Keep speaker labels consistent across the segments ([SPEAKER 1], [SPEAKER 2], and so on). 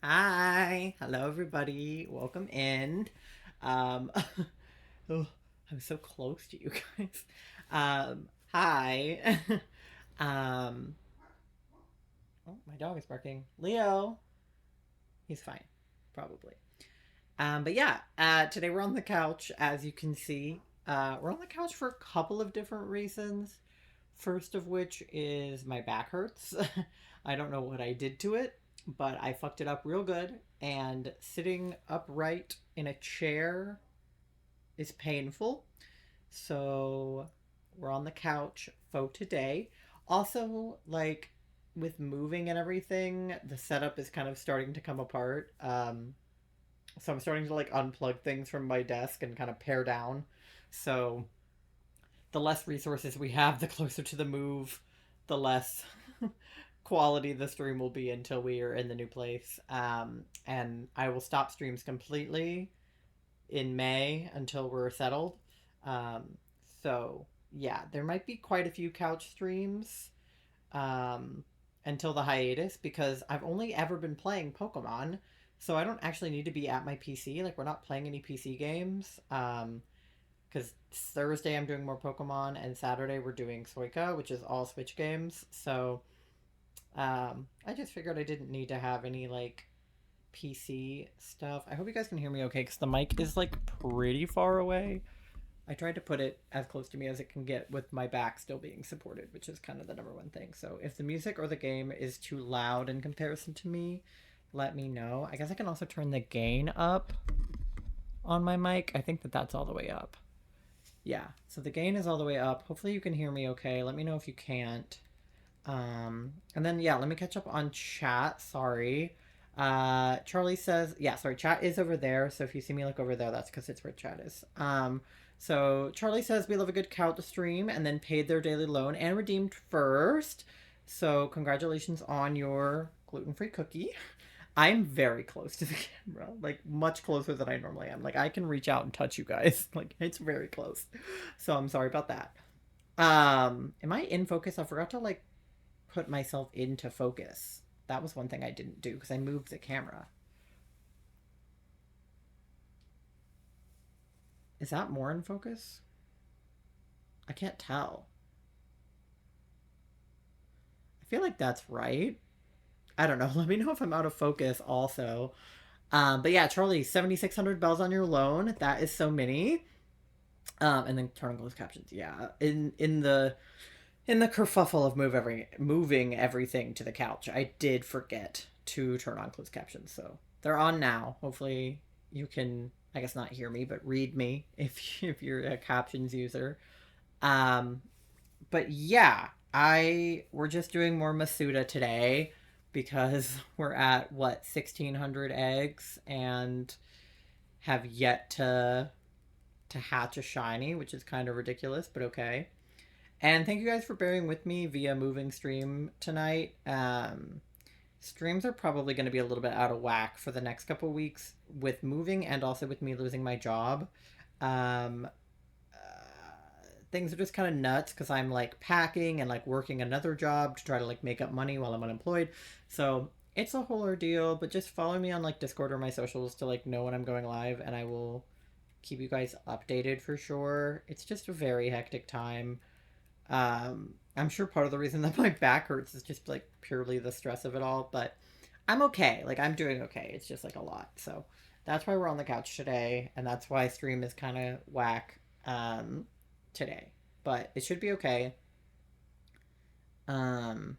[SPEAKER 1] Hi, hello everybody. Welcome in. Um, oh, I'm so close to you guys. Hi. um, oh, my dog is barking. Leo, he's fine, probably. But yeah, today we're on the couch, as you can see. We're on the couch for a couple of different reasons. First of which is my back hurts. I don't know what I did to it, but I fucked it up real good. And sitting upright in a chair is painful. So we're on the couch for today. Also, like with moving and everything, the setup is kind of starting to come apart. So I'm starting to like unplug things from my desk and kind of pare down. So the less resources we have, the closer to the move, the less quality the stream will be until we are in the new place. And I will stop streams completely in May until we're settled. Um, so yeah, there might be quite a few couch streams um, until the hiatus because I've only ever been playing Pokemon, so I don't actually need to be at my PC. Like we're not playing any PC games. Because Thursday I'm doing more Pokemon, and Saturday we're doing Suika, which is all Switch games. So I just figured I didn't need to have any like PC stuff. I hope you guys can hear me okay, because the mic is like pretty far away. I tried to put it as close to me as it can get with my back still being supported, which is kind of the number one thing. So if the music or the game is too loud in comparison to me, let me know. I guess I can also turn the gain up on my mic. I think that that's all the way up. Yeah, so the gain is all the way up. Hopefully you can hear me okay. Let me know if you can't. And then yeah, let me catch up on chat. Sorry. Charlie says, yeah, sorry, chat is over there. So if you see me look over there, that's because it's where chat is. So Charlie says we love a good couch stream and then paid their daily loan and redeemed first. So congratulations on your gluten-free cookie. I'm very close to the camera, like much closer than I normally am. Like I can reach out and touch you guys. Like it's very close. So I'm sorry about that. Am I in focus? I forgot to like put myself into focus. That was one thing I didn't do because I moved the camera. Is that more in focus? I can't tell. I feel like that's right. I don't know. Let me know if I'm out of focus also. But yeah, Charlie, 7,600 bells on your loan. That is so many. And then turn on closed captions. Yeah, in the kerfuffle of moving everything to the couch, I did forget to turn on closed captions. So they're on now. Hopefully you can, I guess, not hear me, but read me if you're a captions user. Um, but yeah, I we're just doing more Masuda today because we're at what 1,600 eggs and have yet to hatch a shiny, which is kind of ridiculous, but okay. And thank you guys for bearing with me via moving stream tonight. Streams are probably going to be a little bit out of whack for the next couple weeks with moving and also with me losing my job. Um, Things are just kind of nuts because I'm like packing and like working another job to try to like make up money while I'm unemployed. So it's a whole ordeal, but just follow me on like Discord or my socials to like know when I'm going live and I will keep you guys updated for sure. It's just a very hectic time. I'm sure part of the reason that my back hurts is just like purely the stress of it all, but I'm okay. Like I'm doing okay. It's just like a lot. So that's why we're on the couch today, and that's why stream is kind of whack today. But it should be okay. Um,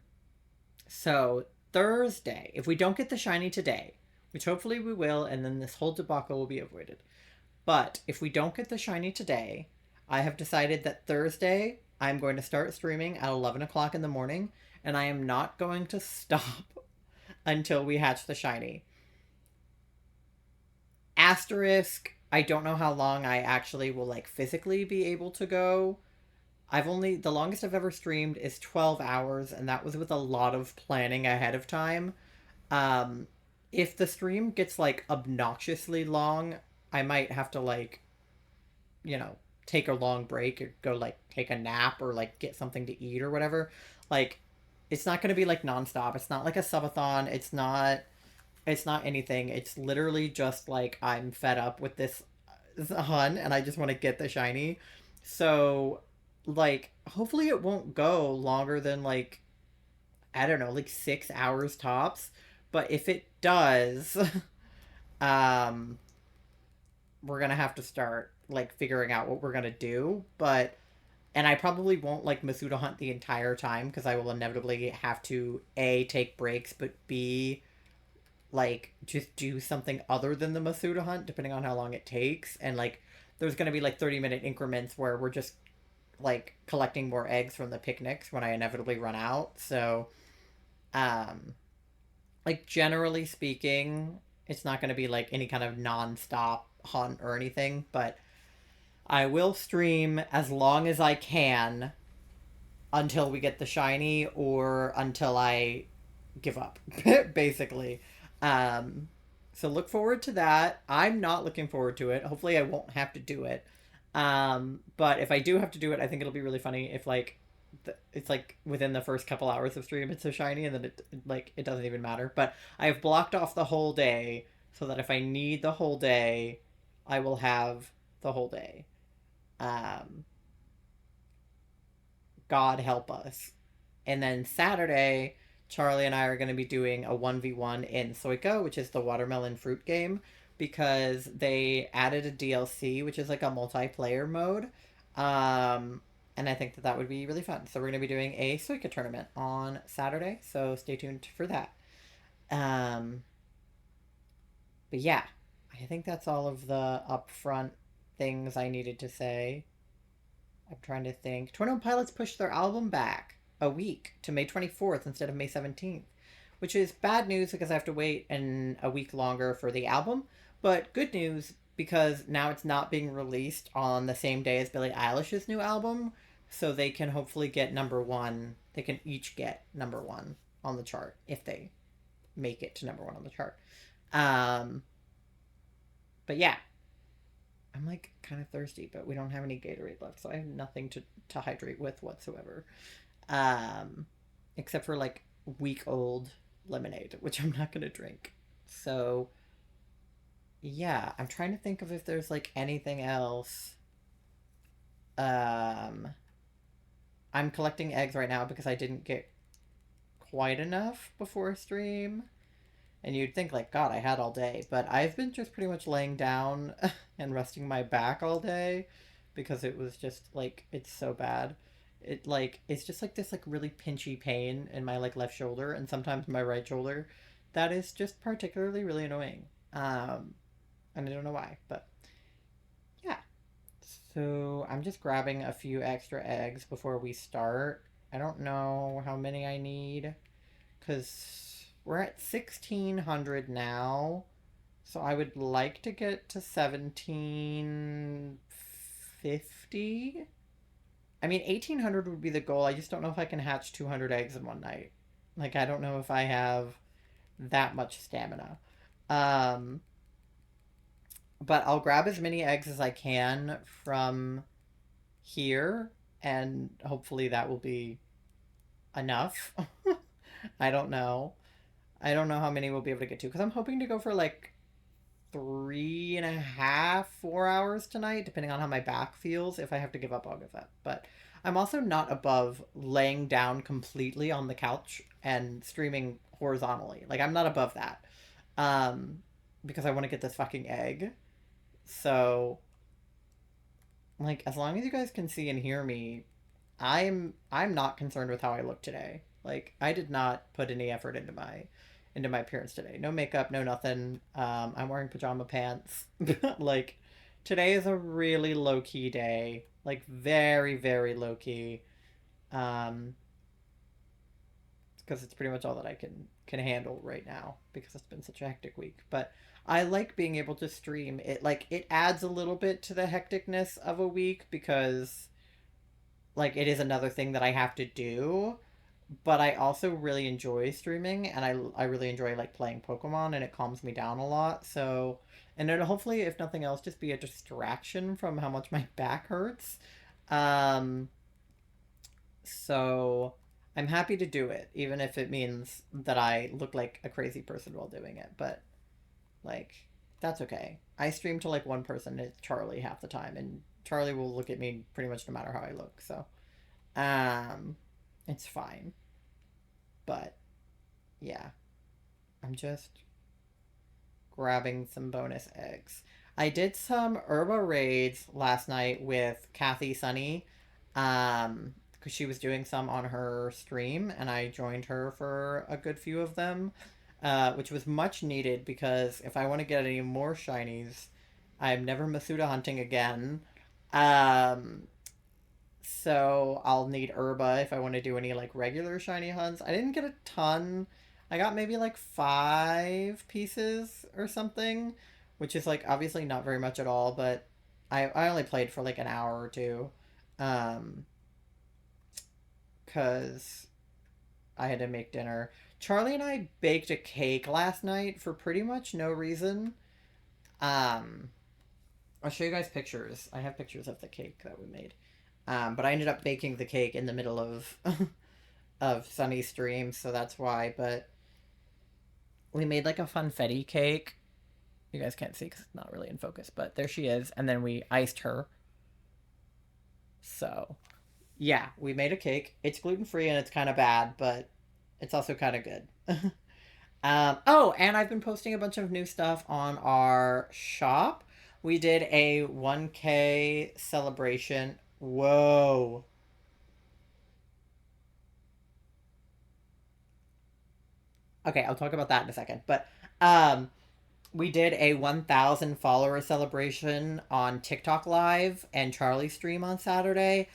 [SPEAKER 1] so Thursday, if we don't get the shiny today, which hopefully we will, and then this whole debacle will be avoided. But if we don't get the shiny today, I have decided that Thursday I'm going to start streaming at 11 o'clock in the morning, and I am not going to stop until we hatch the shiny. Asterisk, I don't know how long I actually will like physically be able to go. The longest I've ever streamed is 12 hours, and that was with a lot of planning ahead of time. Um, if the stream gets like obnoxiously long, I might have to like take a long break or go like take a nap or like get something to eat or whatever. Like, it's not going to be like nonstop. It's not like a subathon. It's not, It's not anything. It's literally just like I'm fed up with this hunt and I just want to get the shiny. So, like, hopefully it won't go longer than like, I don't know, like 6 hours tops. But if it does, um, we're gonna have to start like figuring out what we're gonna do. But and I probably won't like Masuda hunt the entire time because I will inevitably have to A, take breaks, but B, like just do something other than the Masuda hunt, depending on how long it takes. And like there's gonna be like 30-minute increments where we're just like collecting more eggs from the picnics when I inevitably run out. So um like generally speaking, it's not gonna be like any kind of non-stop hunt or anything, but I will stream as long as I can until we get the shiny or until I give up, basically. Um, so look forward to that. I'm not looking forward to it. Hopefully, I won't have to do it. But if I do have to do it, I think it'll be really funny if like it's like within the first couple hours of stream it's so shiny and then it like it doesn't even matter. But I've blocked off the whole day so that if I need the whole day, I will have the whole day. Um, God help us. And then Saturday, Charlie and I are going to be doing a 1v1 in Soika, which is the watermelon fruit game, because they added a DLC, which is like a multiplayer mode. And I think that that would be really fun. So we're going to be doing a Soika tournament on Saturday. So stay tuned for that. Um, but yeah, I think that's all of the upfront things I needed to say. I'm trying to think. 21 Pilots pushed their album back a week to May 24th instead of May 17th, which is bad news because I have to wait a week longer for the album, but good news because now it's not being released on the same day as Billie Eilish's new album, so they can hopefully get number one. They can each get number one on the chart if they make it to number one on the chart. Um, but yeah, I'm like kind of thirsty, but we don't have any Gatorade left, so I have nothing to hydrate with whatsoever. Um, except for like week old lemonade, which I'm not gonna drink. So yeah, I'm trying to think of if there's like anything else. Um, I'm collecting eggs right now because I didn't get quite enough before stream. And you'd think like, God, I had all day, but I've been just pretty much laying down and resting my back all day because it was just like it's so bad. It like it's just like this like really pinchy pain in my like left shoulder and sometimes my right shoulder that is just particularly really annoying. And I don't know why, but yeah. So I'm just grabbing a few extra eggs before we start. I don't know how many I need because we're at 1600 now. So I would like to get to 1750. I mean, 1800 would be the goal. I just don't know if I can hatch 200 eggs in one night. Like, I don't know if I have that much stamina. Um, but I'll grab as many eggs as I can from here, and hopefully that will be enough. I don't know. I don't know how many we'll be able to get to because I'm hoping to go for like 3.5, 4 hours tonight, depending on how my back feels. If I have to give up, I'll give up. But I'm also not above laying down completely on the couch and streaming horizontally. Like I'm not above that. Um, because I want to get this fucking egg. So like as long as you guys can see and hear me, I'm not concerned with how I look today. Like I did not put any effort into my appearance today. No makeup, no nothing. I'm wearing pajama pants. Like today is a really low key day. Like very very low key. Um, because it's pretty much all that I can handle right now because it's been such a hectic week. But I like being able to stream. It like it adds a little bit to the hecticness of a week because like it is another thing that I have to do, but I also really enjoy streaming and I really enjoy like playing Pokemon and it calms me down a lot. So and it'll hopefully if nothing else just be a distraction from how much my back hurts. Um so I'm happy to do it, even if it means that I look like a crazy person while doing it. But like, that's okay. I stream to like one person. It's Charlie half the time, and Charlie will look at me pretty much no matter how I look. So, um, it's fine. But yeah, I'm just grabbing some bonus eggs. I did some Herba raids last night with Kathy Sunny, because she was doing some on her stream, and I joined her for a good few of them, which was much needed because if I want to get any more shinies, I'm never Masuda hunting again. Um, so I'll need Herba if I want to do any like regular shiny hunts. I didn't get a ton. I got maybe like 5 pieces or something, which is like obviously not very much at all, but I only played for like an hour or two. Um, cuz I had to make dinner. Charlie and I baked a cake last night for pretty much no reason. Um, I'll show you guys pictures. I have pictures of the cake that we made. But I ended up baking the cake in the middle of of Sunny's stream, so that's why. But we made like a funfetti cake. You guys can't see because it's not really in focus, but there she is. And then we iced her. So yeah, we made a cake. It's gluten free and it's kind of bad, but it's also kind of good. Oh, and I've been posting a bunch of new stuff on our shop. We did a 1K celebration. Whoa. Okay, I'll talk about that in a second. But um, we did a 1,000 follower celebration on TikTok Live and Charlie stream on Saturday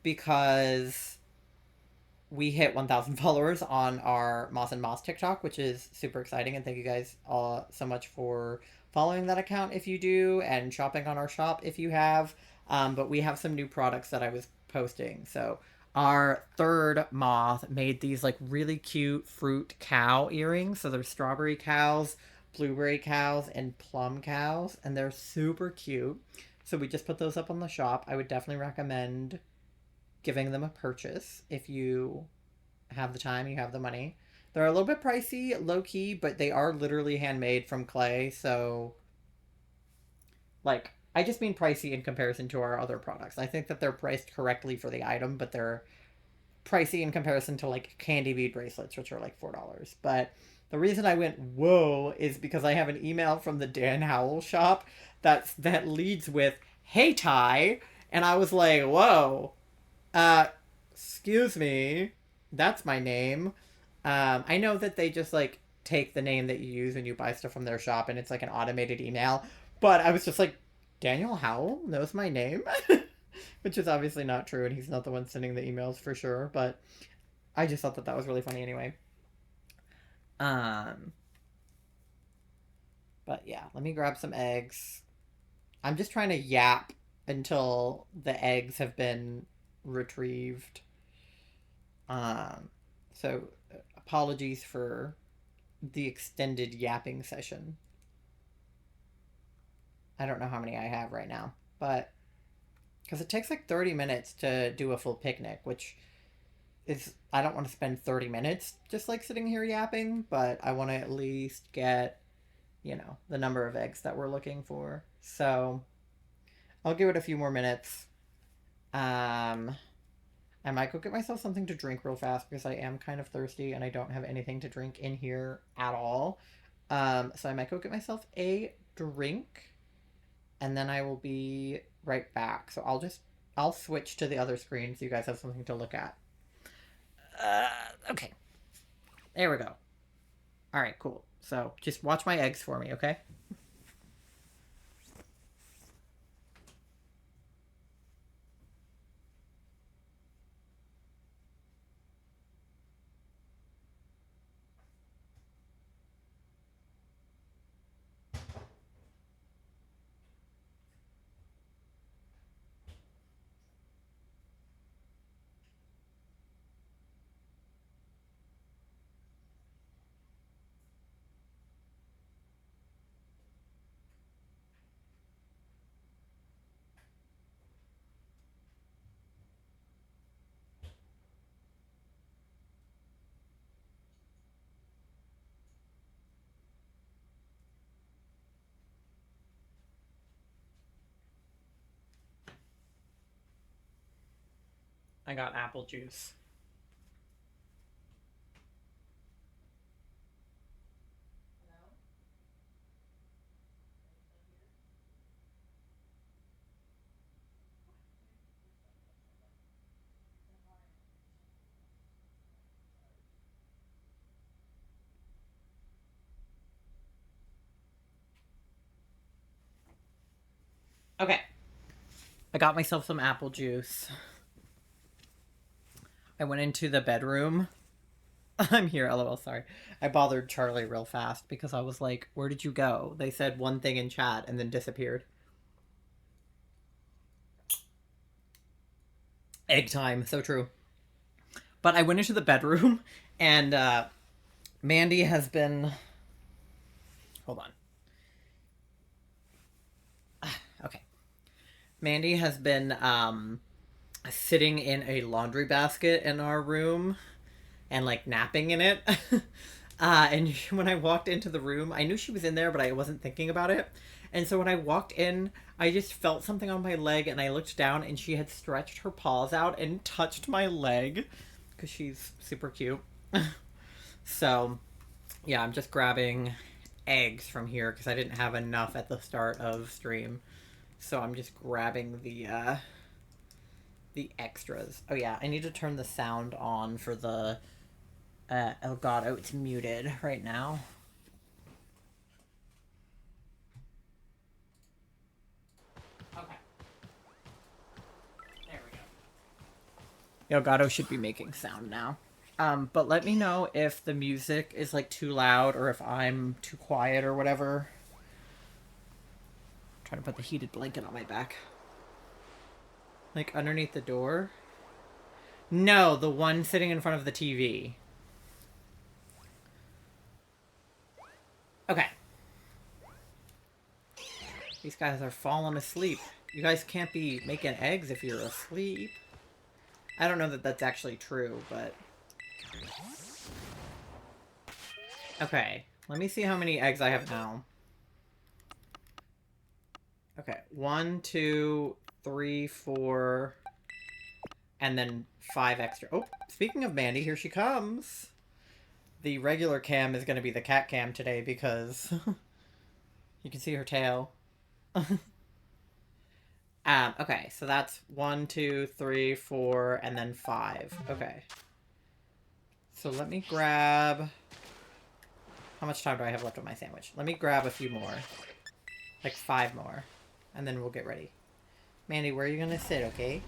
[SPEAKER 1] because we hit 1,000 followers on our Moss and Moss TikTok, which is super exciting. And thank you guys all so much for following that account if you do, and shopping on our shop if you have. But we have some new products that I was posting. So our third moth made these like really cute fruit cow earrings. So there's strawberry cows, blueberry cows, and plum cows, and they're super cute. So we just put those up on the shop. I would definitely recommend giving them a purchase if you have the time, you have the money. They're a little bit pricey, low key, but they are literally handmade from clay. So, like, I just mean pricey in comparison to our other products. I think that they're priced correctly for the item, but they're pricey in comparison to like candy bead bracelets, which are like $4. But the reason I went whoa is because I have an email from the Dan Howell shop that leads with "Hey Ty," and I was like, whoa, uh, excuse me, that's my name. I know that they just like take the name that you use when you buy stuff from their shop, and it's like an automated email. But I was just like, Daniel Howell knows my name, which is obviously not true, and he's not the one sending the emails for sure. But I just thought that that was really funny anyway. Um, but yeah, let me grab some eggs. I'm just trying to yap until the eggs have been retrieved. Um, so apologies for the extended yapping session. I don't know how many I have right now, but because it takes like 30 minutes to do a full picnic, which is, I don't want to spend 30 minutes just like sitting here yapping, but I want to at least get, the number of eggs that we're looking for. So I'll give it a few more minutes. Um, I might go get myself something to drink real fast because I am kind of thirsty and I don't have anything to drink in here at all. So I might go get myself a drink and then I will be right back. So I'll switch to the other screen so you guys have something to look at. Okay. There we go. All right, cool. So just watch my eggs for me, okay? I got apple juice. Okay. I got myself some apple juice. I went into the bedroom. I'm here, lol, sorry. I bothered Charlie real fast because I was like, where did you go? They said one thing in chat and then disappeared. Egg time, so true. But I went into the bedroom and Mandy has been... Hold on. Okay. Mandy has been sitting in a laundry basket in our room and like napping in it. And when I walked into the room, I knew she was in there, but I wasn't thinking about it. And so when I walked in, I just felt something on my leg and I looked down and she had stretched her paws out and touched my leg because she's super cute. So, yeah, I'm just grabbing eggs from here because I didn't have enough at the start of stream. So I'm just grabbing the extras. Oh yeah, I need to turn the sound on for the Elgato. It's muted right now. Okay. There we go. Elgato should be making sound now. But let me know if the music is like too loud or if I'm too quiet or whatever. I'm trying to put the heated blanket on my back. Like underneath the door? No, the one sitting in front of the TV. Okay. These guys are falling asleep. You guys can't be making eggs if you're asleep. I don't know that that's actually true, but... Okay. Let me see how many eggs I have now. Okay. 1, 2, 3, 4... And then 5 extra. Oh, speaking of Mandy, here she comes. The regular cam is going to be the cat cam today because you can see her tail. Okay, so that's 1, 2, 3, 4, and then 5. Okay. So let me grab... How much time do I have left on my sandwich? Let me grab a few more. Like 5 more. And then we'll get ready. Mandy, where are you going to sit, okay?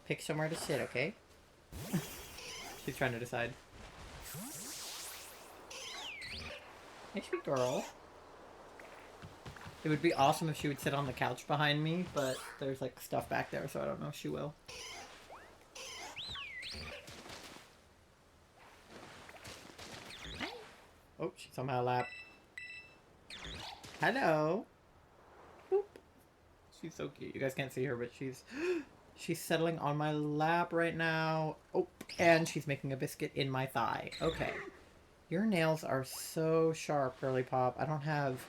[SPEAKER 1] Pick somewhere to sit, okay? She's trying to decide. Hey, sweet girl. It would be awesome if she would sit on the couch behind me, but there's like stuff back there, so I don't know if she will. Oh, she's on my lap. Hello. Boop. She's so cute. You guys can't see her, but she's settling on my lap right now. Oh, and she's making a biscuit in my thigh. Okay. Your nails are so sharp, Girly Pop. I don't have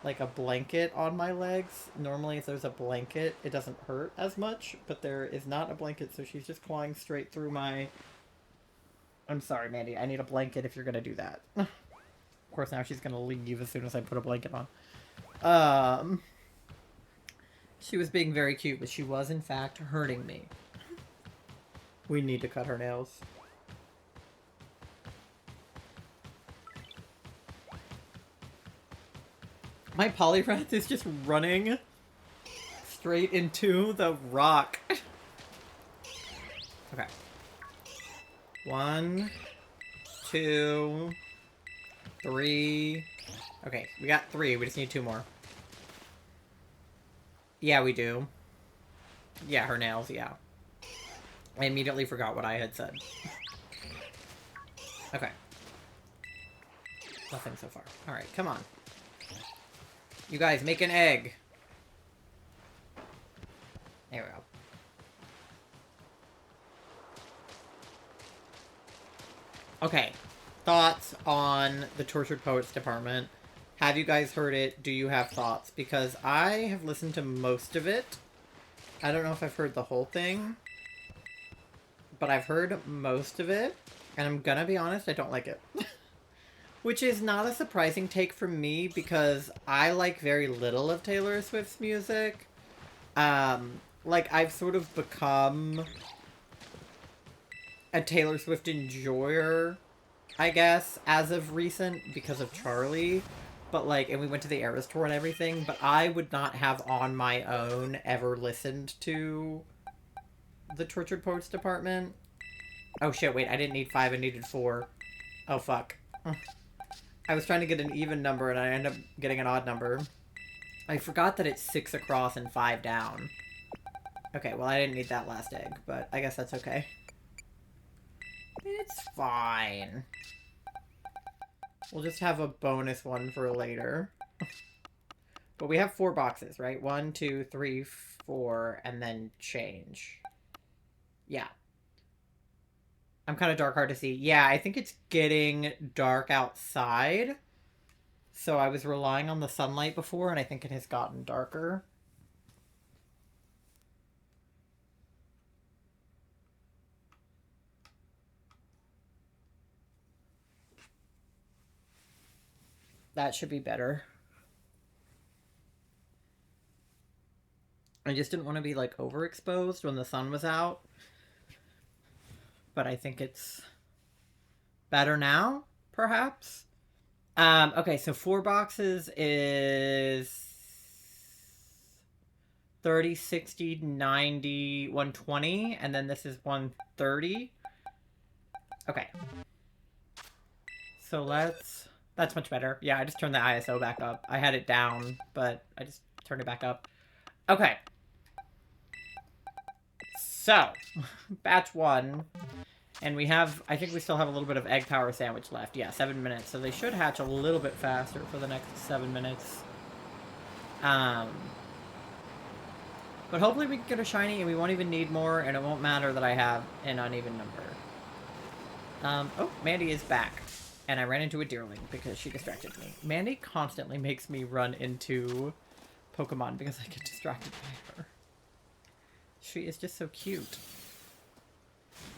[SPEAKER 1] like a blanket on my legs. Normally if there's a blanket, it doesn't hurt as much, but there is not a blanket, so she's just clawing straight through my... I'm sorry, Mandy. I need a blanket if you're gonna do that. Of course, now she's gonna leave as soon as I put a blanket on. She was being very cute, but she was, in fact, hurting me. We need to cut her nails. My polyrath is just running straight into the rock. Okay. 1, 2, 3. Okay, we got 3. We just need 2 more. Yeah, we do. Yeah, her nails, yeah. I immediately forgot what I had said. Okay. Nothing so far. Alright, come on. You guys, make an egg. There we go. Okay. Thoughts on the Tortured Poets department. Have you guys heard it? Do you have thoughts? Because I have listened to most of it. I don't know if I've heard the whole thing. but I've heard most of it, and I'm gonna be honest, I don't like it. Which is not a surprising take from me, because I like very little of Taylor Swift's music. Like, I've sort of become a Taylor Swift enjoyer, I guess, as of recent, because of Charlie. But, like, and we went to the Eras tour and everything, but I would not have on my own ever listened to the Tortured Poets Department. Oh shit, wait, I didn't need 5, I needed 4. Oh fuck. I was trying to get an even number and I ended up getting an odd number. I forgot that it's 6 across and 5 down. Okay, well I didn't need that last egg, but I guess that's okay. It's fine. We'll just have a bonus one for later. But we have 4 boxes, right? 1, 2, 3, 4, and then change. Yeah. I'm kind of dark, hard to see. Yeah, I think it's getting dark outside. So I was relying on the sunlight before, and I think it has gotten darker. That should be better. I just didn't want to be, like, overexposed when the sun was out. But I think it's better now, perhaps. Okay, so 4 boxes is 30, 60, 90, 120, and then this is 130. Okay. So that's much better. Yeah, I just turned the ISO back up. I had it down, but I just turned it back up. Okay. So, batch 1. And we have, I think we still have a little bit of egg power sandwich left. Yeah, 7 minutes. So they should hatch a little bit faster for the next 7 minutes. But hopefully we can get a shiny and we won't even need more, and it won't matter that I have an uneven number. Oh, Mandy is back. And I ran into a deerling because she distracted me. Mandy constantly makes me run into Pokemon because I get distracted by her. She is just so cute.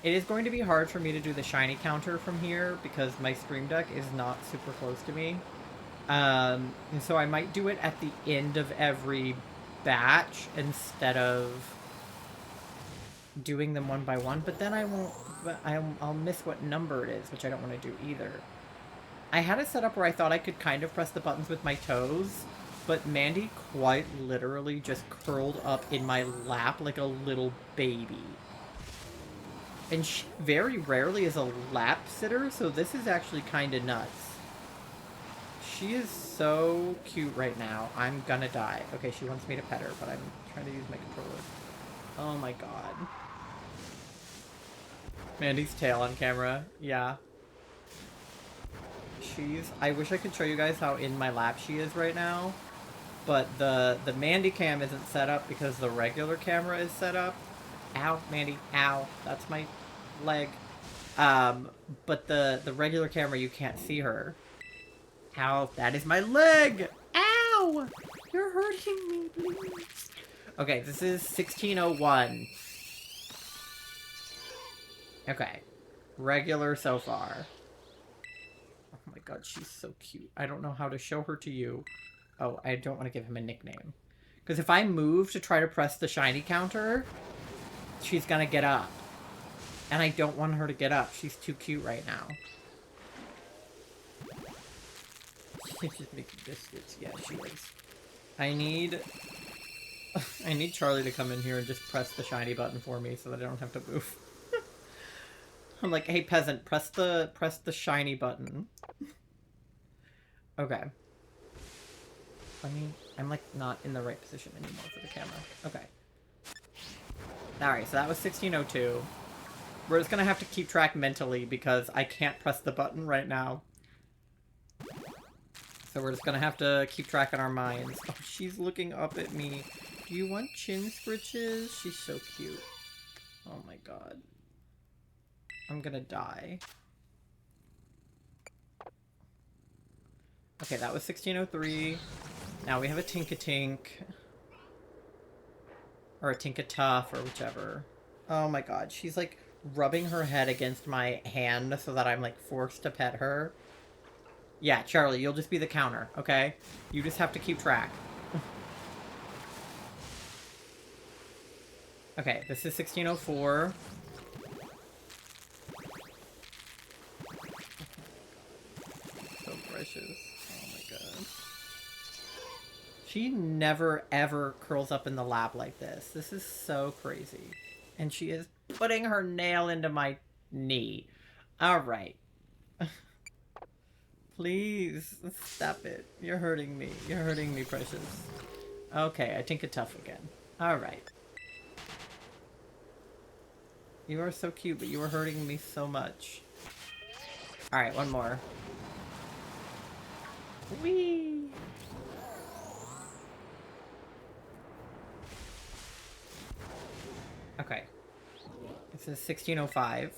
[SPEAKER 1] It is going to be hard for me to do the shiny counter from here because my stream deck is not super close to me. And so I might do it at the end of every batch instead of doing them one by one, but then I won't, I'll miss what number it is, which I don't want to do either. I had it set up where I thought I could kind of press the buttons with my toes, but Mandy quite literally just curled up in my lap like a little baby. And she very rarely is a lap sitter, so this is actually kind of nuts. She is so cute right now. I'm gonna die. Okay, she wants me to pet her, but I'm trying to use my controller. Oh my god. Mandy's tail on camera. Yeah. I wish I could show you guys how in my lap she is right now. But the Mandy cam isn't set up because the regular camera is set up. Ow, Mandy. Ow. That's my leg. But the regular camera, you can't see her. Ow, that is my leg! Ow! You're hurting me, please. Okay, this is 1601. Okay. Regular so far. Oh my god, she's so cute. I don't know how to show her to you. Oh, I don't want to give him a nickname. Because if I move to try to press the shiny counter, she's gonna get up. And I don't want her to get up. She's too cute right now. She's just making biscuits. Yeah, she is. I need Charlie to come in here and just press the shiny button for me so that I don't have to move. I'm like, hey peasant, press the shiny button. Okay. I'm like not in the right position anymore for the camera. Okay. Alright, so that was 1602. We're just gonna have to keep track mentally because I can't press the button right now. So we're just gonna have to keep track in our minds. Oh, she's looking up at me. Do you want chin scritches? She's so cute. Oh my god. I'm gonna die. Okay, that was 1603. Now we have a Tinkatink. Or a Tinkatuff, or whichever. Oh my god, she's like rubbing her head against my hand so that I'm, like, forced to pet her. Yeah, Charlie, you'll just be the counter, okay? You just have to keep track. Okay, this is 1604. So precious. Oh my god. She never, ever curls up in the lap like this. This is so crazy. And she is putting her nail into my knee. Alright. Please, stop it. You're hurting me. You're hurting me, precious. Okay, I think it's tough again. Alright. You are so cute, but you are hurting me so much. Alright, one more. Whee! Okay. This is 1605.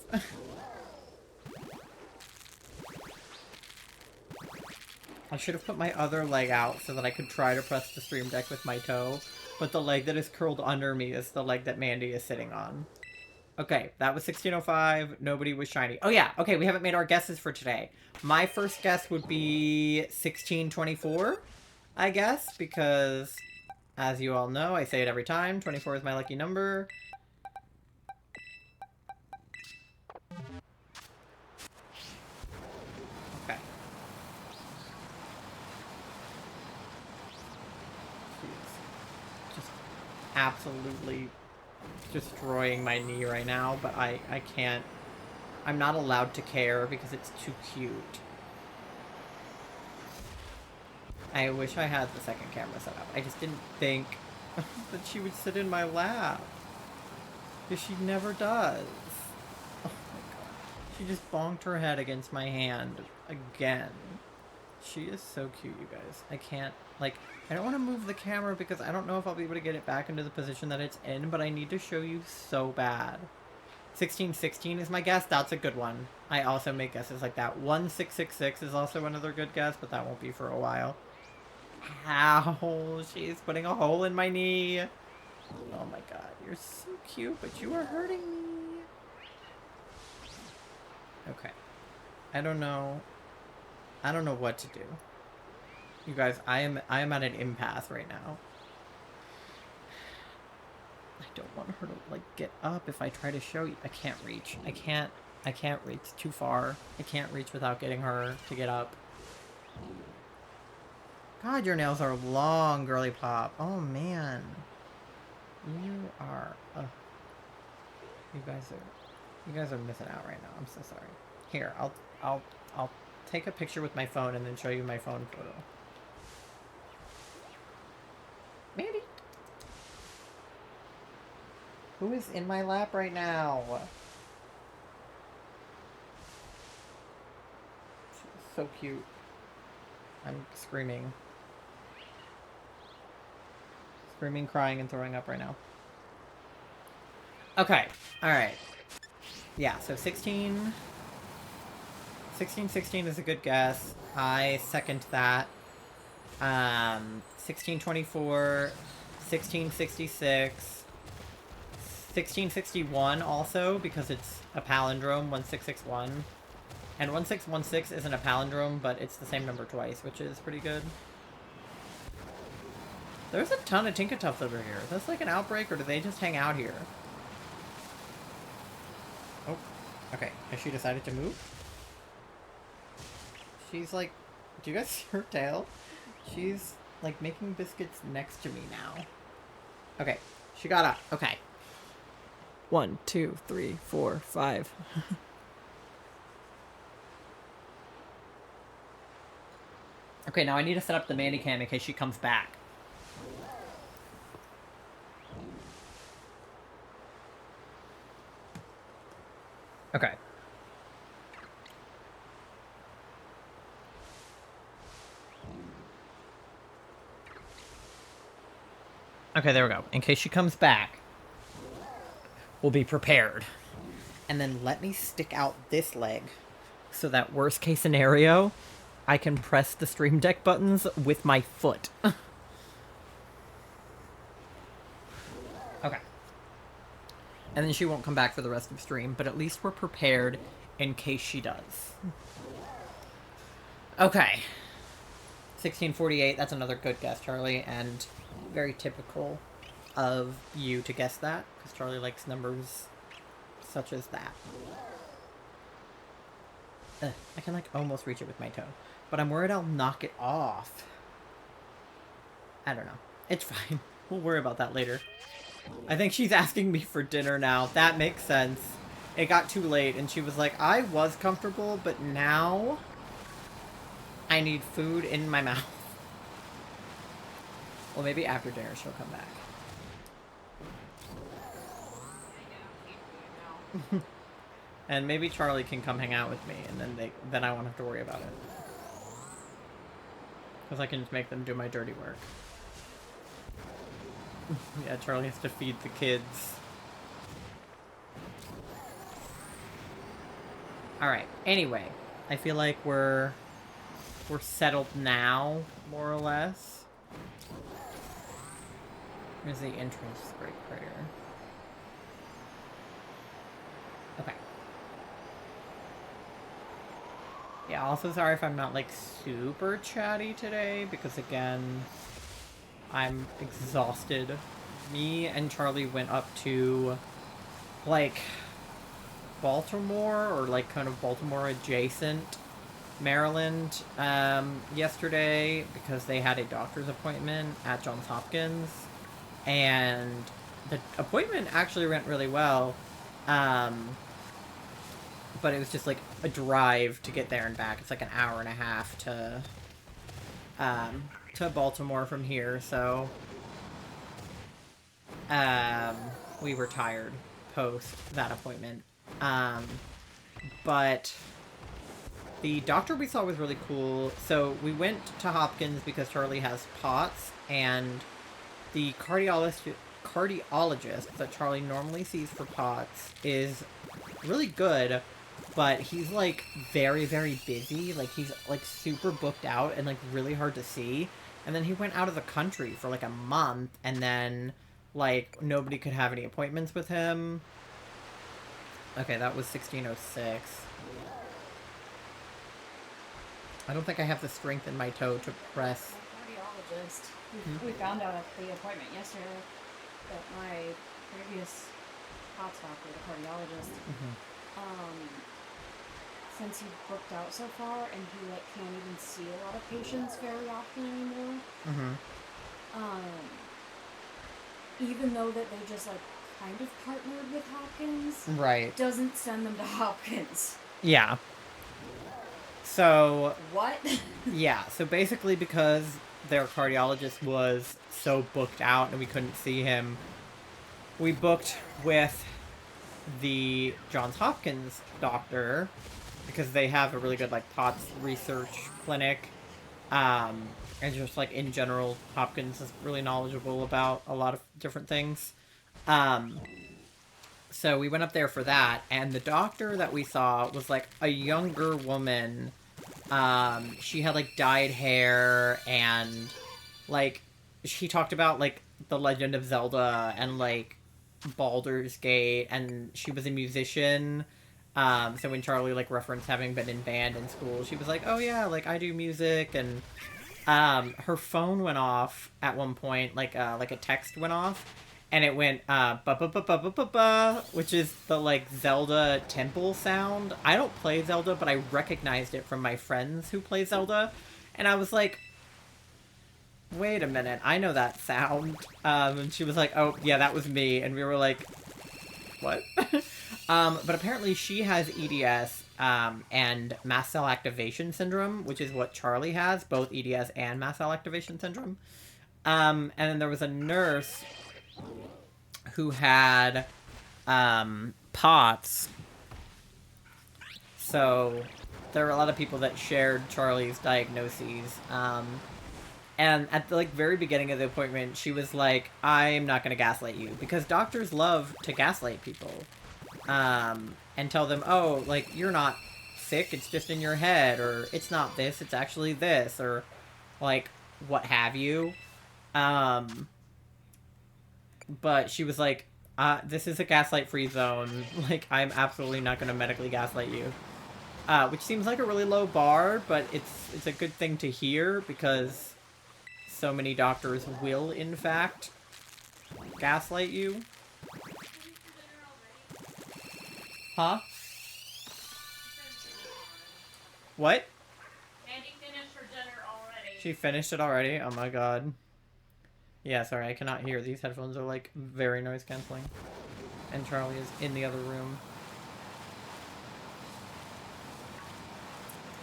[SPEAKER 1] I should have put my other leg out so that I could try to press the stream deck with my toe, but the leg that is curled under me is the leg that Mandy is sitting on. Okay, that was 1605. Nobody was shiny. Oh yeah, okay, we haven't made our guesses for today. My first guess would be 1624, I guess, because, as you all know, I say it every time, 24 is my lucky number. Okay. She's just absolutely destroying my knee right now, but I can't. I'm not allowed to care because it's too cute. I wish I had the second camera set up. I just didn't think that she would sit in my lap. Because she never does. Oh my god. She just bonked her head against my hand again. She is so cute, you guys. I can't, like, I don't want to move the camera because I don't know if I'll be able to get it back into the position that it's in, but I need to show you so bad. 1616 is my guess. That's a good one. I also make guesses like that. 1666 is also another good guess, but that won't be for a while. Ow, she's putting a hole in my knee. Oh my god, you're so cute, but you are hurting me. Okay. I don't know what to do. You guys, I am at an impasse right now. I don't want her to, like, get up if I try to show you. I can't reach. I can't reach too far. I can't reach without getting her to get up. God, your nails are long, girly pop. Oh, man. You are... You guys are missing out right now. I'm so sorry. Here, I'll take a picture with my phone and then show you my phone photo. Mandy? Who is in my lap right now? She's so cute. I'm screaming. Screaming, crying, and throwing up right now. Okay. Alright. Yeah, so 1616 is a good guess. I second that. 1624, 1666, 1661 also, because it's a palindrome, 1661. And 1616 isn't a palindrome, but it's the same number twice, which is pretty good. There's a ton of Tinkertuffs over here. Is this like an outbreak, or do they just hang out here? Oh, okay. Has she decided to move? She's like... Do you guys see her tail? She's, like, making biscuits next to me now. Okay. She got up. Okay. 1, 2, 3, 4, 5. Okay, now I need to set up the Mandy cam in case she comes back. Okay. Okay, there we go. In case she comes back, we'll be prepared. And then let me stick out this leg so that worst case scenario, I can press the Stream Deck buttons with my foot. Okay. And then she won't come back for the rest of the stream, but at least we're prepared in case she does. Okay. 1648, that's another good guess, Charlie, and very typical of you to guess that, because Charlie likes numbers such as that. I can, like, almost reach it with my toe, but I'm worried I'll knock it off. I don't know. It's fine. We'll worry about that later. I think she's asking me for dinner now. That makes sense. It got too late, and she was like, I was comfortable, but now I need food in my mouth. Well, maybe after dinner she'll come back. And maybe Charlie can come hang out with me, and then I won't have to worry about it. Because I can just make them do my dirty work. Yeah, Charlie has to feed the kids. Alright, anyway. I feel like we're settled now, more or less. Here's the entrance break prayer. Okay. Yeah, also sorry if I'm not, like, super chatty today, because, again, I'm exhausted. Me and Charlie went up to, like, Baltimore, or, like, kind of Baltimore adjacent Maryland, yesterday, because they had a doctor's appointment at Johns Hopkins, and the appointment actually went really well, but it was just, like, a drive to get there and back. It's, like, an hour and a half to Baltimore from here, so, we were tired post that appointment, but the doctor we saw was really cool. So we went to Hopkins because Charlie has POTS, and the cardiologist that Charlie normally sees for POTS is really good, but he's, like, very, very busy. Like, he's, like, super booked out and, like, really hard to see. And then he went out of the country for, like, a month, and then, like, nobody could have any appointments with him. Okay, that was 1606. I don't think I have the strength in my toe to press.
[SPEAKER 2] Cardiologist. We found out at the appointment yesterday that my previous POTS doctor, the cardiologist, since he booked out so far and he, like, can't even see a lot of patients very often anymore, even though that they just, like, kind of partnered with Hopkins,
[SPEAKER 1] right,
[SPEAKER 2] doesn't send them to Hopkins.
[SPEAKER 1] Yeah. So...
[SPEAKER 2] What?
[SPEAKER 1] Yeah, so basically because their cardiologist was so booked out and we couldn't see him, we booked with the Johns Hopkins doctor, because they have a really good, like, POTS research clinic, and just, like, in general, Hopkins is really knowledgeable about a lot of different things. So we went up there for that, and the doctor that we saw was, like, a younger woman. She had, like, dyed hair, and, like, she talked about, like, The Legend of Zelda and, like, Baldur's Gate, and she was a musician. So when Charlie, like, referenced having been in band in school, she was like, oh yeah, like, I do music, and, her phone went off at one point, like a text went off, and it went, ba-ba-ba-ba-ba-ba, which is the, like, Zelda temple sound. I don't play Zelda, but I recognized it from my friends who play Zelda, and I was like, wait a minute, I know that sound. And she was like, oh, yeah, that was me, and we were like, what? But apparently she has EDS, and mast cell activation syndrome, which is what Charlie has, both EDS and mast cell activation syndrome. And then there was a nurse who had, POTS. So there were a lot of people that shared Charlie's diagnoses. And at the, like, very beginning of the appointment, she was like, I'm not going to gaslight you. Because doctors love to gaslight people. And tell them, oh, like, you're not sick, it's just in your head. Or, it's not this, it's actually this. Or, like, what have you. But she was like, This is a gaslight-free zone. Like, I'm absolutely not going to medically gaslight you. Which seems like a really low bar, but it's a good thing to hear because so many doctors will, in fact, gaslight you. Huh? What?
[SPEAKER 2] Andy finished her dinner already.
[SPEAKER 1] She finished it already? Oh my god. Yeah, sorry, I cannot hear. These headphones are, like, very noise canceling. And Charlie is in the other room.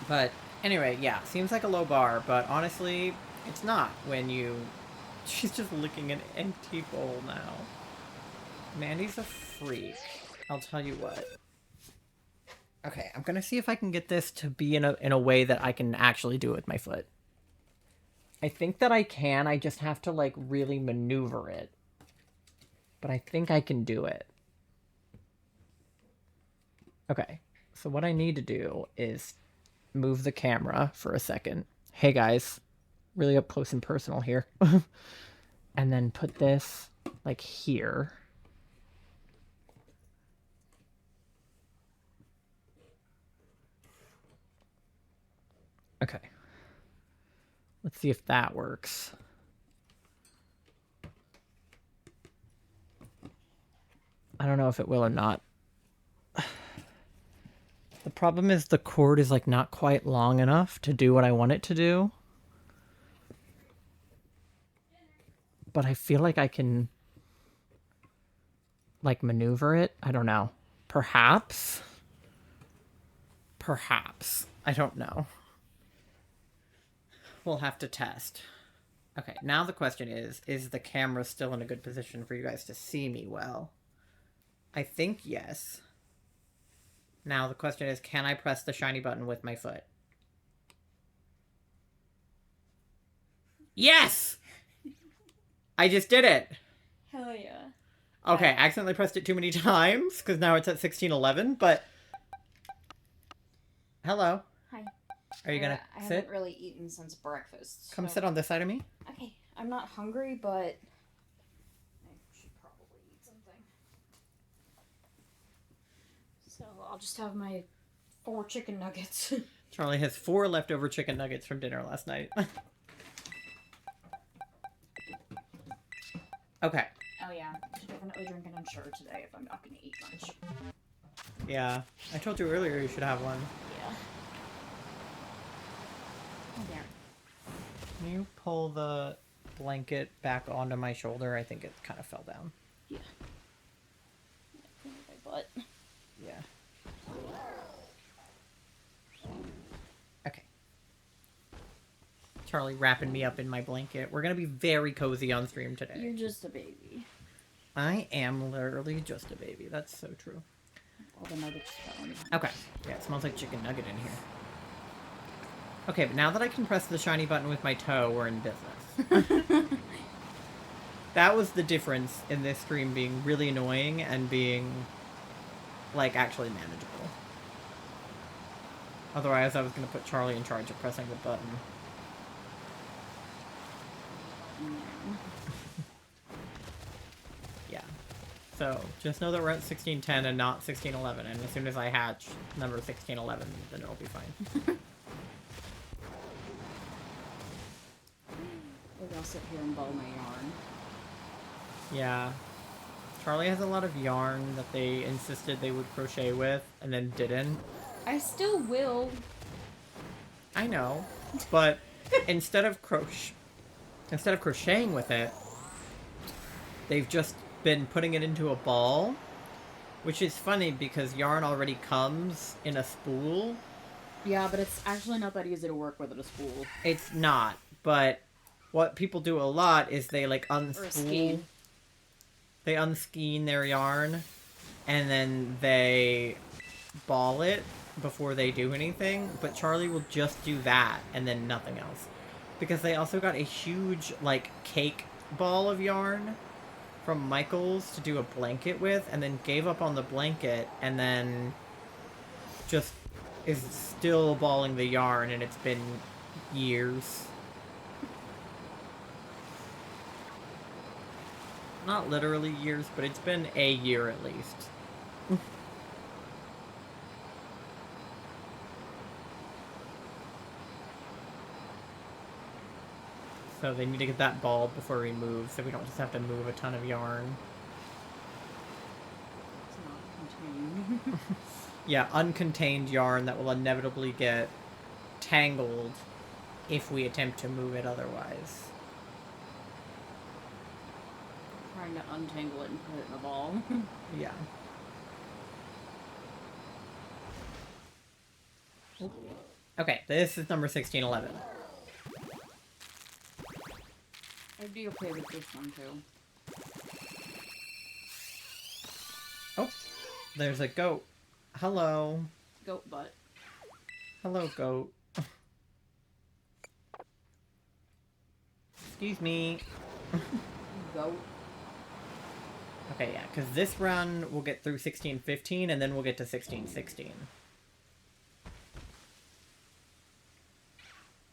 [SPEAKER 1] But, anyway, yeah, seems like a low bar, but honestly, it's not when you... She's just licking an empty bowl now. Mandy's a freak. I'll tell you what. Okay, I'm gonna see if I can get this to be in a way that I can actually do it with my foot. I think that I can, I just have to, like, really maneuver it. But I think I can do it. Okay, so what I need to do is move the camera for a second. Hey guys, really up close and personal here. And then put this, like, here. Okay. Let's see if that works. I don't know if it will or not. The problem is the cord is, like, not quite long enough to do what I want it to do. But I feel like I can, like, maneuver it. I don't know. Perhaps? Perhaps. I don't know. We'll have to test. Okay, now the question is the camera still in a good position for you guys to see me well? I think yes. Now the question is, can I press the shiny button with my foot? Yes! I just did it!
[SPEAKER 2] Hell yeah.
[SPEAKER 1] Okay, I accidentally pressed it too many times, because now it's at 1611, but... Hello.
[SPEAKER 2] Hi.
[SPEAKER 1] Are you gonna
[SPEAKER 2] I
[SPEAKER 1] sit?
[SPEAKER 2] haven't really eaten since breakfast.
[SPEAKER 1] Come
[SPEAKER 2] so-
[SPEAKER 1] sit on this side of me.
[SPEAKER 2] Okay, I'm not hungry, but I should probably eat something. So I'll just have my 4 chicken nuggets.
[SPEAKER 1] Charlie has 4 leftover chicken nuggets from dinner last night. Okay.
[SPEAKER 2] Oh yeah, should definitely drink an ensure today if I'm not gonna eat much.
[SPEAKER 1] Yeah. I told you earlier you should have one.
[SPEAKER 2] Yeah. Oh there.
[SPEAKER 1] Can you pull the blanket back onto my shoulder? I think it kind of fell down.
[SPEAKER 2] Yeah. My butt.
[SPEAKER 1] Yeah. Okay. Charlie wrapping me up in my blanket. We're gonna be very cozy on stream today.
[SPEAKER 2] You're just a baby.
[SPEAKER 1] I am literally just a baby. That's so true.
[SPEAKER 2] All the nuggets fell in.
[SPEAKER 1] Okay. Yeah, it smells like chicken nugget in here. Okay, but now that I can press the shiny button with my toe, we're in business. That was the difference in this stream being really annoying and being, like, actually manageable. Otherwise, I was going to put Charlie in charge of pressing the button. Yeah. So, just know that we're at 1610 and not 1611, and as soon as I hatch number 1611, then it'll be fine.
[SPEAKER 2] Maybe I'll sit here and ball my yarn.
[SPEAKER 1] Yeah. Charlie has a lot of yarn that they insisted they would crochet with, and then didn't.
[SPEAKER 2] I still will.
[SPEAKER 1] I know, but instead of crocheting with it, they've just been putting it into a ball, which is funny because yarn already comes in a spool.
[SPEAKER 2] Yeah, but it's actually not that easy to work with at a spool.
[SPEAKER 1] It's not, but what people do a lot is they, like,
[SPEAKER 2] Or a skein.
[SPEAKER 1] They unskein their yarn, and then they ball it before they do anything, but Charlie will just do that and then nothing else. Because they also got a huge, like, cake ball of yarn from Michael's to do a blanket with, and then gave up on the blanket, and then just is still balling the yarn, and it's been years. not literally years, but it's been a year at least. So they need to get that bald before we move, so we don't just have to move a ton of yarn.
[SPEAKER 2] It's not contained.
[SPEAKER 1] Yeah, uncontained yarn that will inevitably get tangled if we attempt to move it otherwise.
[SPEAKER 2] Trying to untangle it and put it in a ball.
[SPEAKER 1] Yeah. Okay, this is number 1611.
[SPEAKER 2] I'd be okay with this one too.
[SPEAKER 1] Oh, there's a goat. Hello.
[SPEAKER 2] Goat butt.
[SPEAKER 1] Hello, goat. Excuse me.
[SPEAKER 2] Goat.
[SPEAKER 1] Okay, yeah, because this run we'll get through 1615 and then we'll get to 1616.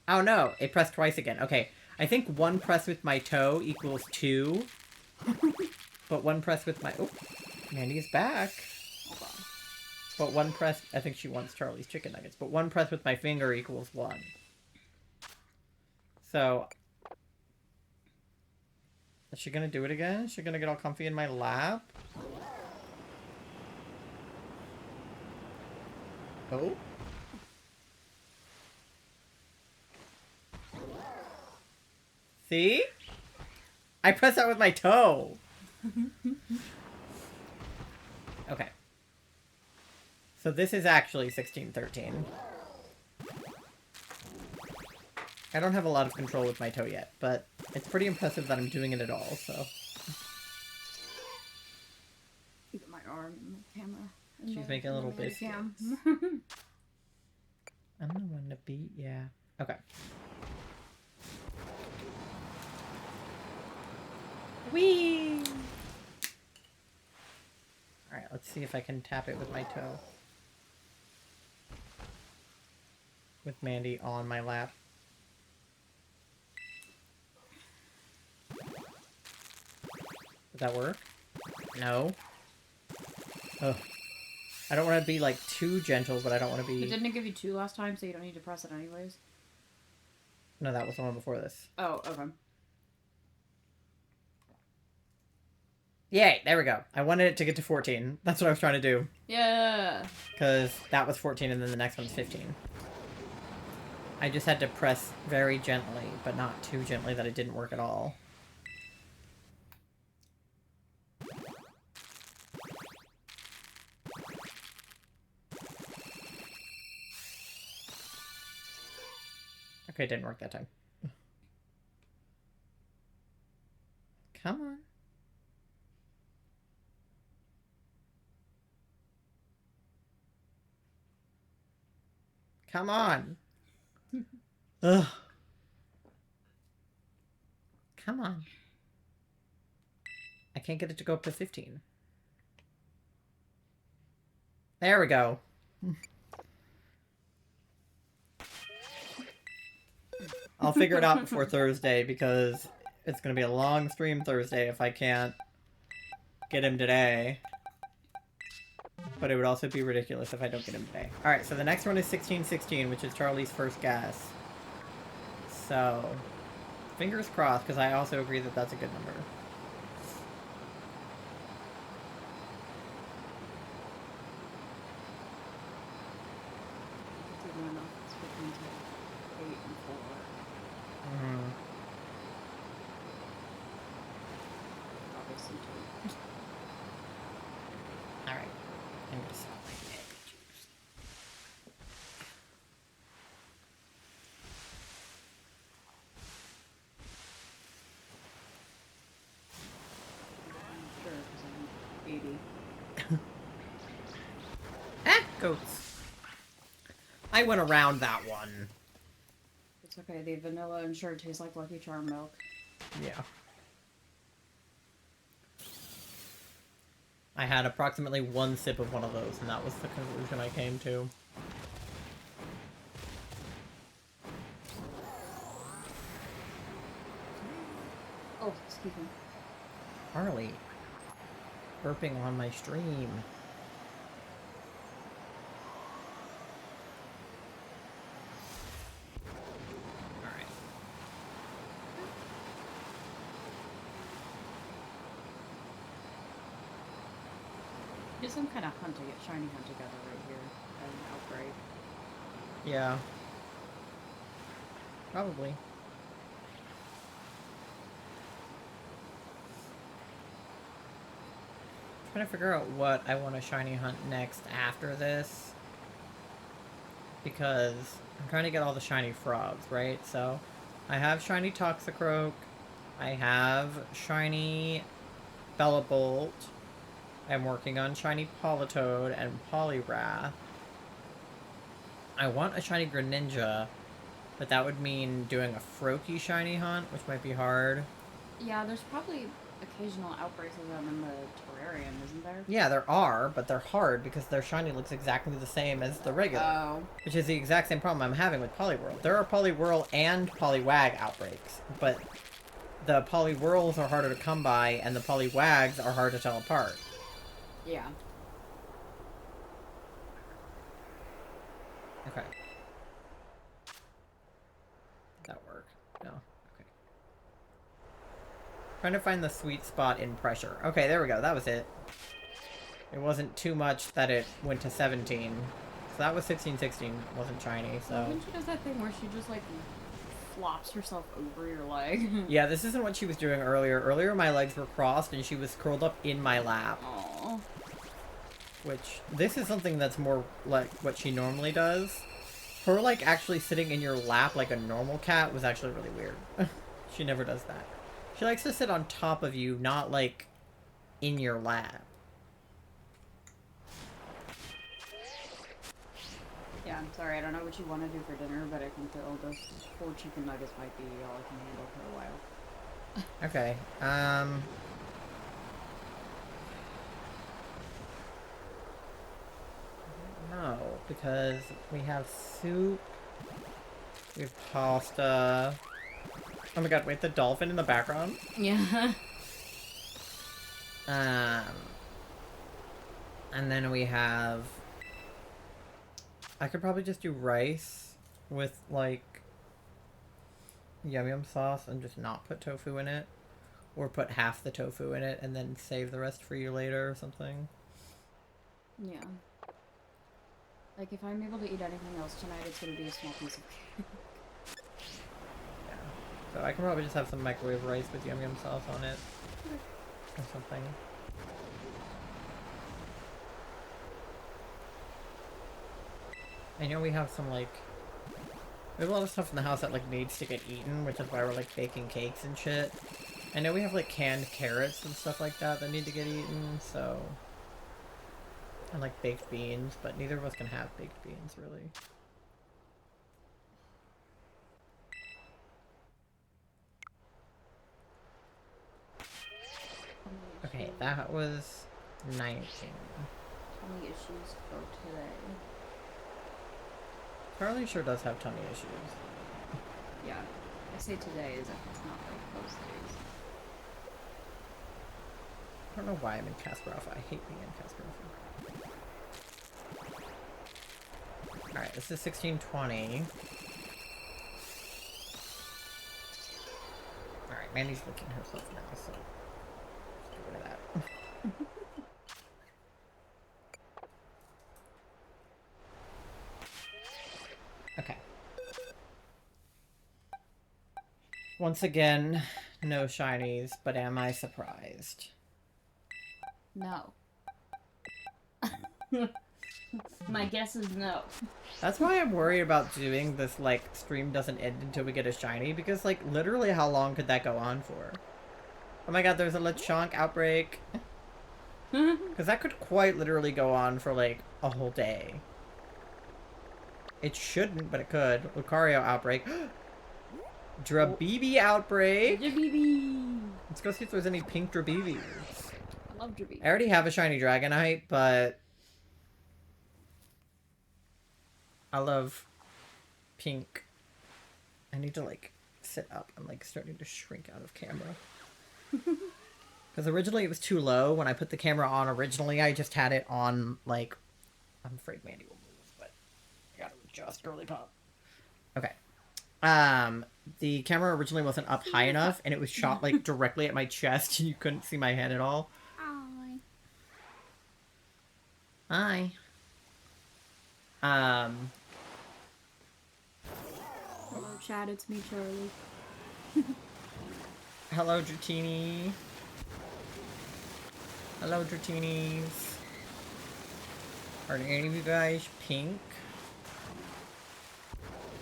[SPEAKER 1] Oh no, it pressed twice again. Okay, I think one press with my toe equals 2. But one press with my... Oh, Mandy's back.
[SPEAKER 2] Hold on.
[SPEAKER 1] But one press... I think she wants Charlie's chicken nuggets. But one press with my finger equals 1. So... Is she gonna do it again? Is she gonna get all comfy in my lap? Oh? See? I pressed that with my toe. Okay. So this is actually 1613. I don't have a lot of control with my toe yet, but it's pretty impressive that I'm doing it at all, so...
[SPEAKER 2] Get my arm in the camera.
[SPEAKER 1] She's making little biscuits.
[SPEAKER 2] Cam.
[SPEAKER 1] I'm the one to beat, yeah. Okay. Whee! Alright, let's see if I can tap it with my toe. With Mandy on my lap. Does that work? No. Ugh. I don't want to be, like, too gentle, but I don't want to be...
[SPEAKER 2] But didn't it give you 2 last time, so you don't need to press it anyways?
[SPEAKER 1] No, that was the one before this.
[SPEAKER 2] Oh, okay.
[SPEAKER 1] Yay, there we go. I wanted it to get to 14. That's what I was trying to do.
[SPEAKER 2] Yeah.
[SPEAKER 1] Because that was 14 and then the next one's 15. I just had to press very gently, but not too gently that it didn't work at all. Okay, it didn't work that time. Come on. Come on. Ugh. Come on. I can't get it to go up to 15. There we go. I'll figure it out before Thursday because it's going to be a long stream Thursday if I can't get him today. But it would also be ridiculous if I don't get him today. Alright, so the next one is 1616, which is Charlie's first guess. So, fingers crossed, because I also agree that that's a good number. Mm-hmm.
[SPEAKER 2] Obviously 2.
[SPEAKER 1] Alright. I'm gonna sell my egg juice.
[SPEAKER 2] Sure, because I'm 80.
[SPEAKER 1] Ah! Goats. I went around that one.
[SPEAKER 2] It's okay, the vanilla and sure tastes like Lucky Charm milk.
[SPEAKER 1] Yeah. I had approximately 1 sip of one of those, and that was the conclusion I came to.
[SPEAKER 2] Oh, excuse me.
[SPEAKER 1] Harley. Burping on my stream. Alright.
[SPEAKER 2] Do some kind of hunt to get shiny hunt together right here at an outbreak.
[SPEAKER 1] Yeah. Probably. Trying to figure out what I want to shiny hunt next after this. Because I'm trying to get all the shiny frogs, right? So I have shiny Toxicroak. I have shiny Bellabolt. I'm working on shiny Politoed and Poliwrath. I want a shiny Greninja, but that would mean doing a Froakie shiny hunt, which might be hard.
[SPEAKER 2] Yeah, there's probably occasional outbreaks of them in the terrarium, isn't there?
[SPEAKER 1] Yeah, there are, but they're hard because their shiny looks exactly the same as the regular.
[SPEAKER 2] Oh.
[SPEAKER 1] Which is the exact same problem I'm having with Poliwhirl. There are Poliwhirl and Poliwag outbreaks, but the Poliwhirls are harder to come by, and the Poliwags are hard to tell apart.
[SPEAKER 2] Yeah.
[SPEAKER 1] Okay. Did that work? No. Okay. Trying to find the sweet spot in pressure. Okay, there we go. That was it. It wasn't too much that it went to 17. So that was 16-16. Wasn't shiny, so...
[SPEAKER 2] When she does that thing where she just, like, flops herself over your leg.
[SPEAKER 1] Yeah, this isn't what she was doing earlier. Earlier, my legs were crossed, and she was curled up in my lap.
[SPEAKER 2] Aww.
[SPEAKER 1] Which, this is something that's more like what she normally does. Her, like, actually sitting in your lap like a normal cat was actually really weird. She never does that. She likes to sit on top of you, not, like, in your lap.
[SPEAKER 2] Yeah, I'm sorry, I don't know what you want to do for dinner, but I think those 4 chicken nuggets might be all I can handle for a while.
[SPEAKER 1] Okay, no, because we have soup, we have pasta. Oh my god, wait, the dolphin in the background?
[SPEAKER 2] Yeah.
[SPEAKER 1] And then we have... I could probably just do rice with, like, yum yum sauce and just not put tofu in it. Or put half the tofu in it and then save the rest for you later or something.
[SPEAKER 2] Yeah. Like, if I'm able to eat anything else tonight, it's gonna be a small piece of cake.
[SPEAKER 1] Yeah. So I can probably just have some microwave rice with yum yum sauce on it. Or something. I know we have some, like... We have a lot of stuff in the house that, like, needs to get eaten, which is why we're, like, baking cakes and shit. I know we have, like, canned carrots and stuff like that that need to get eaten, so... And, like, baked beans, but neither of us can have baked beans, really. Okay, that was 19.
[SPEAKER 2] Tummy issues for today.
[SPEAKER 1] Charlie sure does have tummy issues.
[SPEAKER 2] Yeah. I say today as if it's not like those days.
[SPEAKER 1] I don't know why I'm in Kasparov. I hate being in Kasparov. Alright, this is 1620. Alright, Mandy's licking herself now, so... Just get rid of that. Okay. Once again, no shinies, but am I surprised?
[SPEAKER 2] No. My guess is no.
[SPEAKER 1] That's why I'm worried about doing this, like, stream doesn't end until we get a shiny, because, like, literally how long could that go on for? Oh my god, there's a Lechonk outbreak. Because that could quite literally go on for, like, a whole day. It shouldn't, but it could. Lucario outbreak. Drabibi outbreak.
[SPEAKER 2] Drabibi!
[SPEAKER 1] Let's go see if there's any pink Drabibis.
[SPEAKER 2] I love Drabibi.
[SPEAKER 1] I already have a shiny Dragonite, but... I love pink. I need to, like, sit up. I'm, like, starting to shrink out of camera. Because originally it was too low. When I put the camera on originally, I just had it on, like... I'm afraid Mandy will move, but I gotta adjust. Girly pop. Okay. The camera originally wasn't up high enough, and it was shot, like, directly at my chest, and you couldn't see my head at all.
[SPEAKER 2] Hi.
[SPEAKER 1] Hi.
[SPEAKER 2] Hello, chat. It's me, Charlie.
[SPEAKER 1] Hello, Dratini. Hello, Dratinis. Are any of you guys pink?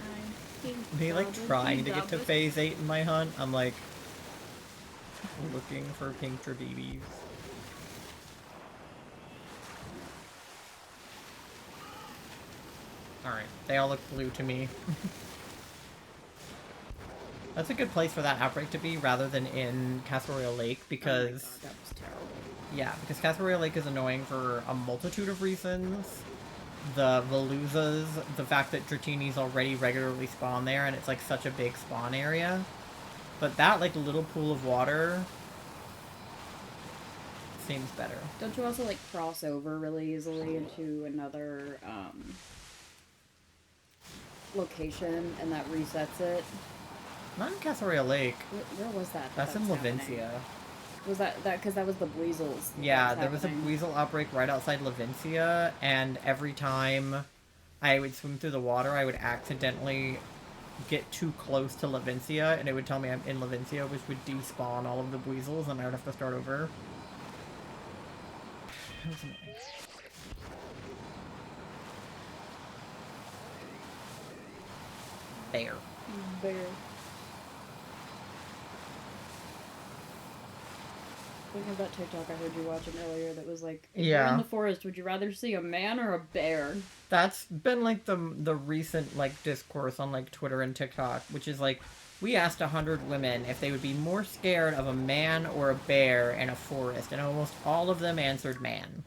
[SPEAKER 2] I'm pink.
[SPEAKER 1] Me, like, trying to get to phase 8 in my hunt. I'm, like, looking for pink Drabibis. Alright, they all look blue to me. That's a good place for that outbreak to be, rather than in Castle Royale Lake, because...
[SPEAKER 2] Oh my god, that was terrible.
[SPEAKER 1] Yeah, because Castle Royale Lake is annoying for a multitude of reasons. The Veluzas, the fact that Dratinis already regularly spawn there, and it's like such a big spawn area. But that, like, little pool of water seems better.
[SPEAKER 2] Don't you also, like, cross over really easily into another, location, and that resets it?
[SPEAKER 1] Not in Castle Royale Lake.
[SPEAKER 2] Where was that?
[SPEAKER 1] That's in Levincia.
[SPEAKER 2] Was that because that was the Weasels?
[SPEAKER 1] Yeah, there was a weasel outbreak right outside Levincia, and every time I would swim through the water, I would accidentally get too close to Levincia, and it would tell me I'm in Levincia, which would despawn all of the weasels, and I would have to start over. That was annoying. Bear.
[SPEAKER 2] Bear. Think of that TikTok I heard you watching earlier that was like, if you're in the forest, would you rather see a man or a bear?
[SPEAKER 1] That's been like the recent like discourse on like Twitter and TikTok, which is like, we asked 100 women if they would be more scared of a man or a bear in a forest, and almost all of them answered man.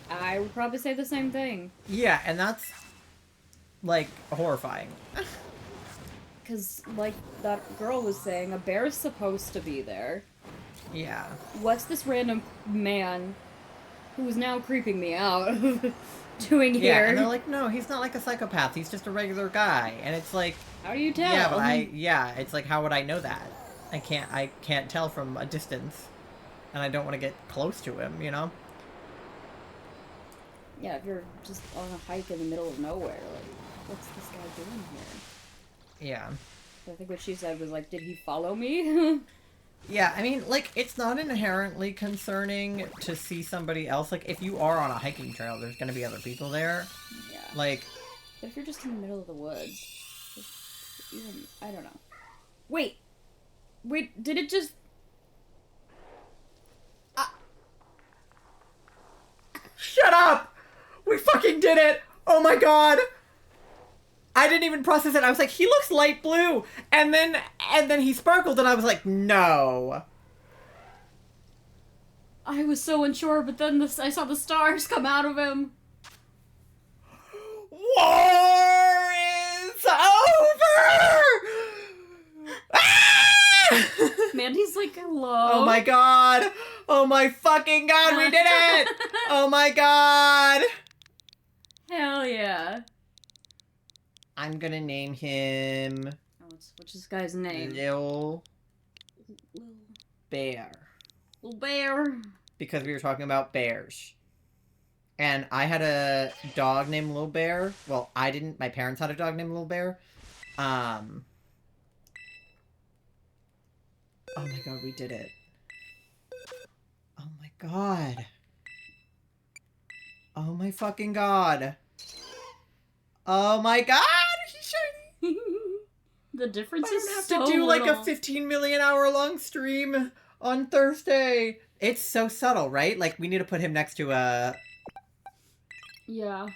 [SPEAKER 2] I would probably say the same thing.
[SPEAKER 1] Yeah, and that's like horrifying.
[SPEAKER 2] Because, like that girl was saying, a bear's supposed to be there.
[SPEAKER 1] Yeah.
[SPEAKER 2] What's this random man who is now creeping me out doing here?
[SPEAKER 1] Yeah, and they're like, no, he's not like a psychopath. He's just a regular guy. And it's like,
[SPEAKER 2] how do you tell?
[SPEAKER 1] Yeah, but it's like, how would I know that? I can't tell from a distance, and I don't want to get close to him, you know?
[SPEAKER 2] Yeah, if you're just on a hike in the middle of nowhere, like, what's this guy doing here?
[SPEAKER 1] Yeah.
[SPEAKER 2] I think what she said was like, did he follow me?
[SPEAKER 1] Yeah, I mean, like, it's not inherently concerning to see somebody else. Like, if you are on a hiking trail, there's gonna be other people there.
[SPEAKER 2] Yeah.
[SPEAKER 1] Like...
[SPEAKER 2] But if you're just in the middle of the woods, even, I don't know. Wait, did it just...
[SPEAKER 1] Shut up! We fucking did it! Oh my god! I didn't even process it. I was like, he looks light blue! And then he sparkled, and I was like, no.
[SPEAKER 2] I was so unsure, but then I saw the stars come out of him.
[SPEAKER 1] War is over! Ah!
[SPEAKER 2] Mandy's like, hello.
[SPEAKER 1] Oh my god! Oh my fucking god, we did it! Oh my god!
[SPEAKER 2] Hell yeah.
[SPEAKER 1] I'm gonna name him...
[SPEAKER 2] What's this guy's name?
[SPEAKER 1] Lil Bear.
[SPEAKER 2] Little bear.
[SPEAKER 1] Because we were talking about bears. And I had a dog named Lil Bear. Well, I didn't. My parents had a dog named Lil Bear. Oh my god, we did it. Oh my god. Oh my fucking god. Oh my god, he's shiny.
[SPEAKER 2] The difference
[SPEAKER 1] I
[SPEAKER 2] is
[SPEAKER 1] don't have
[SPEAKER 2] so
[SPEAKER 1] to do like
[SPEAKER 2] little.
[SPEAKER 1] a 15 million hour long stream on Thursday. It's so subtle, right? Like, we need to put him next to a...
[SPEAKER 2] Yeah.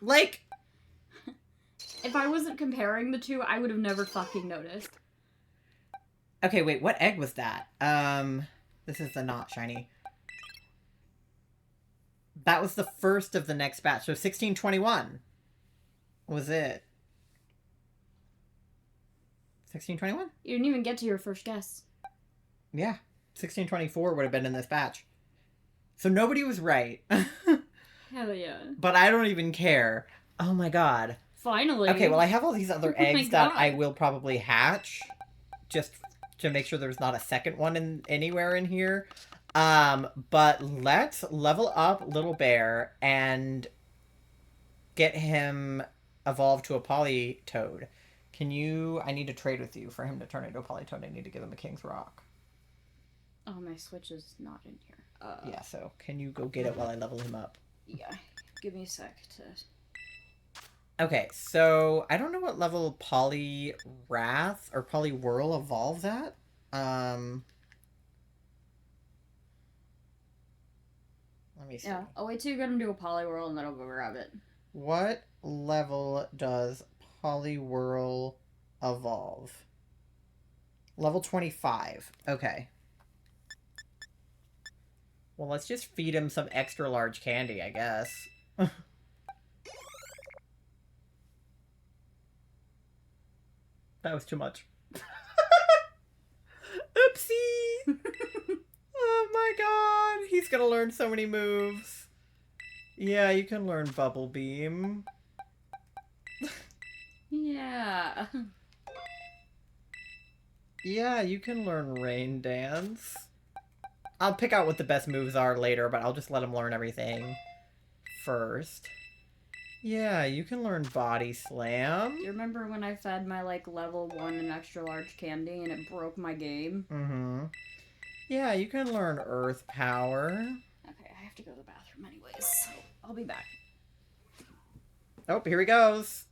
[SPEAKER 1] Like...
[SPEAKER 2] If I wasn't comparing the two, I would have never fucking noticed.
[SPEAKER 1] Okay, wait, what egg was that? This is the not shiny. That was the first of the next batch, so 1621. was it? 1621?
[SPEAKER 2] You didn't even get to your first guess.
[SPEAKER 1] Yeah. 1624 would have been in this batch. So nobody was right.
[SPEAKER 2] Hell yeah.
[SPEAKER 1] But I don't even care. Oh my god.
[SPEAKER 2] Finally.
[SPEAKER 1] Okay, well I have all these other
[SPEAKER 2] Oh my
[SPEAKER 1] eggs that I
[SPEAKER 2] God.
[SPEAKER 1] will probably hatch. Just to make sure there's not a second one anywhere in here. But let's level up Little Bear and get him evolved to a Polytoad. I need to trade with you for him to turn into a Polytoad. I need to give him a King's Rock.
[SPEAKER 2] Oh, my Switch is not in here.
[SPEAKER 1] Yeah, so can you go get it while I level him up?
[SPEAKER 2] Yeah. Give me a sec to...
[SPEAKER 1] Okay, so I don't know what level Poliwrath or Poliwhirl evolves at. Let me see.
[SPEAKER 2] Yeah, I'll wait till you get him to a Poliwhirl and then I'll go grab it.
[SPEAKER 1] What level does Poliwhirl evolve? Level 25. Okay. Well, let's just feed him some extra large candy, I guess. That was too much. Oopsie! Oh my god! He's gonna learn so many moves. Yeah, you can learn Bubble Beam.
[SPEAKER 2] Yeah.
[SPEAKER 1] Yeah, you can learn Rain Dance. I'll pick out what the best moves are later, but I'll just let him learn everything first. Yeah, you can learn Body Slam.
[SPEAKER 2] Do you remember when I fed my, like, level 1 and extra large candy and it broke my game?
[SPEAKER 1] Mm-hmm. Yeah, you can learn Earth Power.
[SPEAKER 2] Okay, I have to go to the bathroom anyways, so I'll be back.
[SPEAKER 1] Oh, here he goes.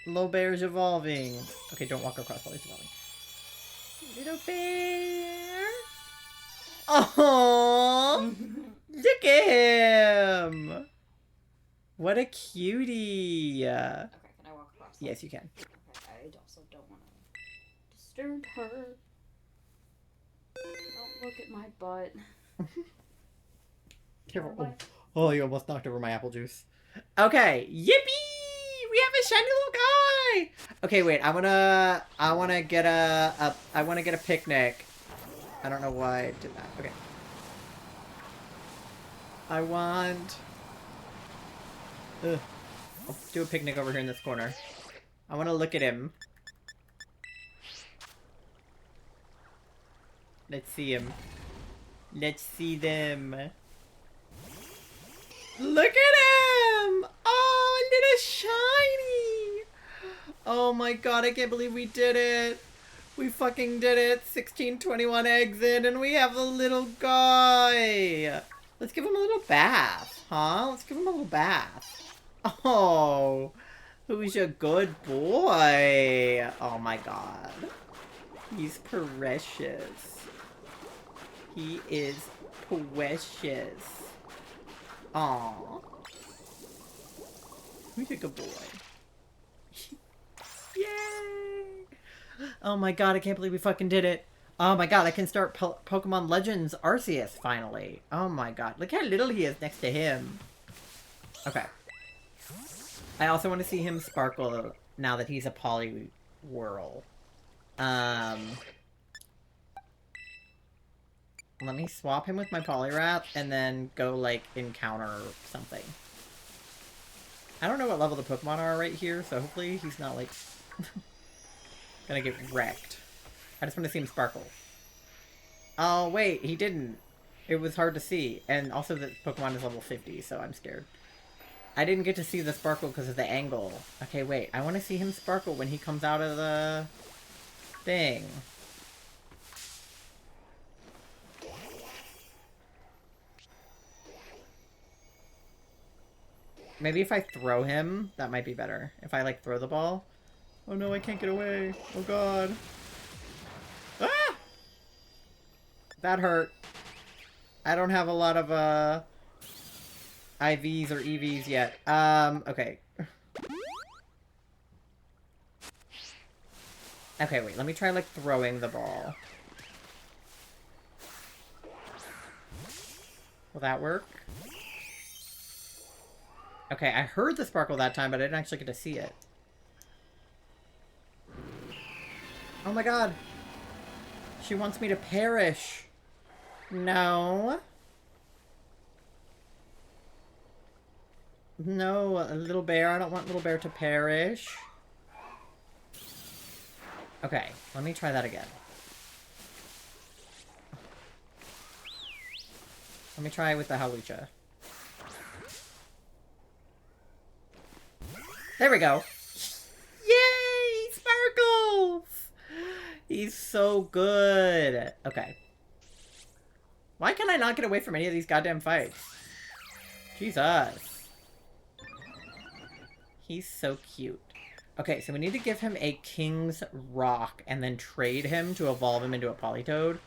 [SPEAKER 1] Little Bear's evolving. Okay, don't walk across while he's evolving. Little Bear. Oh, look at him. What a cutie.
[SPEAKER 2] Okay, can I walk across?
[SPEAKER 1] Yes, you can.
[SPEAKER 2] Okay, I also don't want to disturb her. Don't look at my butt.
[SPEAKER 1] Careful.
[SPEAKER 2] Or my-
[SPEAKER 1] Oh, you almost knocked over my apple juice. Okay, yippee! We have a shiny little guy. Okay, wait. I wanna get a picnic. I don't know why I did that. Okay. I'll do a picnic over here in this corner. I want to look at him. Let's see him. Let's see them. Look at him! Oh, little shiny! Oh my god, I can't believe we did it. We fucking did it. 1621 eggs in, and we have a little guy. Let's give him a little bath, huh? Let's give him a little bath. Oh, who's a good boy? Oh my god. He's precious. He is precious. Aww. Who's a good boy? Yay! Oh my god, I can't believe we fucking did it. Oh my god, I can start Pokemon Legends Arceus finally. Oh my god, look how little he is next to him. Okay. I also want to see him sparkle now that he's a Poliwhirl. Let me swap him with my Poliwrath and then go, like, encounter something. I don't know what level the Pokemon are right here, so hopefully he's not, like, gonna get wrecked. I just want to see him sparkle. Oh, wait, he didn't. It was hard to see. And also the Pokemon is level 50, so I'm scared. I didn't get to see the sparkle because of the angle. Okay, wait. I want to see him sparkle when he comes out of the thing. Maybe if I throw him, that might be better. If I, like, throw the ball. Oh no, I can't get away. Oh god. Ah! That hurt. I don't have a lot of, IVs or EVs yet. Okay. Okay, wait. Let me try, like, throwing the ball. Will that work? Okay, I heard the sparkle that time, but I didn't actually get to see it. Oh my god. She wants me to perish. No. No, little bear. I don't want little bear to perish. Okay, let me try that again. Let me try with the Hawlucha. There we go. Yay! Sparkles! He's so good. Okay. Why can I not get away from any of these goddamn fights? Jesus. He's so cute. Okay, so we need to give him a King's Rock and then trade him to evolve him into a Politoed.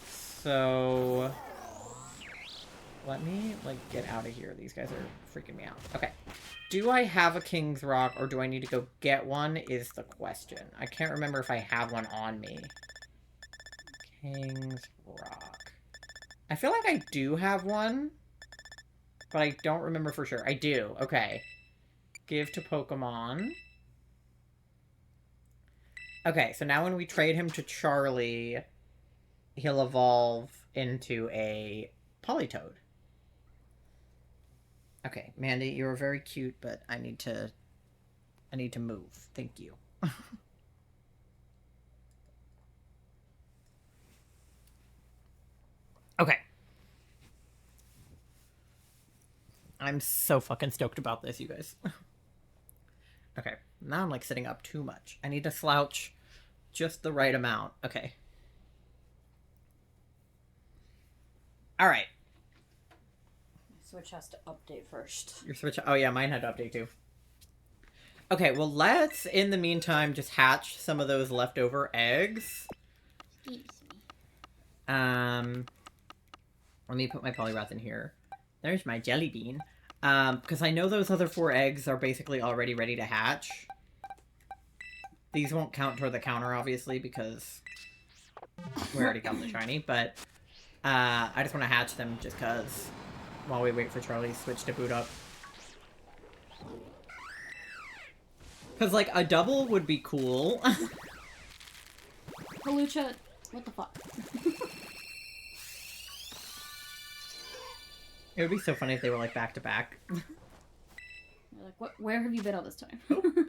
[SPEAKER 1] So... let me, like, get out of here. These guys are freaking me out. Okay. Do I have a King's Rock or do I need to go get one is the question. I can't remember if I have one on me. King's Rock. I feel like I do have one, but I don't remember for sure. I do. Okay. Give to Pokemon. Okay, so now when we trade him to Charlie, he'll evolve into a Politoed. Okay, Mandy, you're very cute, but I need to move. Thank you. Okay. I'm so fucking stoked about this, you guys. Okay, now I'm like sitting up too much. I need to slouch just the right amount. Okay. All right.
[SPEAKER 2] Switch has to update first.
[SPEAKER 1] Your Switch... oh yeah, mine had to update too. Okay, well let's, in the meantime, just hatch some of those leftover eggs. Let me put my Poliwrath in here. There's my Jelly Bean. Because I know those other 4 eggs are basically already ready to hatch. These won't count toward the counter, obviously, because we already got the shiny, but I just want to hatch them just because while we wait for Charlie's Switch to boot up. Because, like, a double would be cool.
[SPEAKER 2] Hawlucha, what the fuck?
[SPEAKER 1] It would be so funny if they were, like, back-to-back.
[SPEAKER 2] You're like, what? Where have you been all this time?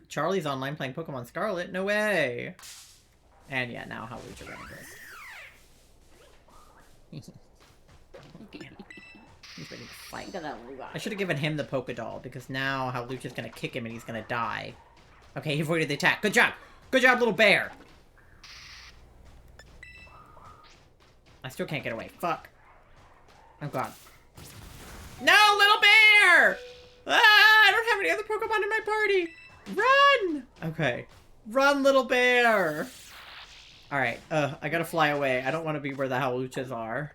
[SPEAKER 1] Charlie's online playing Pokemon Scarlet? No way! And yeah, now Hawlucha ran this. He's ready to fight.
[SPEAKER 2] Look at that little guy.
[SPEAKER 1] I should have given him the Pokédoll, because now Hawlucha's gonna kick him and he's gonna die. Okay, he avoided the attack. Good job! Good job, little bear! I still can't get away. Fuck. Oh god. No, little bear! Ah, I don't have any other Pokemon in my party! Run! Okay. Run, little bear! Alright, I gotta fly away. I don't want to be where the Hawluchas are.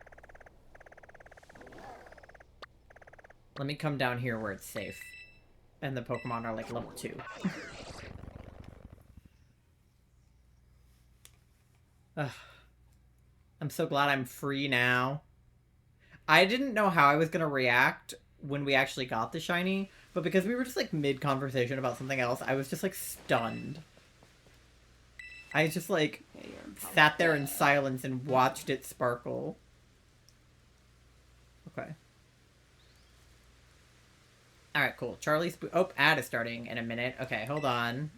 [SPEAKER 1] Let me come down here where it's safe. And the Pokemon are like level 2. Ugh. I'm so glad I'm free now. I didn't know how I was gonna react when we actually got the shiny, but because we were just like mid-conversation about something else, I was just like stunned. I just like sat there in silence and watched it sparkle. Okay. Alright, cool. Charlie's... oh, ad is starting in a minute. Okay, hold on.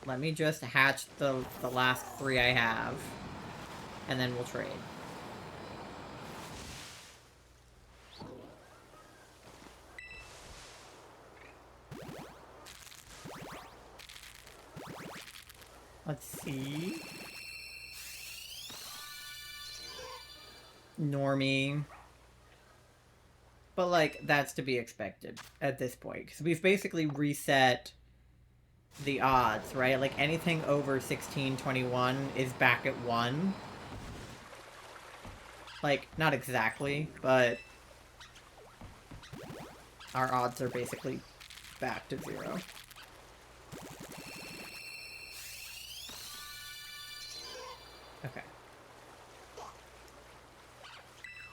[SPEAKER 1] Let me just hatch the last 3 I have. And then we'll trade. Let's see. Normie. But, like, that's to be expected at this point. Because we've basically reset the odds, right? Like, anything over 1621 is back at 1. Like, not exactly, but our odds are basically back to 0. Okay.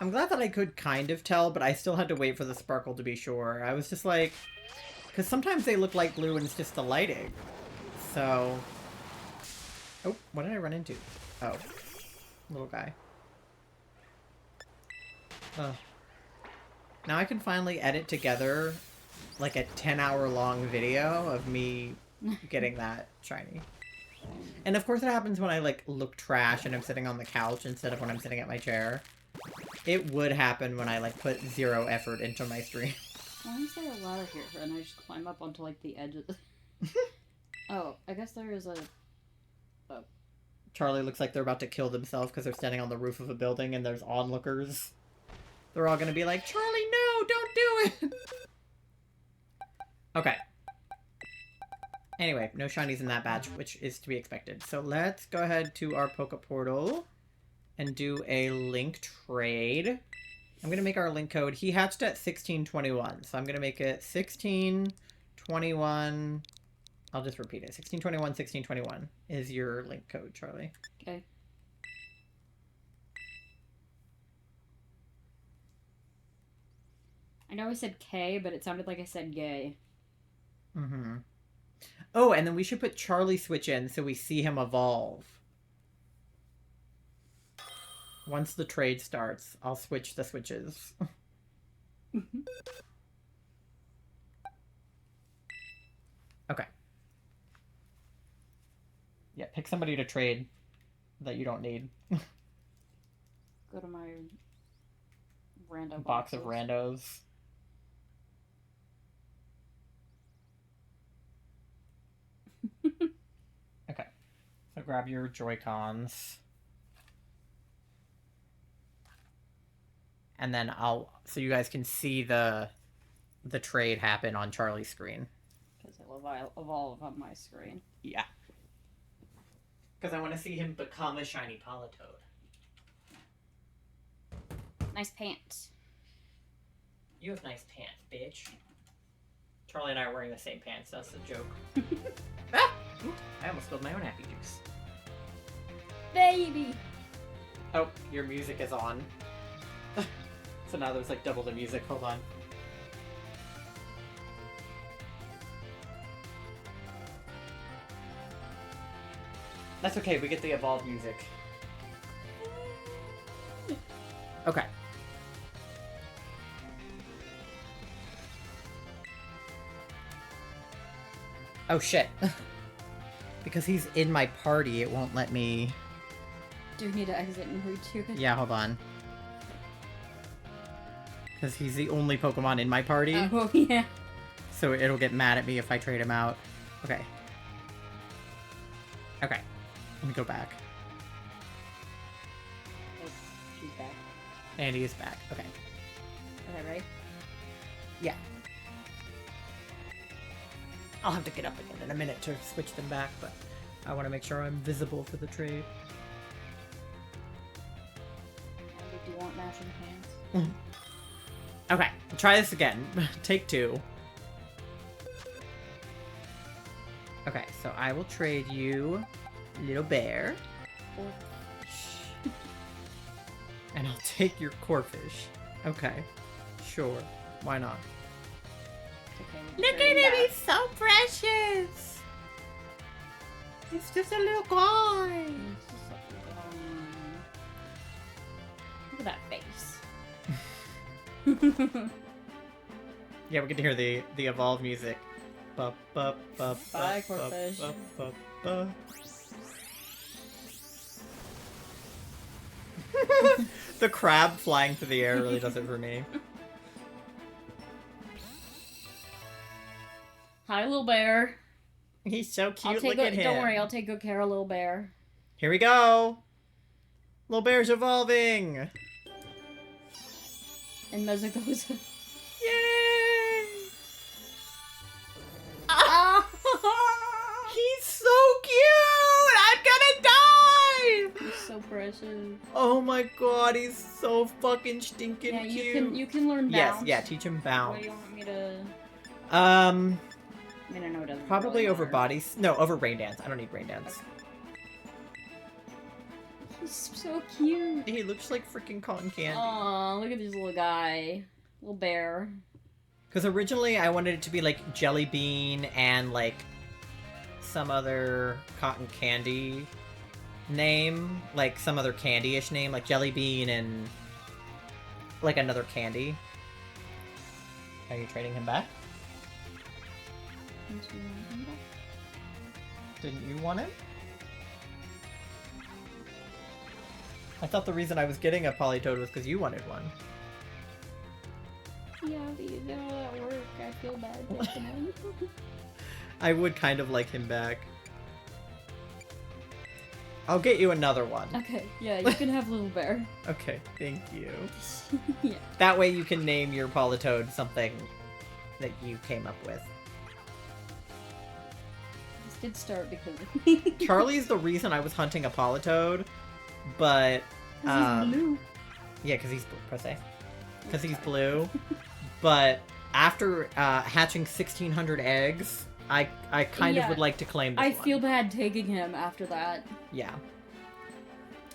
[SPEAKER 1] I'm glad that I could kind of tell, but I still had to wait for the sparkle to be sure. I was just like... Because sometimes they look like blue and it's just the lighting. So... Oh, what did I run into? Oh. Little guy. Oh. Now I can finally edit together like a 10-hour long video of me getting that shiny. And of course it happens when I like look trash and I'm sitting on the couch instead of when I'm sitting at my chair. It would happen when I like put 0 effort into my stream.
[SPEAKER 2] Why is there a ladder here? And I just climb up onto like the edge of the... Oh, I guess there is a... Oh.
[SPEAKER 1] Charlie looks like they're about to kill themselves because they're standing on the roof of a building and there's onlookers. They're all gonna be like, Charlie, no, don't do it! Okay. Anyway, no shinies in that batch, which is to be expected. So let's go ahead to our Poke Portal and do a link trade. I'm going to make our link code. He hatched at 1621, so I'm going to make it 1621. I'll just repeat it. 1621, 1621 is your link code, Charlie.
[SPEAKER 2] Okay. I know I said K, but it sounded like I said gay.
[SPEAKER 1] Mm-hmm. Oh, and then we should put Charlie switch in so we see him evolve. Once the trade starts, I'll switch the switches. Okay. Yeah, pick somebody to trade that you don't need.
[SPEAKER 2] Go to my random
[SPEAKER 1] Box of randos. Okay. So grab your Joy-Cons. And then so you guys can see the trade happen on Charlie's screen.
[SPEAKER 2] Because it will evolve on my screen.
[SPEAKER 1] Yeah. Because I want to see him become a shiny Politoed.
[SPEAKER 2] Nice pants.
[SPEAKER 1] You have nice pants, bitch. Charlie and I are wearing the same pants. That's a joke. Ah! Ooh, I almost spilled my own happy juice.
[SPEAKER 2] Baby!
[SPEAKER 1] Oh, your music is on. So now there's like double the music. Hold on. That's okay, we get the evolved music. Okay. Oh shit. Because he's in my party, it won't let me...
[SPEAKER 2] Do we need to exit and redo it?
[SPEAKER 1] Yeah, hold on. Because he's the only Pokemon in my party.
[SPEAKER 2] Oh, yeah.
[SPEAKER 1] So it'll get mad at me if I trade him out. Okay. Okay. Let me go back.
[SPEAKER 2] Oh, she's back.
[SPEAKER 1] And he is back. Okay.
[SPEAKER 2] Okay, ready?
[SPEAKER 1] Yeah. I'll have to get up again in a minute to switch them back, but I want to make sure I'm visible for the trade.
[SPEAKER 2] Do you want matching pants?
[SPEAKER 1] Okay, try this again. Take 2. Okay, so I will trade you Little Bear. And I'll take your Corphish. Okay, sure. Why not?
[SPEAKER 2] Okay,
[SPEAKER 1] Look at him, he's so precious! He's just a little guy.
[SPEAKER 2] Look at that face.
[SPEAKER 1] Yeah, we get to hear the evolved music. Ba, ba, ba,
[SPEAKER 2] Bye,
[SPEAKER 1] ba,
[SPEAKER 2] Corphish.
[SPEAKER 1] ba, ba, ba. The crab flying through the air really does it for me.
[SPEAKER 2] Hi, little bear.
[SPEAKER 1] He's so cute.
[SPEAKER 2] I'll take
[SPEAKER 1] Look at him.
[SPEAKER 2] Don't worry, I'll take good care of little bear.
[SPEAKER 1] Here we go. Little bear's evolving.
[SPEAKER 2] And Meza goes.
[SPEAKER 1] Yay!
[SPEAKER 2] Ah!
[SPEAKER 1] He's so cute. I'm gonna die.
[SPEAKER 2] He's so precious.
[SPEAKER 1] Oh my god, he's so fucking stinking
[SPEAKER 2] Yeah,
[SPEAKER 1] cute.
[SPEAKER 2] you can learn
[SPEAKER 1] Yes,
[SPEAKER 2] bounce.
[SPEAKER 1] yeah, teach him
[SPEAKER 2] What
[SPEAKER 1] bounce.
[SPEAKER 2] do you want me to?
[SPEAKER 1] I
[SPEAKER 2] mean, I know it doesn't.
[SPEAKER 1] probably
[SPEAKER 2] really
[SPEAKER 1] over
[SPEAKER 2] matter.
[SPEAKER 1] bodies. No, over rain dance. I don't need rain dance.
[SPEAKER 2] He's so cute.
[SPEAKER 1] He looks like freaking cotton candy.
[SPEAKER 2] Aw, look at this little guy. Little bear.
[SPEAKER 1] Because originally I wanted it to be like Jelly Bean and like some other cotton candy name, like some other candy-ish name, like Jelly Bean and like another candy. Are you trading him back? Didn't you want him? I thought the reason I was getting a Politoed was because you wanted one.
[SPEAKER 2] Yeah, but you did all that work. I feel bad taking him.
[SPEAKER 1] I would kind of like him back. I'll get you another one.
[SPEAKER 2] Okay, yeah, you can have Little Bear.
[SPEAKER 1] Okay, thank you.
[SPEAKER 2] Yeah.
[SPEAKER 1] That way you can name your Politoed something that you came up with.
[SPEAKER 2] This did start because
[SPEAKER 1] Charlie's the reason I was hunting a Politoed, but
[SPEAKER 2] he's blue.
[SPEAKER 1] yeah, because he's blue, press A. Because he's blue. But after hatching 1,600 eggs, I kind of would like to claim this
[SPEAKER 2] I
[SPEAKER 1] one.
[SPEAKER 2] feel bad taking him after that.
[SPEAKER 1] Yeah.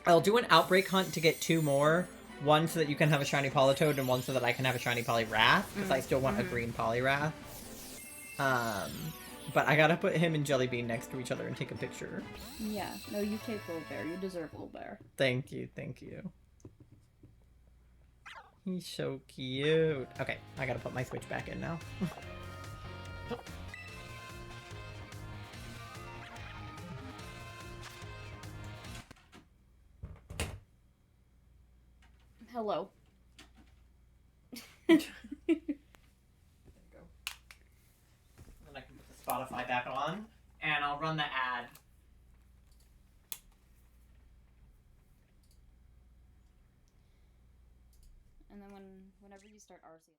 [SPEAKER 1] I'll do an outbreak hunt to get 2 more. One so that you can have a shiny Politoed, and one so that I can have a shiny Poliwrath, because I still want a green Poliwrath. But I gotta put him and Jelly Bean next to each other and take a picture.
[SPEAKER 2] Yeah, no, you take Little Bear. You deserve Little Bear.
[SPEAKER 1] Thank you, thank you. He's so cute. Okay, I gotta put my Switch back in now.
[SPEAKER 2] Hello.
[SPEAKER 1] There you go. Then I can put the Spotify back on, and I'll run the ad.
[SPEAKER 2] And then whenever you start RC.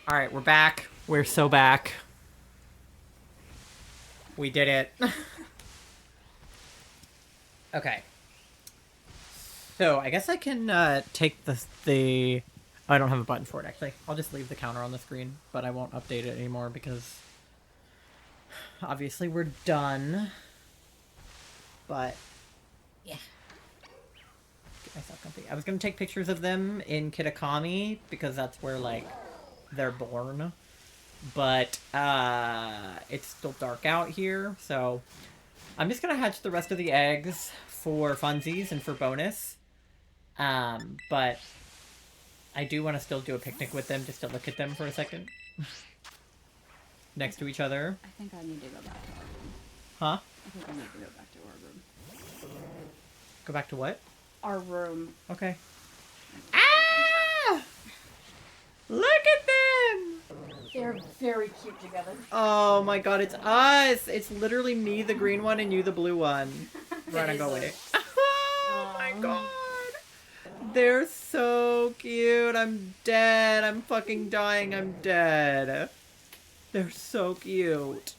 [SPEAKER 1] Alright, we're back. We're so back. We did it. Okay. So, I guess I can take the... Oh, I don't have a button for it, actually. I'll just leave the counter on the screen, but I won't update it anymore because... Obviously, we're done. But... Yeah. Get myself comfy. I was gonna take pictures of them in Kitakami, because that's where, like, they're born. But, it's still dark out here, so... I'm just gonna hatch the rest of the eggs for funsies and for bonus. But... I do want to still do a picnic with them, just to look at them for a second. Next to each other.
[SPEAKER 2] I think I need to go back to our room.
[SPEAKER 1] Huh?
[SPEAKER 2] I think I need to go back to our room.
[SPEAKER 1] Go back to what?
[SPEAKER 2] Our room.
[SPEAKER 1] Okay. Ah! Look at them!
[SPEAKER 2] They're very cute together.
[SPEAKER 1] Oh my god, it's us! It's literally me, the green one, and you, the blue one. Run and go away. Oh my god! They're so cute. I'm dead. I'm fucking dying. I'm dead. They're so cute.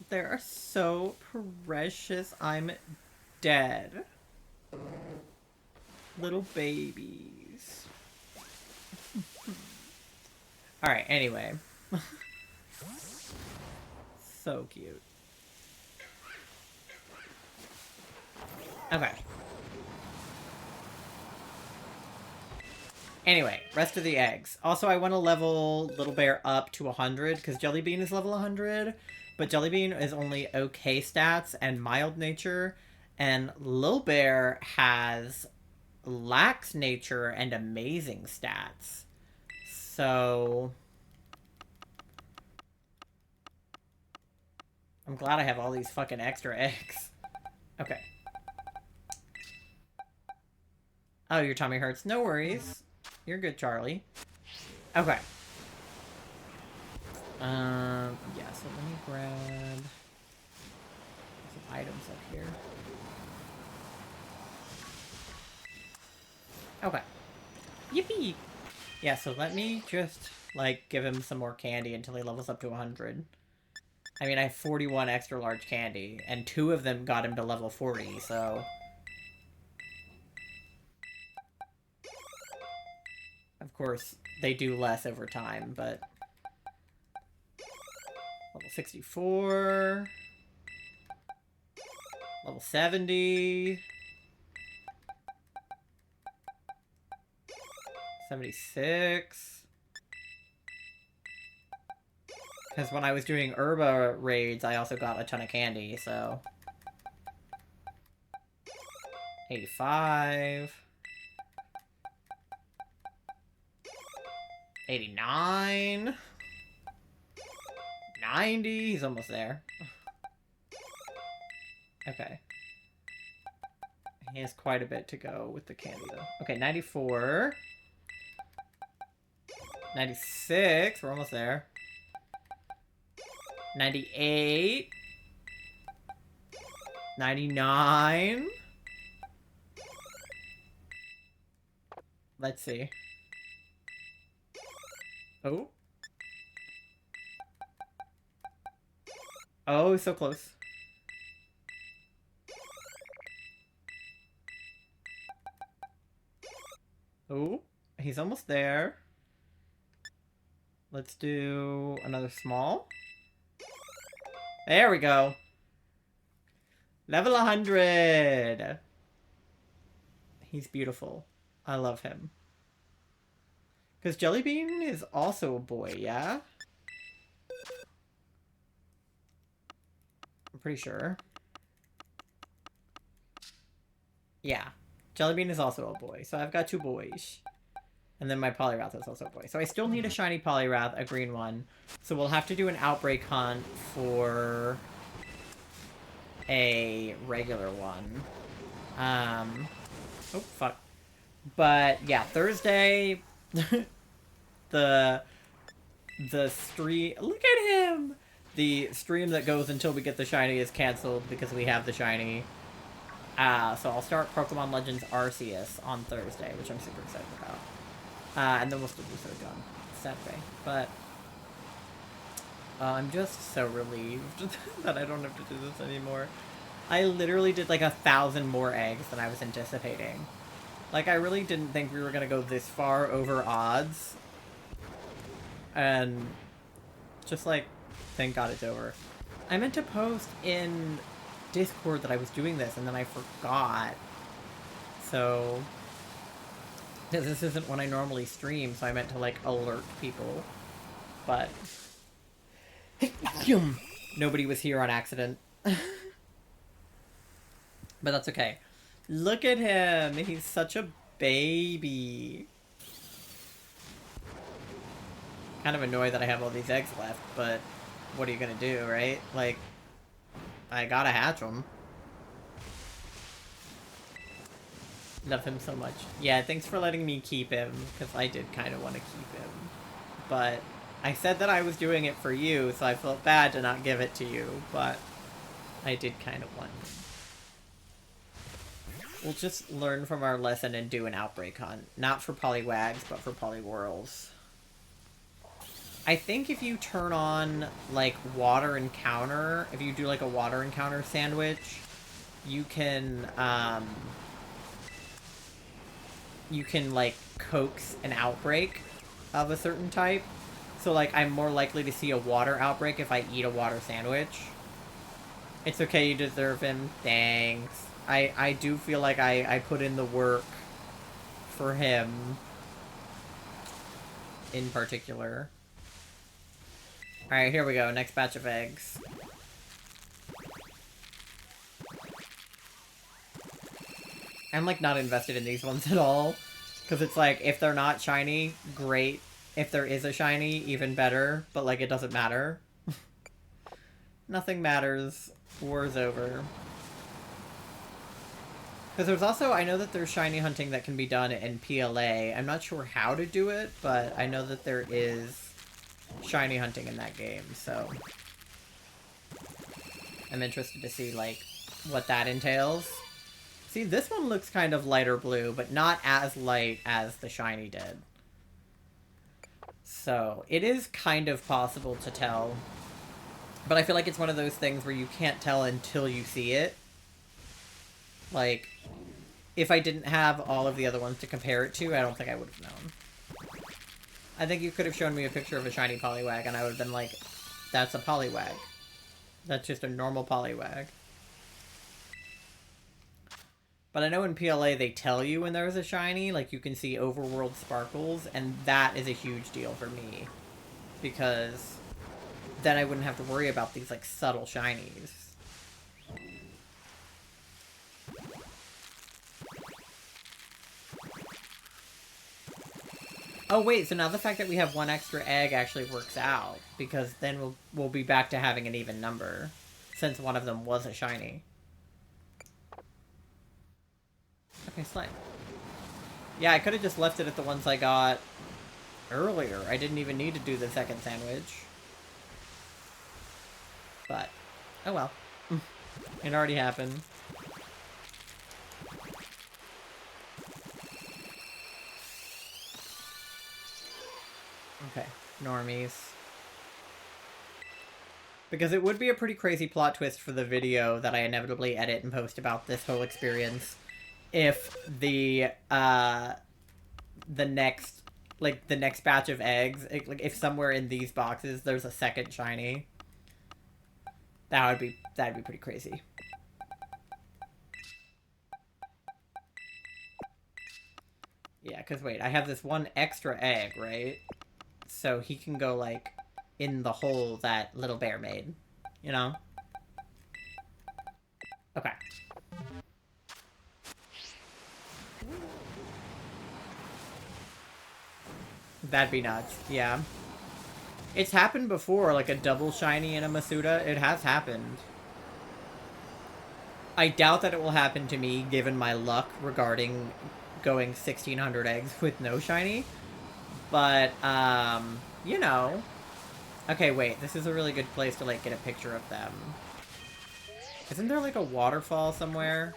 [SPEAKER 1] They're so precious. I'm dead. Little babies. Alright, anyway. So cute. Okay. Anyway, rest of the eggs. Also, I want to level Little Bear up to 100, because Jellybean is level 100, but Jellybean is only okay stats and mild nature, and Little Bear has lax nature and amazing stats. So... I'm glad I have all these fucking extra eggs. Okay. Oh, your tummy hurts. No worries. You're good, Charlie. Okay. Yeah, so let me grab some items up here. Okay. Yippee! Yeah, so let me just, like, give him some more candy until he levels up to 100. I mean, I have 41 extra large candy, and 2 of them got him to level 40, so... Of course, they do less over time, but... Level 64... Level 70... 76... Because when I was doing Herba raids, I also got a ton of candy, so... 85... 89... 90... He's almost there. Okay. He has quite a bit to go with the candy, though. Okay, 94... 96... We're almost there. 98... 99... Let's see. Oh. Oh, so close. Oh, he's almost there. Let's do another small. There we go. Level 100. He's beautiful. I love him. Because Jellybean is also a boy, yeah? I'm pretty sure. Yeah. Jellybean is also a boy, so I've got 2 boys. And then my Poliwrath is also a boy. So I still need a shiny Poliwrath, a green one. So we'll have to do an outbreak hunt for a regular one. Oh, fuck. But, yeah, Thursday... the stream... Look at him! The stream that goes until we get the shiny is canceled because we have the shiny. So I'll start Pokemon Legends Arceus on Thursday, which I'm super excited about. And then we'll still do Sojourn Saturday. But I'm just so relieved that I don't have to do this anymore. I literally did like 1,000 more eggs than I was anticipating. Like, I really didn't think we were gonna go this far over odds. And just like, thank God it's over. I meant to post in Discord that I was doing this, and then I forgot. So, because this isn't when I normally stream, so I meant to, like, alert people. But nobody was here on accident. But that's okay. Look at him! He's such a baby. Kind of annoyed that I have all these eggs left, but what are you gonna do, right? Like, I gotta hatch them. Love him so much. Yeah, thanks for letting me keep him, because I did kind of want to keep him. But I said that I was doing it for you, so I felt bad to not give it to you, but I did kind of want him. We'll just learn from our lesson and do an outbreak hunt. Not for Poliwags, but for Poliwhirls. I think if you turn on, like, water encounter, if you do, like, a water encounter sandwich, you can, like, coax an outbreak of a certain type. So, like, I'm more likely to see a water outbreak if I eat a water sandwich. It's okay, you deserve him. Thanks. I do feel like I put in the work for him in particular. Alright, here we go. Next batch of eggs. I'm, like, not invested in these ones at all. Because it's like, if they're not shiny, great. If there is a shiny, even better. But, like, it doesn't matter. Nothing matters. War's over. Because there's also, I know that there's shiny hunting that can be done in PLA. I'm not sure how to do it, but I know that there is shiny hunting in that game, so I'm interested to see, like, what that entails. See, this one looks kind of lighter blue, but not as light as the shiny did. So, it is kind of possible to tell. But I feel like it's one of those things where you can't tell until you see it. Like, if I didn't have all of the other ones to compare it to, I don't think I would have known. I think you could have shown me a picture of a shiny Poliwag, and I would have been like, that's a Poliwag. That's just a normal Poliwag. But I know in PLA they tell you when there's a shiny, like you can see overworld sparkles, and that is a huge deal for me. Because then I wouldn't have to worry about these, like, subtle shinies. Oh wait, so now the fact that we have one extra egg actually works out, because then we'll be back to having an even number, since one of them was a shiny. Okay, slime. Yeah, I could have just left it at the ones I got earlier. I didn't even need to do the second sandwich. But, oh well. It already happened. Okay, normies. Because it would be a pretty crazy plot twist for the video that I inevitably edit and post about this whole experience if the next, like, the next batch of eggs, like, if somewhere in these boxes there's a second shiny. That'd be pretty crazy. Yeah, because wait, I have this one extra egg, right? So he can go, like, in the hole that little bear made, you know? Okay. That'd be nuts, yeah. It's happened before, like a double shiny in a Masuda. It has happened. I doubt that it will happen to me, given my luck regarding going 1,600 eggs with no shiny. But, you know. Okay, wait, this is a really good place to, like, get a picture of them. Isn't there, like, a waterfall somewhere?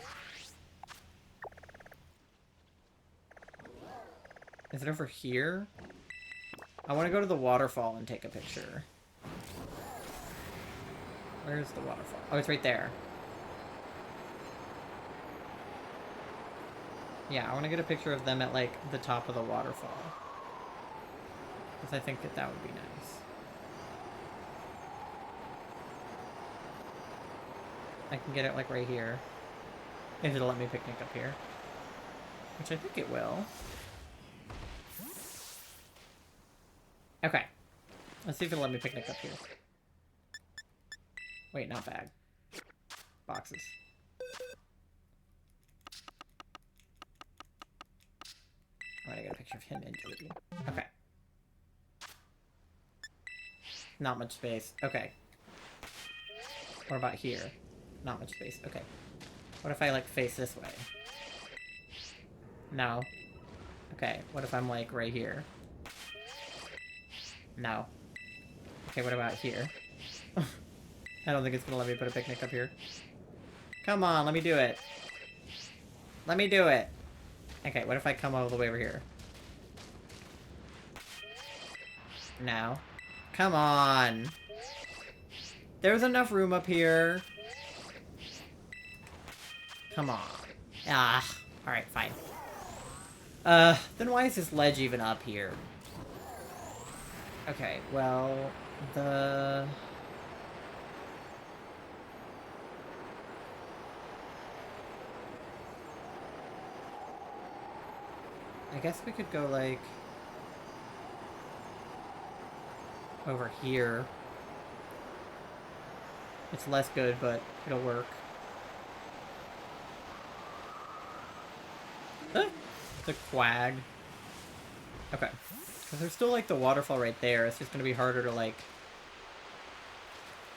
[SPEAKER 1] Is it over here? I want to go to the waterfall and take a picture. Where's the waterfall? Oh, it's right there. Yeah, I want to get a picture of them at, like, the top of the waterfall. Because I think that would be nice. I can get it, like, right here. If it'll let me picnic up here. Which I think it will. Okay. Let's see if it'll let me picnic up here. Wait, not bag. Boxes. Oh, I got a picture of him in Jollibee. Okay. Not much space. Okay. What about here? Not much space. Okay. What if I, like, face this way? No. Okay, what if I'm, like, right here? No. Okay, what about here? I don't think it's gonna let me put a picnic up here. Come on, let me do it. Let me do it. Okay, what if I come all the way over here? No. Come on. There's enough room up here. Come on. Ah. Alright, fine. Then why is this ledge even up here? Okay, well, I guess we could go, like, over here. It's less good, but it'll work. The quag. Okay. Because there's still, like, the waterfall right there. It's just gonna be harder to, like,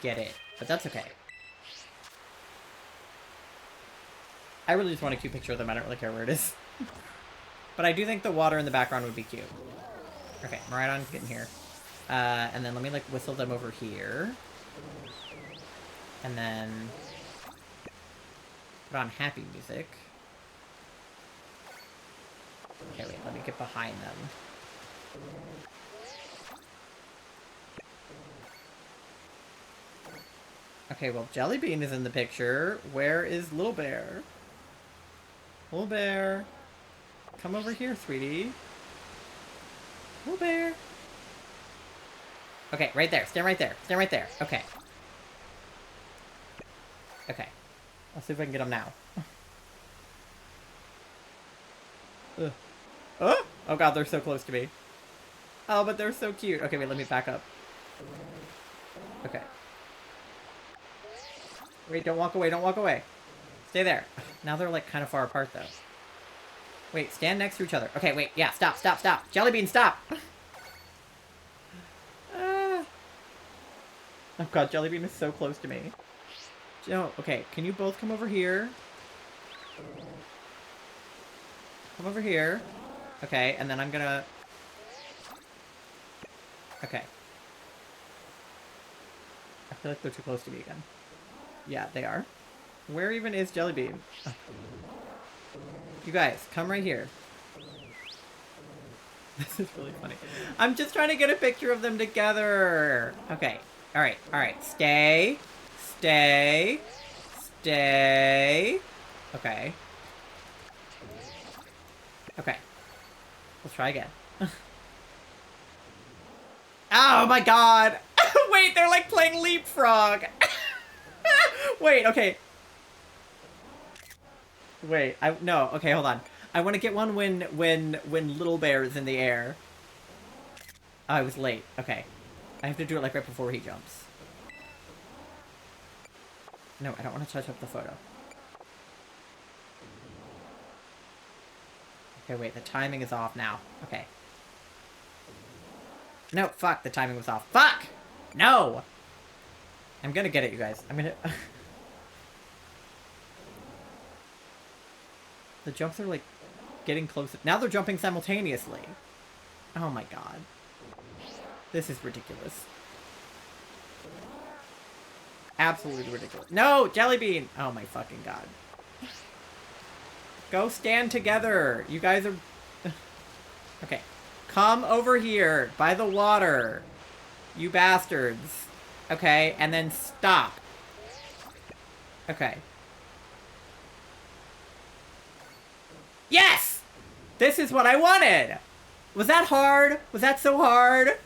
[SPEAKER 1] get it. But that's okay. I really just want a cute picture of them. I don't really care where it is. But I do think the water in the background would be cute. Okay, Maridon's getting here. And then let me, like, whistle them over here. And then put on happy music. Okay, wait, let me get behind them. Okay, well, Jellybean is in the picture. Where is Little Bear? Little Bear. Come over here, sweetie. Little Bear. Okay, right there. Stand right there. Stand right there. Okay. Okay. Let's see if I can get them now. Ugh. Oh! Oh god, they're so close to me. Oh, but they're so cute. Okay, wait, let me back up. Okay. Wait, don't walk away, don't walk away. Stay there. Now they're, like, kind of far apart, though. Wait, stand next to each other. Okay, wait, yeah, stop, stop, stop. Jellybean, stop! Oh god, Jellybean is so close to me. Joe, okay, can you both come over here? Come over here. Okay, and then I'm gonna... Okay. I feel like they're too close to me again. Yeah, they are. Where even is Jellybean? Oh. You guys, come right here. This is really funny. I'm just trying to get a picture of them together. Okay. Alright, alright. Stay. Stay. Stay. Okay. Okay. Let's try again. Oh my god! Wait, they're like playing leapfrog! Wait, okay. Wait, no, okay, hold on. I want to get one when Little Bear is in the air. Oh, I was late. Okay. I have to do it like right before he jumps. No, I don't want to touch up the photo. Okay, wait, the timing is off now. Okay. No, fuck, the timing was off. Fuck! No! I'm gonna get it, you guys. I'm gonna... The jumps are, like, getting closer. Now they're jumping simultaneously. Oh my god. This is ridiculous. Absolutely ridiculous. No! Jellybean! Oh my fucking god. Go stand together! You guys are... Okay. Come over here by the water. You bastards. Okay, and then stop. Okay. Yes! This is what I wanted! Was that hard? Was that so hard?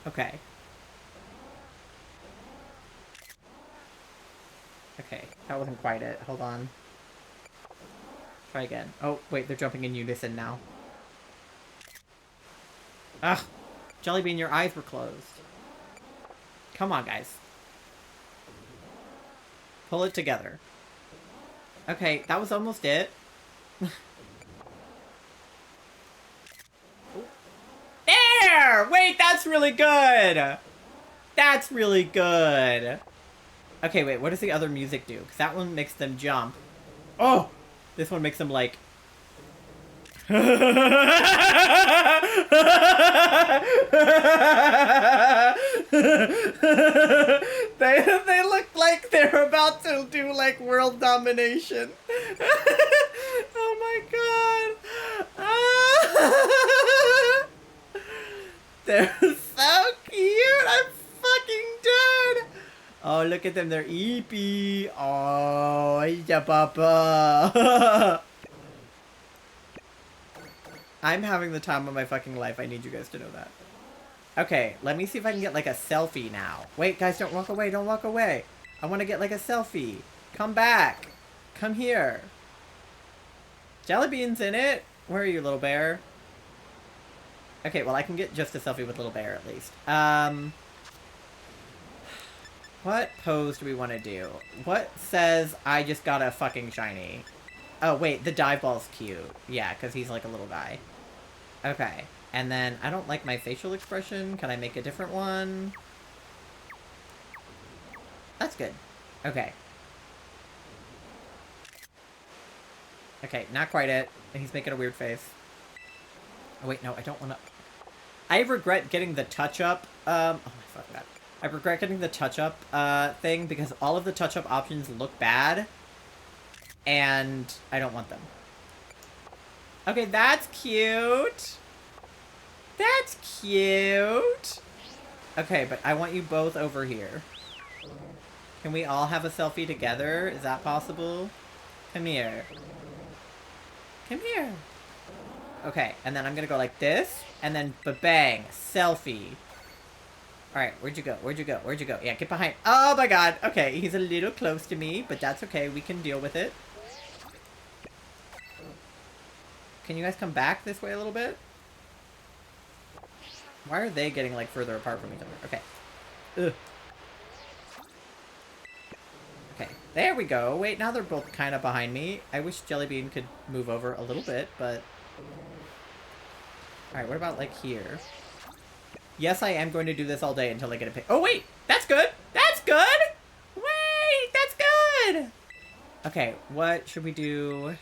[SPEAKER 1] Okay. Okay, that wasn't quite it. Hold on. Try again. Oh, wait, they're jumping in unison now. Ugh. Jellybean, your eyes were closed. Come on, guys. Pull it together. Okay, that was almost it. There! Wait, that's really good! That's really good! Okay, wait, what does the other music do? Because that one makes them jump. Oh! This one makes them, like... they look like they're about to do, like, world domination. Oh my god! They're so cute! I'm fucking dead! Oh, look at them. They're eepy. Oh, yeah, papa. I'm having the time of my fucking life. I need you guys to know that. Okay, let me see if I can get, like, a selfie now. Wait, guys, don't walk away. Don't walk away. I want to get, like, a selfie. Come back. Come here. Jellybean's in it. Where are you, little bear? Okay, well, I can get just a selfie with little bear, at least. What pose do we want to do? What says I just got a fucking shiny? Oh, wait, the dive ball's cute. Yeah, because he's like a little guy. Okay. And then, I don't like my facial expression. Can I make a different one? That's good. Okay. Okay, not quite it. He's making a weird face. Oh, wait, no, I don't want to... I regret getting the touch-up, oh my fuck that. I regret getting the touch-up, thing, because all of the touch-up options look bad, and I don't want them. Okay, that's cute! That's cute! Okay, but I want you both over here. Can we all have a selfie together? Is that possible? Come here. Come here. Okay, and then I'm gonna go like this, and then ba-bang, selfie. Alright, where'd you go? Where'd you go? Where'd you go? Yeah, get behind. Oh my god. Okay, he's a little close to me, but that's okay. We can deal with it. Can you guys come back this way a little bit? Why are they getting, like, further apart from each other? Okay. Ugh. Okay, there we go. Wait, now they're both kind of behind me. I wish Jellybean could move over a little bit, but... Alright, what about, like, here? Yes, I am going to do this all day until I get a pic. Oh, wait! That's good! That's good! Wait! That's good! Okay, what should we do?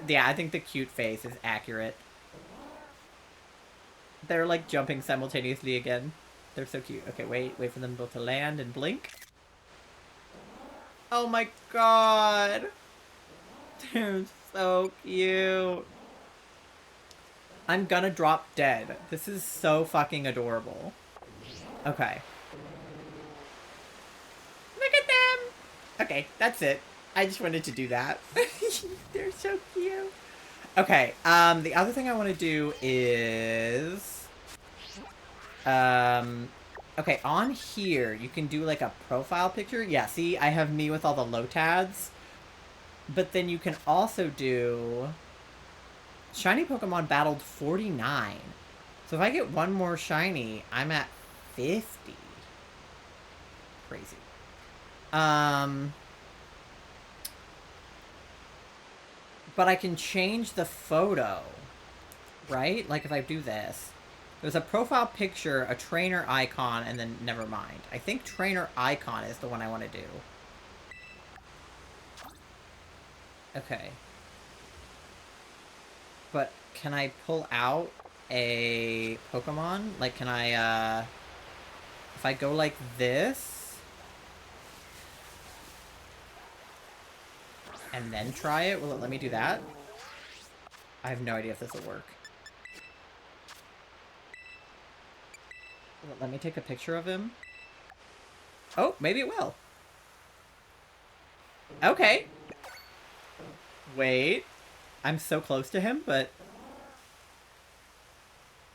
[SPEAKER 1] Yeah, I think the cute face is accurate. They're, like, jumping simultaneously again. They're so cute. Okay, wait for them both to land and blink. Oh my god! They're so cute. I'm gonna drop dead. This is so fucking adorable. Okay. Look at them! Okay, that's it. I just wanted to do that. They're so cute. Okay, the other thing I want to do is... okay, on here, you can do, like, a profile picture. Yeah, see, I have me with all the Lotads. But then you can also do... Shiny Pokemon battled 49. So if I get one more shiny, I'm at 50. Crazy. But I can change the photo, right? Like if I do this. There's a profile picture, a trainer icon, and then never mind. I think trainer icon is the one I want to do. Okay. But can I pull out a Pokemon? Like, can I, if I go like this, and then try it, will it let me do that? I have no idea if this will work. Let me take a picture of him. Oh, maybe it will. Okay. Wait. I'm so close to him, but...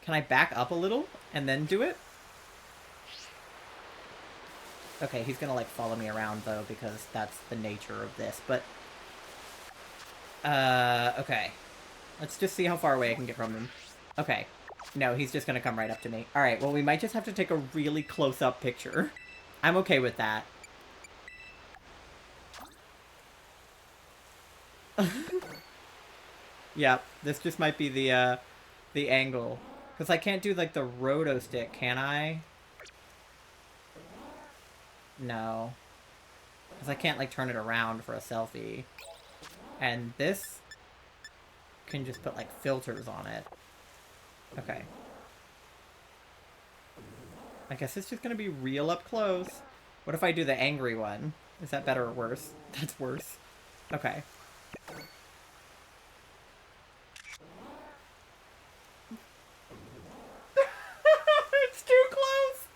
[SPEAKER 1] Can I back up a little and then do it? Okay, he's gonna, like, follow me around, though, because that's the nature of this, but... okay. Let's just see how far away I can get from him. Okay. No, he's just gonna come right up to me. Alright, well, we might just have to take a really close-up picture. I'm okay with that. Yep, this just might be the angle. Because I can't do, like, the roto stick, can I? No. Because I can't, like, turn it around for a selfie. And this can just put, like, filters on it. Okay. I guess it's just gonna be real up close. What if I do the angry one? Is that better or worse? That's worse. Okay. It's too close!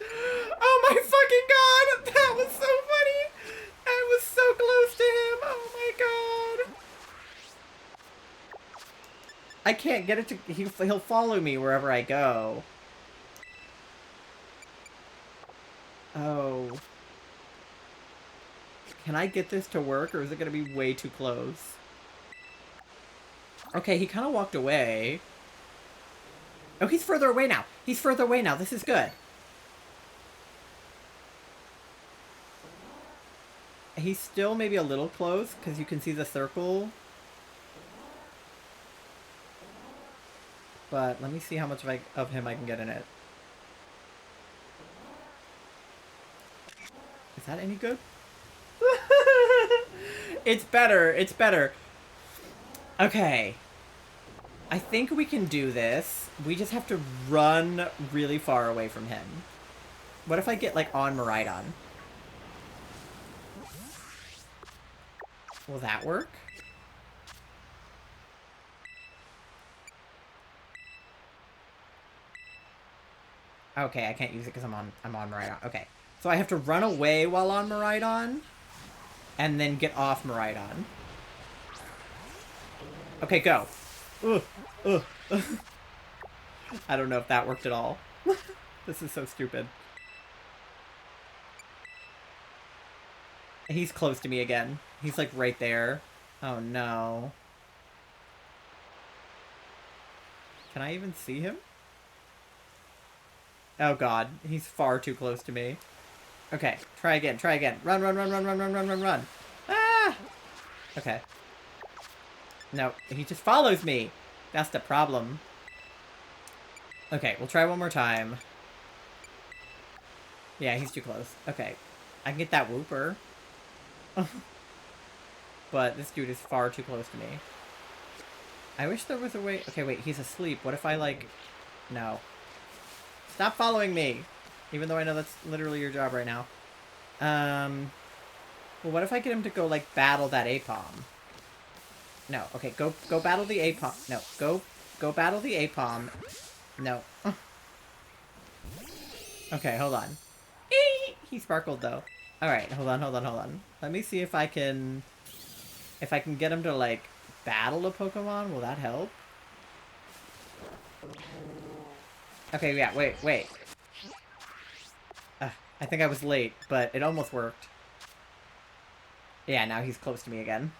[SPEAKER 1] Oh my fucking god! That was so funny! I was so close to him! Oh my god! I can't get it to... He'll follow me wherever I go. Oh. Can I get this to work, or is it going to be way too close? Okay, he kind of walked away. Oh, he's further away now. He's further away now. This is good. He's still maybe a little close, because you can see the circle. But let me see how much of him I can get in it. Is that any good? It's better. It's better. Okay. I think we can do this. We just have to run really far away from him. What if I get, like, on Miraidon? Will that work? Okay, I can't use it because I'm on Miraidon. Okay. So I have to run away while on Miraidon, and then get off Miraidon. Okay, go. Ugh. Ugh. I don't know if that worked at all. This is so stupid. He's close to me again. He's like right there. Oh no. Can I even see him? Oh god, he's far too close to me. Okay, try again, try again. Run, run, run, run, run, run, run, run, run. Ah! Okay. No, he just follows me. That's the problem. Okay, we'll try one more time. Yeah, he's too close. Okay. I can get that Wooper. But this dude is far too close to me. I wish there was a way... Okay, wait, he's asleep. What if I, like... No. Stop following me! Even though I know that's literally your job right now. Well, what if I get him to go, like, battle that Apom? No, okay, go battle the Apom. No, go battle the Apom. No. Okay, hold on. He sparkled, though. Alright, hold on. Let me see if I can... If I can get him to, like, battle a Pokemon. Will that help? Okay, yeah, wait. I think I was late, but it almost worked. Yeah, now he's close to me again.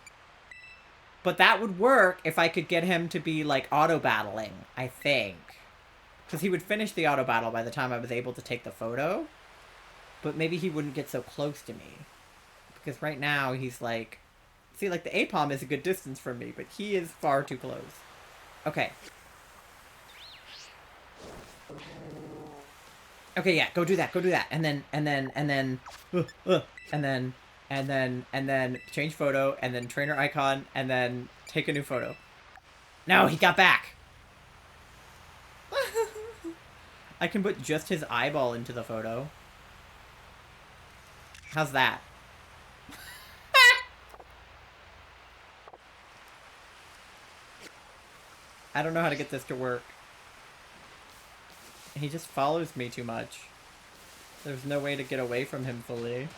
[SPEAKER 1] But that would work if I could get him to be, like, auto-battling, I think. Because he would finish the auto-battle by the time I was able to take the photo. But maybe he wouldn't get so close to me. Because right now, he's, like... See, like, the Apom is a good distance from me, but he is far too close. Okay. Okay, yeah, go do that. And then change photo, and then trainer icon, and then take a new photo. No, he got back! I can put just his eyeball into the photo. How's that? I don't know how to get this to work. He just follows me too much. There's no way to get away from him fully.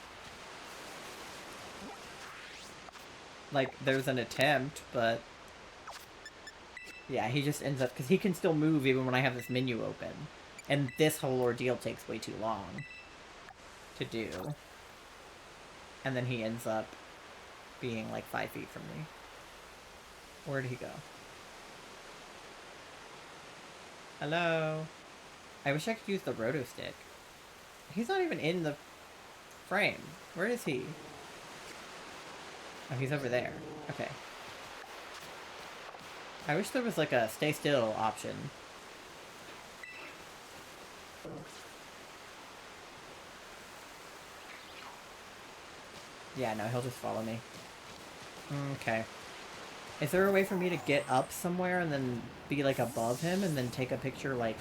[SPEAKER 1] Like, there's an attempt, but... yeah, he just ends up... because he can still move even when I have this menu open. And this whole ordeal takes way too long to do. And then he ends up being like 5 feet from me. Where'd he go? Hello? I wish I could use the roto stick. He's not even in the frame. Where is he? Oh, he's over there. Okay. I wish there was like a stay still option. Yeah, no, he'll just follow me. Okay. Is there a way for me to get up somewhere and then be like above him and then take a picture like...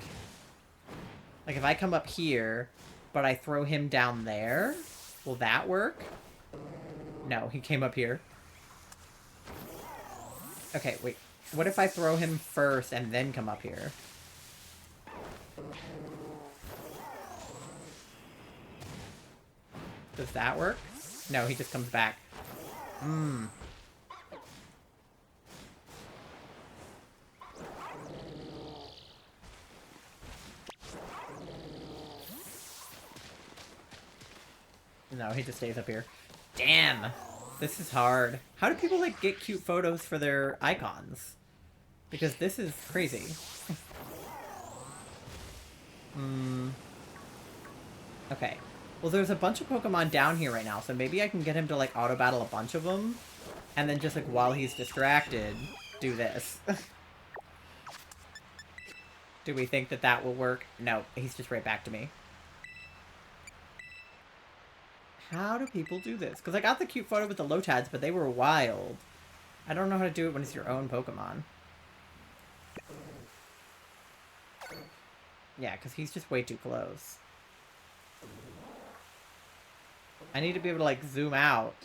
[SPEAKER 1] like if I come up here, but I throw him down there, will that work? No, he came up here. Okay, wait. What if I throw him first and then come up here? Does that work? No, he just comes back. Hmm. No, he just stays up here. Damn! This is hard. How do people, like, get cute photos for their icons? Because this is crazy. Okay. Well, there's a bunch of Pokemon down here right now, so maybe I can get him to, like, auto-battle a bunch of them. And then just, like, while he's distracted, do this. Do we think that that will work? No, he's just right back to me. How do people do this? Because I got the cute photo with the Lotads, but they were wild. I don't know how to do it when it's your own Pokemon. Yeah, because he's just way too close. I need to be able to, like, zoom out.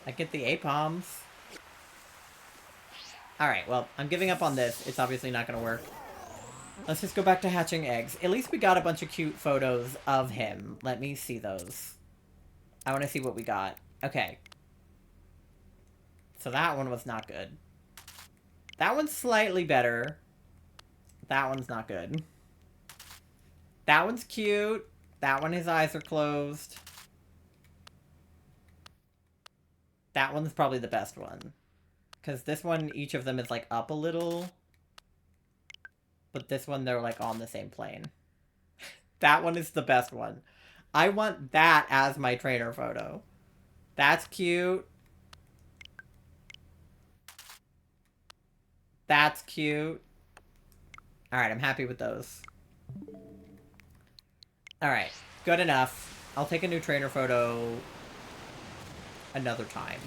[SPEAKER 1] I get the A-Palms. Alright, well, I'm giving up on this. It's obviously not going to work. Let's just go back to hatching eggs. At least we got a bunch of cute photos of him. Let me see those. I want to see what we got. Okay. So that one was not good. That one's slightly better. That one's not good. That one's cute. That one, his eyes are closed. That one's probably the best one. Because this one, each of them is, like, up a little. But this one, they're, like, on the same plane. That one is the best one. I want that as my trainer photo. That's cute. That's cute. Alright, I'm happy with those. Alright, good enough. I'll take a new trainer photo another time.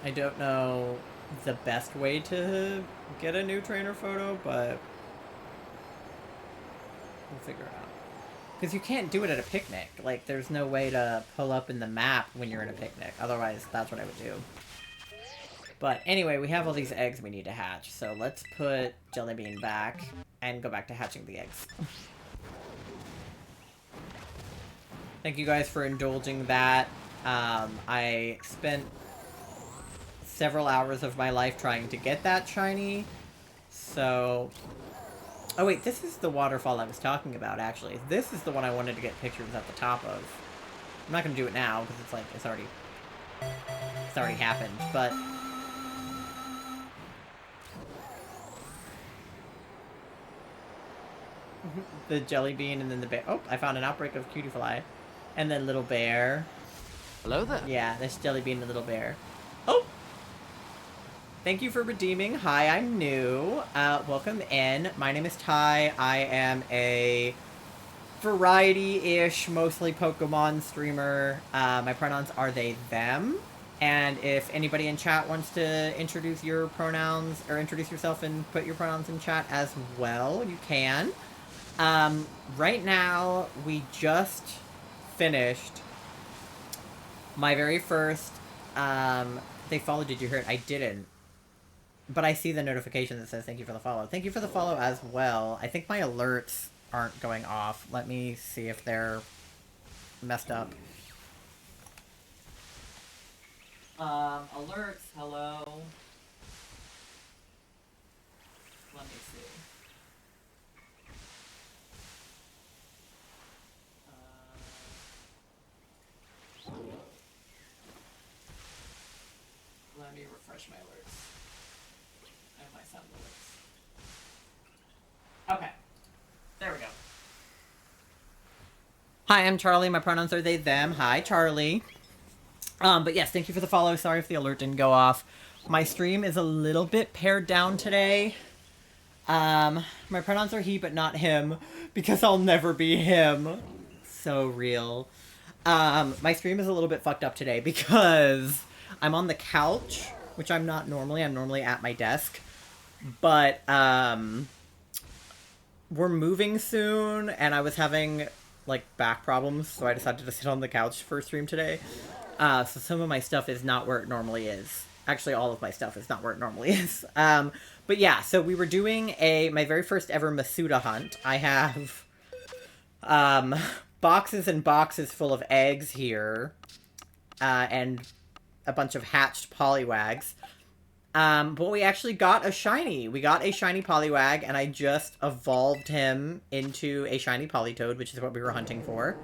[SPEAKER 1] I don't know the best way to get a new trainer photo, but we'll figure it out. Because you can't do it at a picnic. Like, there's no way to pull up in the map when you're at a picnic. Otherwise, that's what I would do. But anyway, we have all these eggs we need to hatch. So let's put Jellybean back and go back to hatching the eggs. Thank you guys for indulging that. I spent several hours of my life trying to get that shiny. So... oh wait, this is the waterfall I was talking about, actually. This is the one I wanted to get pictures at the top of. I'm not going to do it now, because it's like, it's already happened, but... the jelly bean and then the bear. Oh, I found an outbreak of cutie fly. And then little bear.
[SPEAKER 3] Hello there.
[SPEAKER 1] Yeah, this jelly bean and little bear. Oh! Thank you for redeeming. Hi, I'm new. Welcome in. My name is Ty. I am a variety-ish, mostly Pokemon streamer. My pronouns are they, them. And if anybody in chat wants to introduce your pronouns, or introduce yourself and put your pronouns in chat as well, you can. Right now, we just finished my very first They followed, did you hear it? I didn't. But I see the notification that says thank you for the follow. Thank you for the follow as well. I think my alerts aren't going off. Let me see if they're messed up. Alerts, hello. Let me see. Let me refresh my alerts. And my sound alerts. Okay. There we go. Hi, I'm Charlie. My pronouns are they, them. Hi, Charlie. But yes, thank you for the follow. Sorry if the alert didn't go off. My stream is a little bit pared down today. My pronouns are he, but not him, because I'll never be him. So real. My stream is a little bit fucked up today because I'm on the couch, which I'm not normally. I'm normally at my desk. But, we're moving soon, and I was having, like, back problems, so I decided to sit on the couch for stream today. So some of my stuff is not where it normally is. Actually, all of my stuff is not where it normally is. But yeah, so we were doing my very first ever Masuda hunt. I have, boxes and boxes full of eggs here, and a bunch of hatched Poliwags. But we actually got a shiny. We got a shiny Poliwag, and I just evolved him into a shiny Politoed, which is what we were hunting for.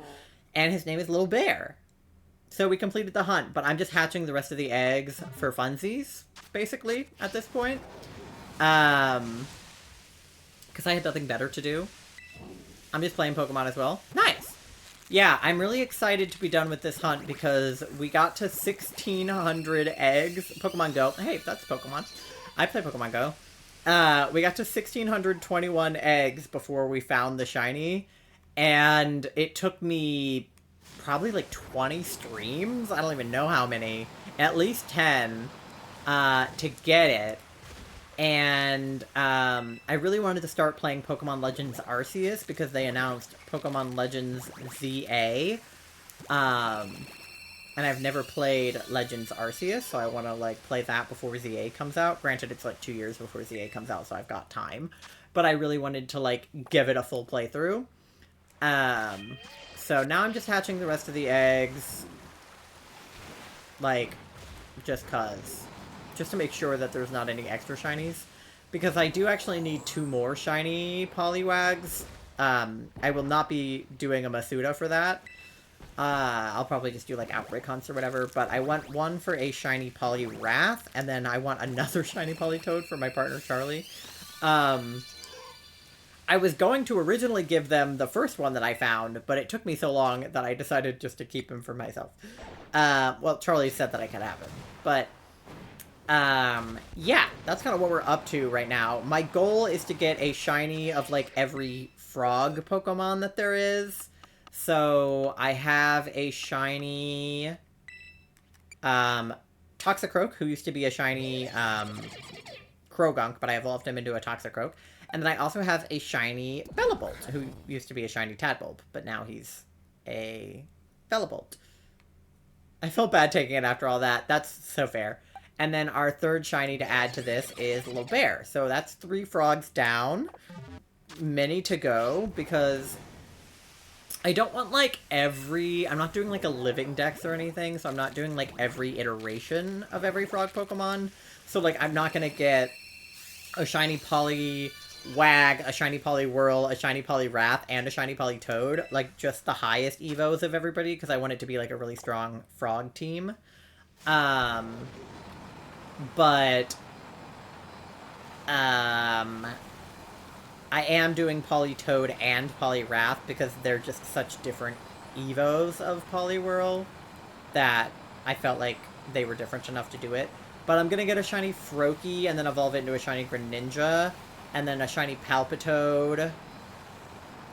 [SPEAKER 1] And his name is Little Bear. So we completed the hunt, but I'm just hatching the rest of the eggs for funsies, basically, at this point. Because I had nothing better to do. I'm just playing Pokemon as well. Nice! Yeah, I'm really excited to be done with this hunt because we got to 1,600 eggs. Pokemon Go. Hey, that's Pokemon. I play Pokemon Go. We got to 1,621 eggs before we found the shiny. And it took me probably like 20 streams. I don't even know how many. At least 10 to get it. And I really wanted to start playing Pokemon Legends Arceus because they announced Pokemon Legends ZA. And I've never played Legends Arceus, so I want to like play that before ZA comes out. Granted, it's like 2 years before ZA comes out, so I've got time. But I really wanted to like give it a full playthrough. So now I'm just hatching the rest of the eggs. Like, just cuz. Just to make sure that there's not any extra shinies. Because I do actually need 2 more shiny Poliwags. I will not be doing a Masuda for that. I'll probably just do like Outbreak Hunts or whatever. But I want one for a shiny Poliwrath. And then I want another shiny Politoed for my partner Charlie. I was going to originally give them the first one that I found, but it took me so long that I decided just to keep him for myself. Well, Charlie said that I could have him. But yeah, that's kind of what we're up to right now. My goal is to get a shiny of, like, every frog Pokemon that there is. So, I have a shiny, Toxicroak, who used to be a shiny, Krogunk, but I evolved him into a Toxicroak. And then I also have a shiny Bellabolt, who used to be a shiny Tadbulb, but now he's a Bellabolt. I felt bad taking it after all that. That's so fair. And then our third shiny to add to this is Little Bear. So that's 3 frogs down. Many to go, because I don't want, like, I'm not doing, like, a living dex or anything, so I'm not doing, like, every iteration of every frog Pokemon. So, like, I'm not gonna get a shiny Poliwag, a shiny Poliwhirl, a shiny Poliwrath, and a shiny Politoed. Like, just the highest evos of everybody, because I want it to be, like, a really strong frog team. But I am doing Politoed and Poliwrath because they're just such different evos of Poliwhirl that I felt like they were different enough to do it. But I'm gonna get a shiny Froakie and then evolve it into a shiny Greninja, and then a shiny Palpitoad,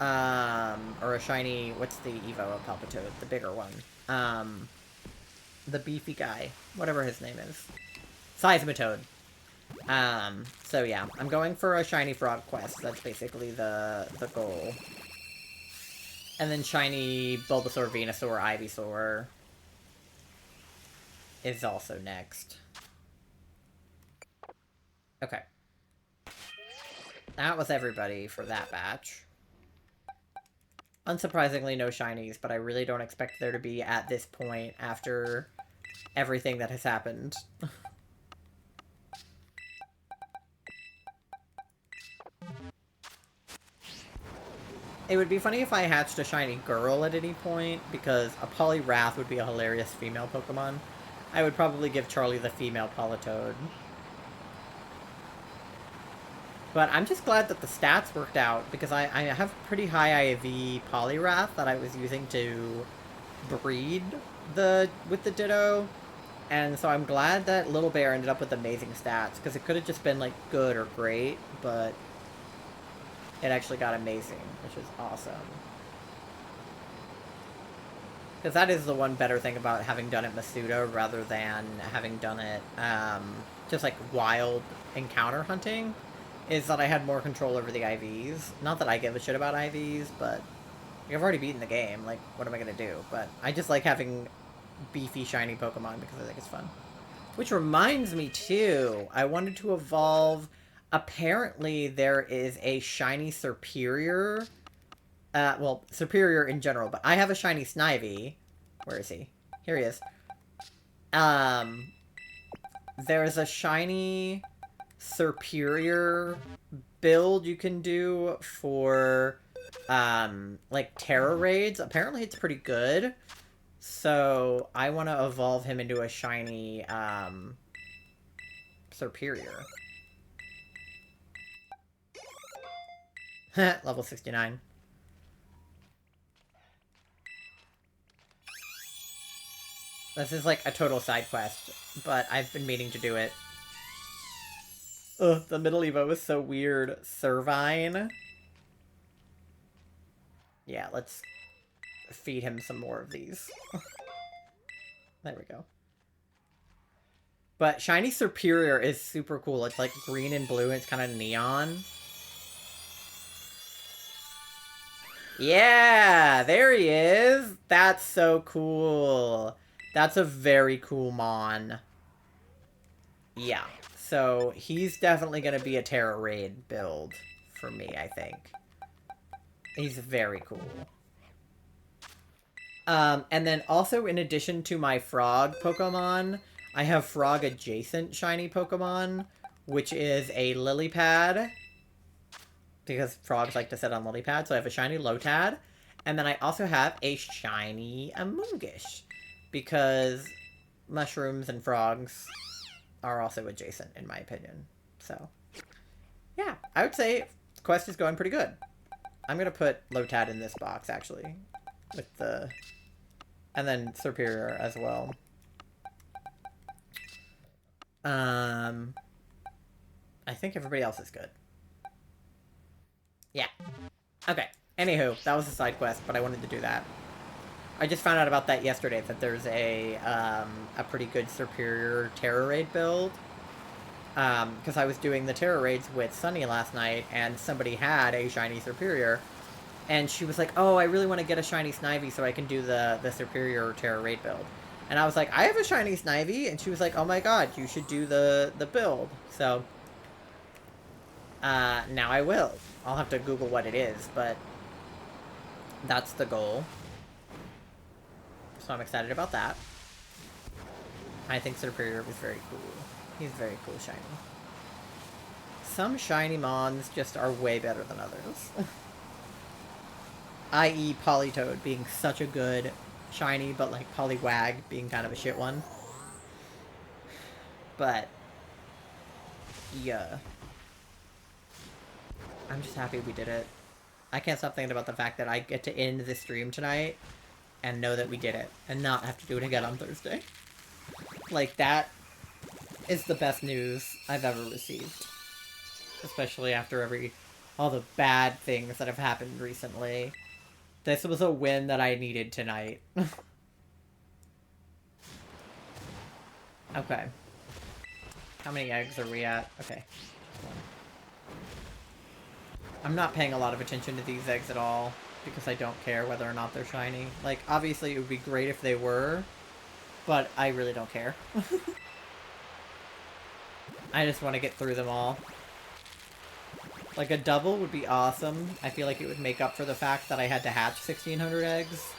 [SPEAKER 1] or a shiny, what's the evo of Palpitoad? The bigger one. The beefy guy. Whatever his name is. Seismitoad. So yeah, I'm going for a shiny frog quest. That's basically the goal. And then shiny Bulbasaur, Venusaur, Ivysaur is also next. Okay. That was everybody for that batch. Unsurprisingly, no shinies, but I really don't expect there to be at this point after everything that has happened. It would be funny if I hatched a shiny girl at any point, because a Poliwrath would be a hilarious female Pokemon. I would probably give Charlie the female Politoed. But I'm just glad that the stats worked out, because I have pretty high IV Poliwrath that I was using to breed with the Ditto. And so I'm glad that Little Bear ended up with amazing stats, because it could have just been, like, good or great, but it actually got amazing, which is awesome. Because that is the one better thing about having done it Masuda rather than having done it just like wild encounter hunting, is that I had more control over the IVs. Not that I give a shit about IVs, but I've already beaten the game. Like, what am I going to do? But I just like having beefy, shiny Pokemon because I think it's fun. Which reminds me, too, I wanted to evolve... Apparently, there is a shiny Serperior. Well, Serperior in general, but I have a shiny Snivy. Where is he? Here he is. There's a shiny Serperior build you can do for, like, Terra Raids. Apparently, it's pretty good. So, I want to evolve him into a shiny, Serperior. Level 69. This is like a total side quest, but I've been meaning to do it. Ugh, the middle Evo is so weird. Servine. Yeah, let's feed him some more of these. There we go. But Shiny Serperior is super cool. It's like green and blue and it's kind of neon. Yeah, there he is. That's so cool. That's a very cool Mon. Yeah, so he's definitely going to be a Terra Raid build for me, I think. He's very cool. And then also, in addition to my Frog Pokemon, I have Frog-adjacent shiny Pokemon, which is a Lilipad. Because frogs like to sit on lily pads, so I have a shiny Lotad. And then I also have a shiny Amoongush. Because mushrooms and frogs are also adjacent, in my opinion. So, yeah, I would say the quest is going pretty good. I'm going to put Lotad in this box, actually. With the... And then Serperior as well. I think everybody else is good. Yeah. Okay. Anywho, that was a side quest, but I wanted to do that. I just found out about that yesterday, that there's a pretty good Serperior Terra Raid build. Because I was doing the Terra Raids with Sunny last night, and somebody had a shiny Serperior. And she was like, oh, I really want to get a shiny Snivy so I can do the Serperior Terra Raid build. And I was like, I have a shiny Snivy? And she was like, oh my god, you should do the build. So... now I will. I'll have to Google what it is, but that's the goal. So I'm excited about that. I think Serperior was very cool. He's very cool shiny. Some shiny Mons just are way better than others. I.e. Politoed being such a good shiny, but like Poliwag being kind of a shit one. But, yeah. I'm just happy we did it. I can't stop thinking about the fact that I get to end this stream tonight and know that we did it and not have to do it again on Thursday. Like, that is the best news I've ever received. Especially after all the bad things that have happened recently. This was a win that I needed tonight. Okay. How many eggs are we at? Okay. I'm not paying a lot of attention to these eggs at all, because I don't care whether or not they're shiny. Like, obviously it would be great if they were, But I really don't care. I just want to get through them all. Like, a double would be awesome. I feel like it would make up for the fact that I had to hatch 1,600 eggs.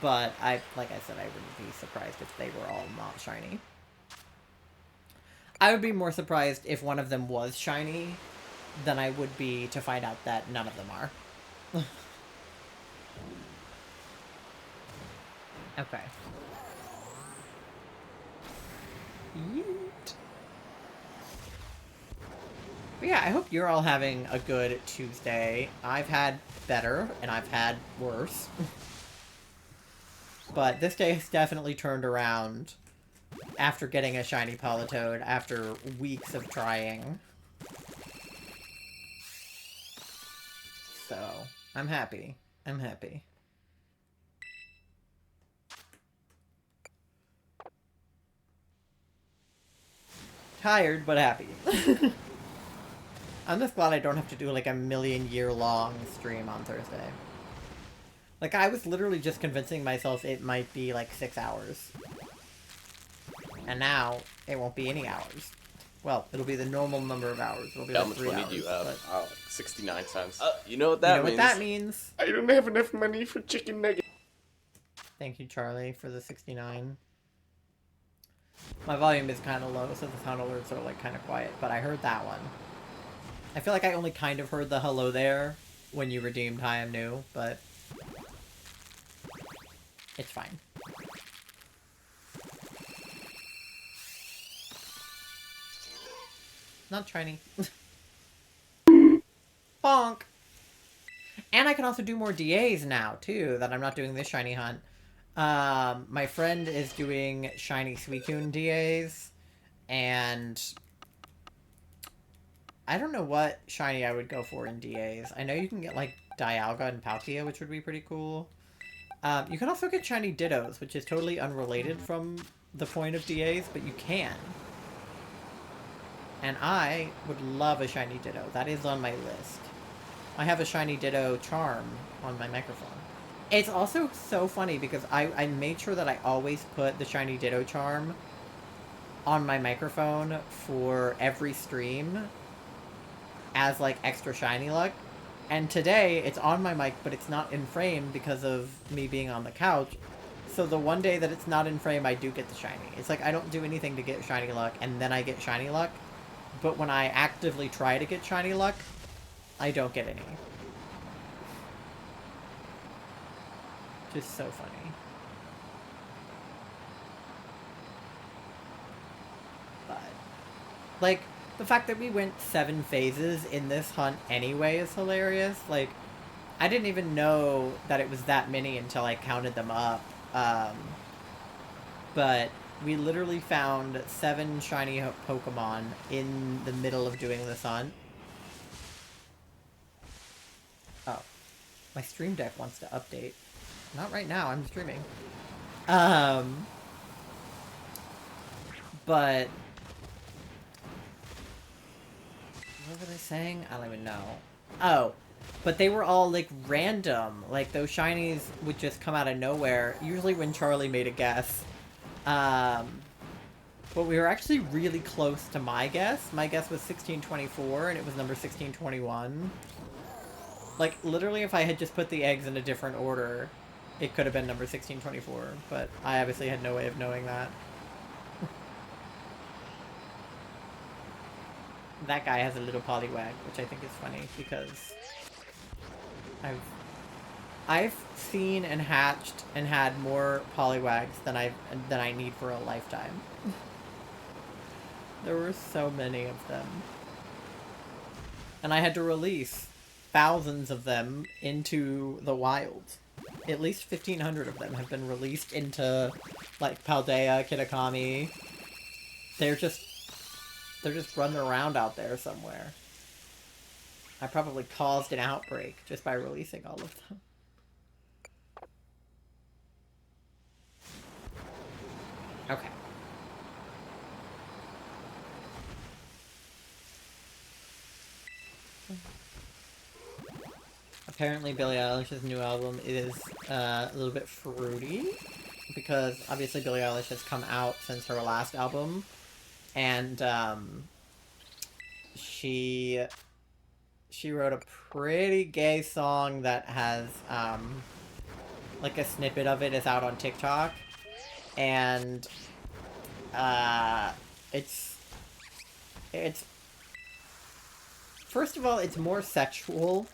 [SPEAKER 1] But, like I said, I wouldn't be surprised if they were all not shiny. I would be more surprised if one of them was shiny than I would be to find out that none of them are. Okay. Yeet. But yeah, I hope you're all having a good Tuesday. I've had better, and I've had worse. But this day has definitely turned around after getting a shiny Politoed after weeks of trying. So, I'm happy. I'm happy. Tired, but happy. I'm just glad I don't have to do like a million-year-long stream on Thursday. Like, I was literally just convincing myself it might be like 6 hours. And now, it won't be any hours. Well, it'll be the normal number of hours. It'll be
[SPEAKER 3] How
[SPEAKER 1] like
[SPEAKER 3] much
[SPEAKER 1] 3
[SPEAKER 3] money
[SPEAKER 1] hours.
[SPEAKER 3] do you have?
[SPEAKER 1] But...
[SPEAKER 3] 69 cents. You know what that means?
[SPEAKER 1] You know what that means?
[SPEAKER 3] I don't have enough money for chicken nuggets.
[SPEAKER 1] Thank you, Charlie, for the 69. My volume is kind of low, so the sound alerts are like kind of quiet, but I heard that one. I feel like I only kind of heard the hello there when you redeemed Hi, I'm New, but it's fine. Not shiny. Bonk! And I can also do more DAs now, too, that I'm not doing this shiny hunt. My friend is doing shiny Suicune DAs, and I don't know what shiny I would go for in DAs. I know you can get, like, Dialga and Palkia, which would be pretty cool. You can also get shiny Dittos, which is totally unrelated from the point of DAs, but you can. And I would love a shiny Ditto. That is on my list. I have a shiny Ditto charm on my microphone. It's also so funny because I made sure that I always put the shiny Ditto charm on my microphone for every stream as, like, extra shiny luck. And today, it's on my mic, but it's not in frame because of me being on the couch. So the one day that it's not in frame, I do get the shiny. It's like I don't do anything to get shiny luck, and then I get shiny luck. But when I actively try to get shiny luck, I don't get any. Just so funny. But, like, the fact that we went 7 phases in this hunt anyway is hilarious. Like, I didn't even know that it was that many until I counted them up. But we literally found 7 shiny Pokemon in the middle of doing this hunt. Oh. My Stream Deck wants to update. Not right now, I'm streaming. But... what was I saying? I don't even know. Oh. But they were all, like, random. Like, those shinies would just come out of nowhere. Usually when Charlie made a guess. But we were actually really close to my guess. My guess was 1624, and it was number 1621. Like, literally, if I had just put the eggs in a different order, it could have been number 1624. But I obviously had no way of knowing that. That guy has a little Poliwag, which I think is funny, because I've seen and hatched and had more Poliwags than I need for a lifetime. There were so many of them. And I had to release thousands of them into the wild. At least 1,500 of them have been released into, like, Paldea, Kitakami. They're just running around out there somewhere. I probably caused an outbreak just by releasing all of them. Okay. Apparently Billie Eilish's new album is a little bit fruity. because obviously Billie Eilish has come out since her last album, and she wrote a pretty gay song that has like a snippet of it is out on TikTok, and it's first of all, it's more sexual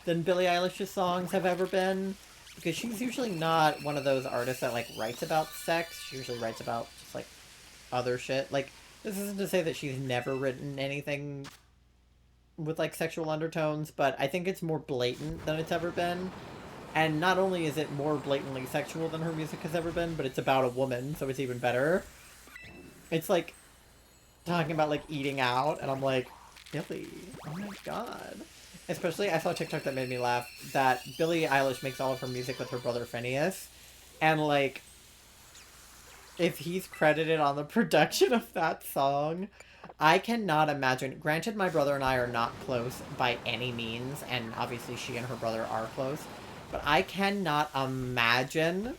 [SPEAKER 1] than Billie Eilish's songs have ever been, because she's usually not one of those artists that, like, writes about sex. She usually writes about just, like, other shit. Like, this isn't to say that she's never written anything with, like, sexual undertones, but I think it's more blatant than it's ever been. And not only is it more blatantly sexual than her music has ever been, but it's about a woman, so it's even better. It's, like, talking about, like, eating out, and I'm like, Billie, oh my god. Especially, I saw a TikTok that made me laugh, that Billie Eilish makes all of her music with her brother Phineas, and, like, if he's credited on the production of that song, I cannot imagine. Granted, my brother and I are not close by any means, and obviously she and her brother are close, but I cannot imagine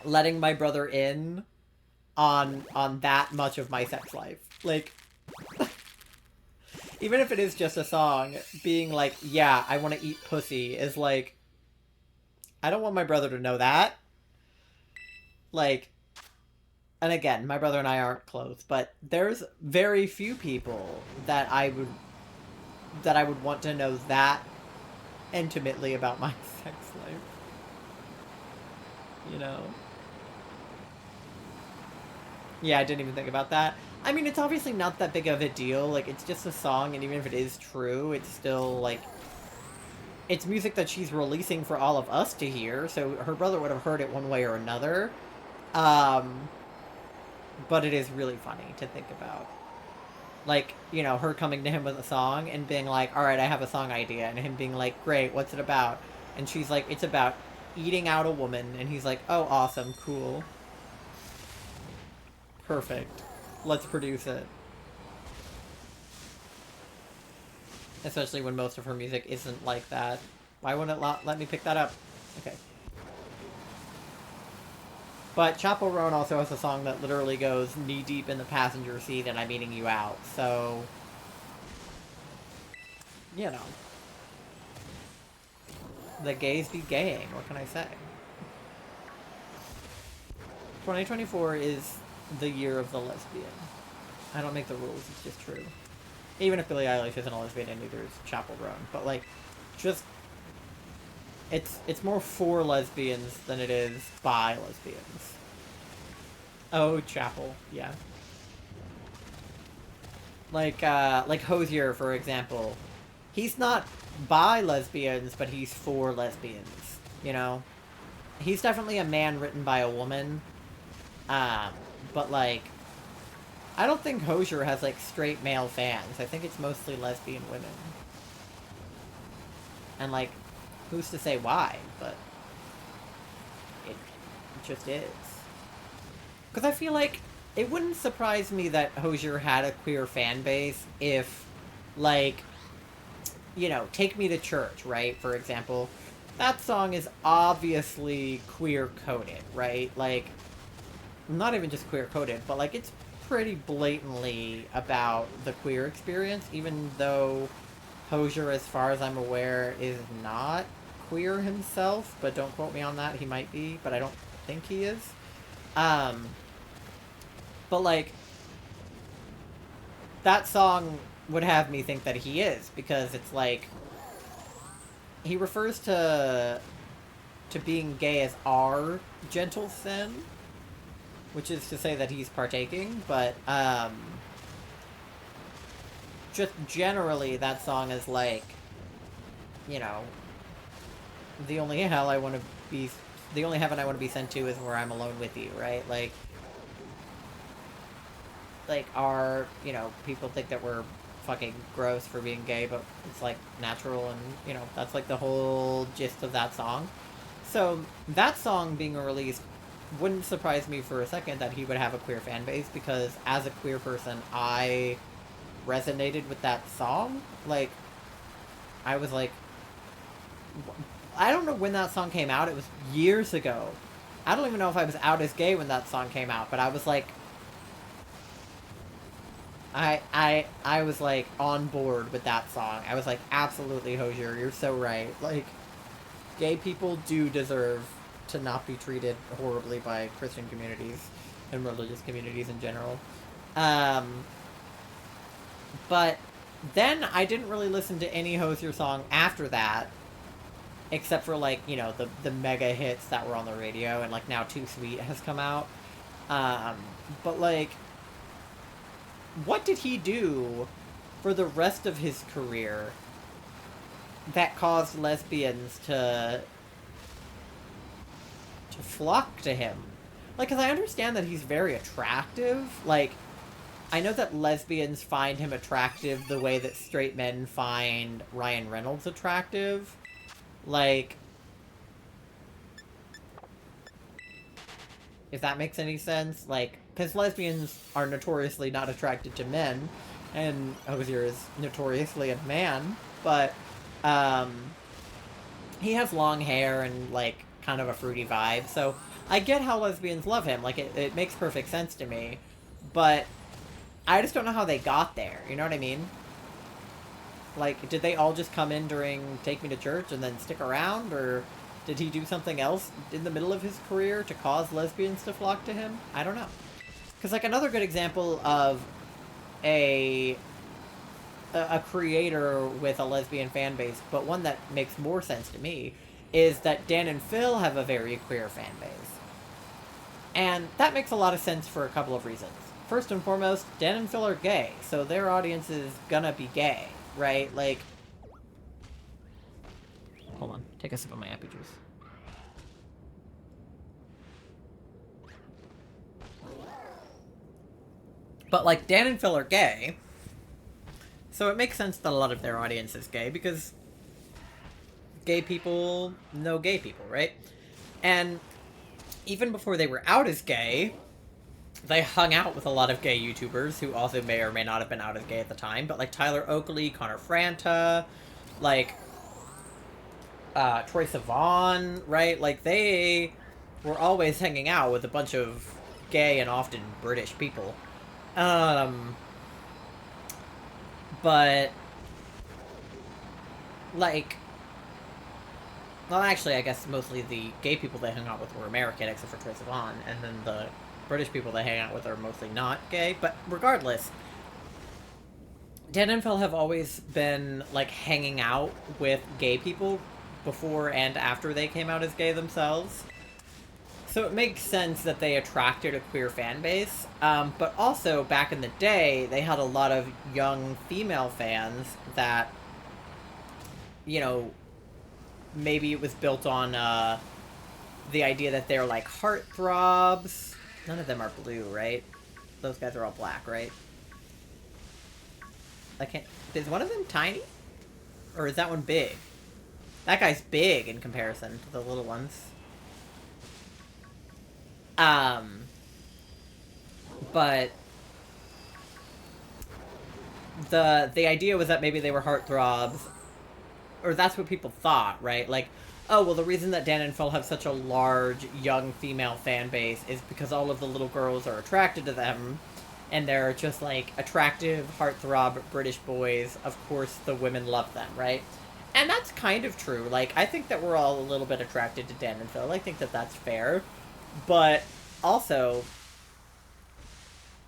[SPEAKER 1] letting my brother in on that much of my sex life. Like, even if it is just a song, being like, yeah, I want to eat pussy, is like, I don't want my brother to know that. Like, and again, my brother and I aren't close, but there's very few people that I would want to know that intimately about my sex life. You know? Yeah, I didn't even think about that. I mean, it's obviously not that big of a deal. Like, it's just a song, and even if it is true, it's still, like... It's music that she's releasing for all of us to hear, so her brother would have heard it one way or another. But it is really funny to think about. Like, you know, her coming to him with a song and being like, alright, I have a song idea, and him being like, great, what's it about? And she's like, it's about eating out a woman, and he's like, oh, awesome, cool. Perfect. Let's produce it. Especially when most of her music isn't like that. Why wouldn't it let me pick that up? Okay. But Chappell Roan also has a song that literally goes knee-deep in the passenger seat and I'm eating you out, so... You know. The gays be gaying, what can I say? 2024 is the year of the lesbian. I don't make the rules, it's just true. Even if Billie Eilish isn't a lesbian and neither is Chappell Roan. But, like, just... It's more for lesbians than it is by lesbians. Oh, Chappell, yeah. Like Hosier, for example. He's not by lesbians, but he's for lesbians, you know? He's definitely a man written by a woman. But, like... I don't think Hosier has, like, straight male fans. I think it's mostly lesbian women. And, like, who's to say why, but it just is. Because I feel like it wouldn't surprise me that Hosier had a queer fan base if, like, you know, Take Me to Church, right, for example. That song is obviously queer-coded, right? Like, not even just queer-coded, but, like, it's pretty blatantly about the queer experience, even though Hosier, as far as I'm aware, is not queer himself, but don't quote me on that, he might be, but I don't think he is. But, like, that song would have me think that he is, because it's like, he refers to being gay as our gentle sin, which is to say that he's partaking, but, just generally, that song is like, you know, the only heaven I want to be sent to is where I'm alone with you, right? Like, our, you know, people think that we're fucking gross for being gay, but it's, like, natural, and, you know, that's, like, the whole gist of that song. So, that song being released wouldn't surprise me for a second that he would have a queer fan base, because as a queer person, I resonated with that song. Like, I was like... I don't know when that song came out, it was years ago. I don't even know if I was out as gay when that song came out, but I was like, I was like on board with that song. I was like, absolutely, Hosier, you're so right. Like, gay people do deserve to not be treated horribly by Christian communities and religious communities in general. But then I didn't really listen to any Hosier song after that, except for, like, you know, the mega hits that were on the radio, and, like, now Too Sweet has come out. But, like, what did he do for the rest of his career that caused lesbians to flock to him? Like, because I understand that he's very attractive. Like, I know that lesbians find him attractive the way that straight men find Ryan Reynolds attractive. Like, if that makes any sense. Like, because lesbians are notoriously not attracted to men, and Hosier is notoriously a man, but, he has long hair and, like, kind of a fruity vibe, so I get how lesbians love him. Like, it makes perfect sense to me, but I just don't know how they got there, you know what I mean? Like, did they all just come in during Take Me to Church and then stick around, or did he do something else in the middle of his career to cause lesbians to flock to him? I don't know. Because, like, another good example of a creator with a lesbian fan base, but one that makes more sense to me, is that Dan and Phil have a very queer fan base. And that makes a lot of sense for a couple of reasons. First and foremost, Dan and Phil are gay, so their audience is gonna be gay, right? Like... Hold on, take a sip of my apple juice. But, like, Dan and Phil are gay, so it makes sense that a lot of their audience is gay, because gay people know gay people, right? And even before they were out as gay, they hung out with a lot of gay YouTubers who also may or may not have been out as gay at the time, but, like, Tyler Oakley, Connor Franta, like, Troye Sivan, right? Like, they were always hanging out with a bunch of gay and often British people. But, like, well, actually, I guess mostly the gay people they hung out with were American, except for Troye Sivan, and then the British people they hang out with are mostly not gay. But regardless, Dan and Phil have always been, like, hanging out with gay people before and after they came out as gay themselves. So it makes sense that they attracted a queer fan base, but also, back in the day, they had a lot of young female fans that, you know, maybe it was built on, the idea that they're, like, heartthrobs. None of them are blue, right? Those guys are all black, right? I can't... Is one of them tiny? Or is that one big? That guy's big in comparison to the little ones. But the idea was that maybe they were heartthrobs, or that's what people thought, right? Like, oh, well, the reason that Dan and Phil have such a large young female fan base is because all of the little girls are attracted to them, and they're just, like, attractive, heartthrob British boys. Of course, the women love them, right? And that's kind of true. Like, I think that we're all a little bit attracted to Dan and Phil. I think that that's fair. But also,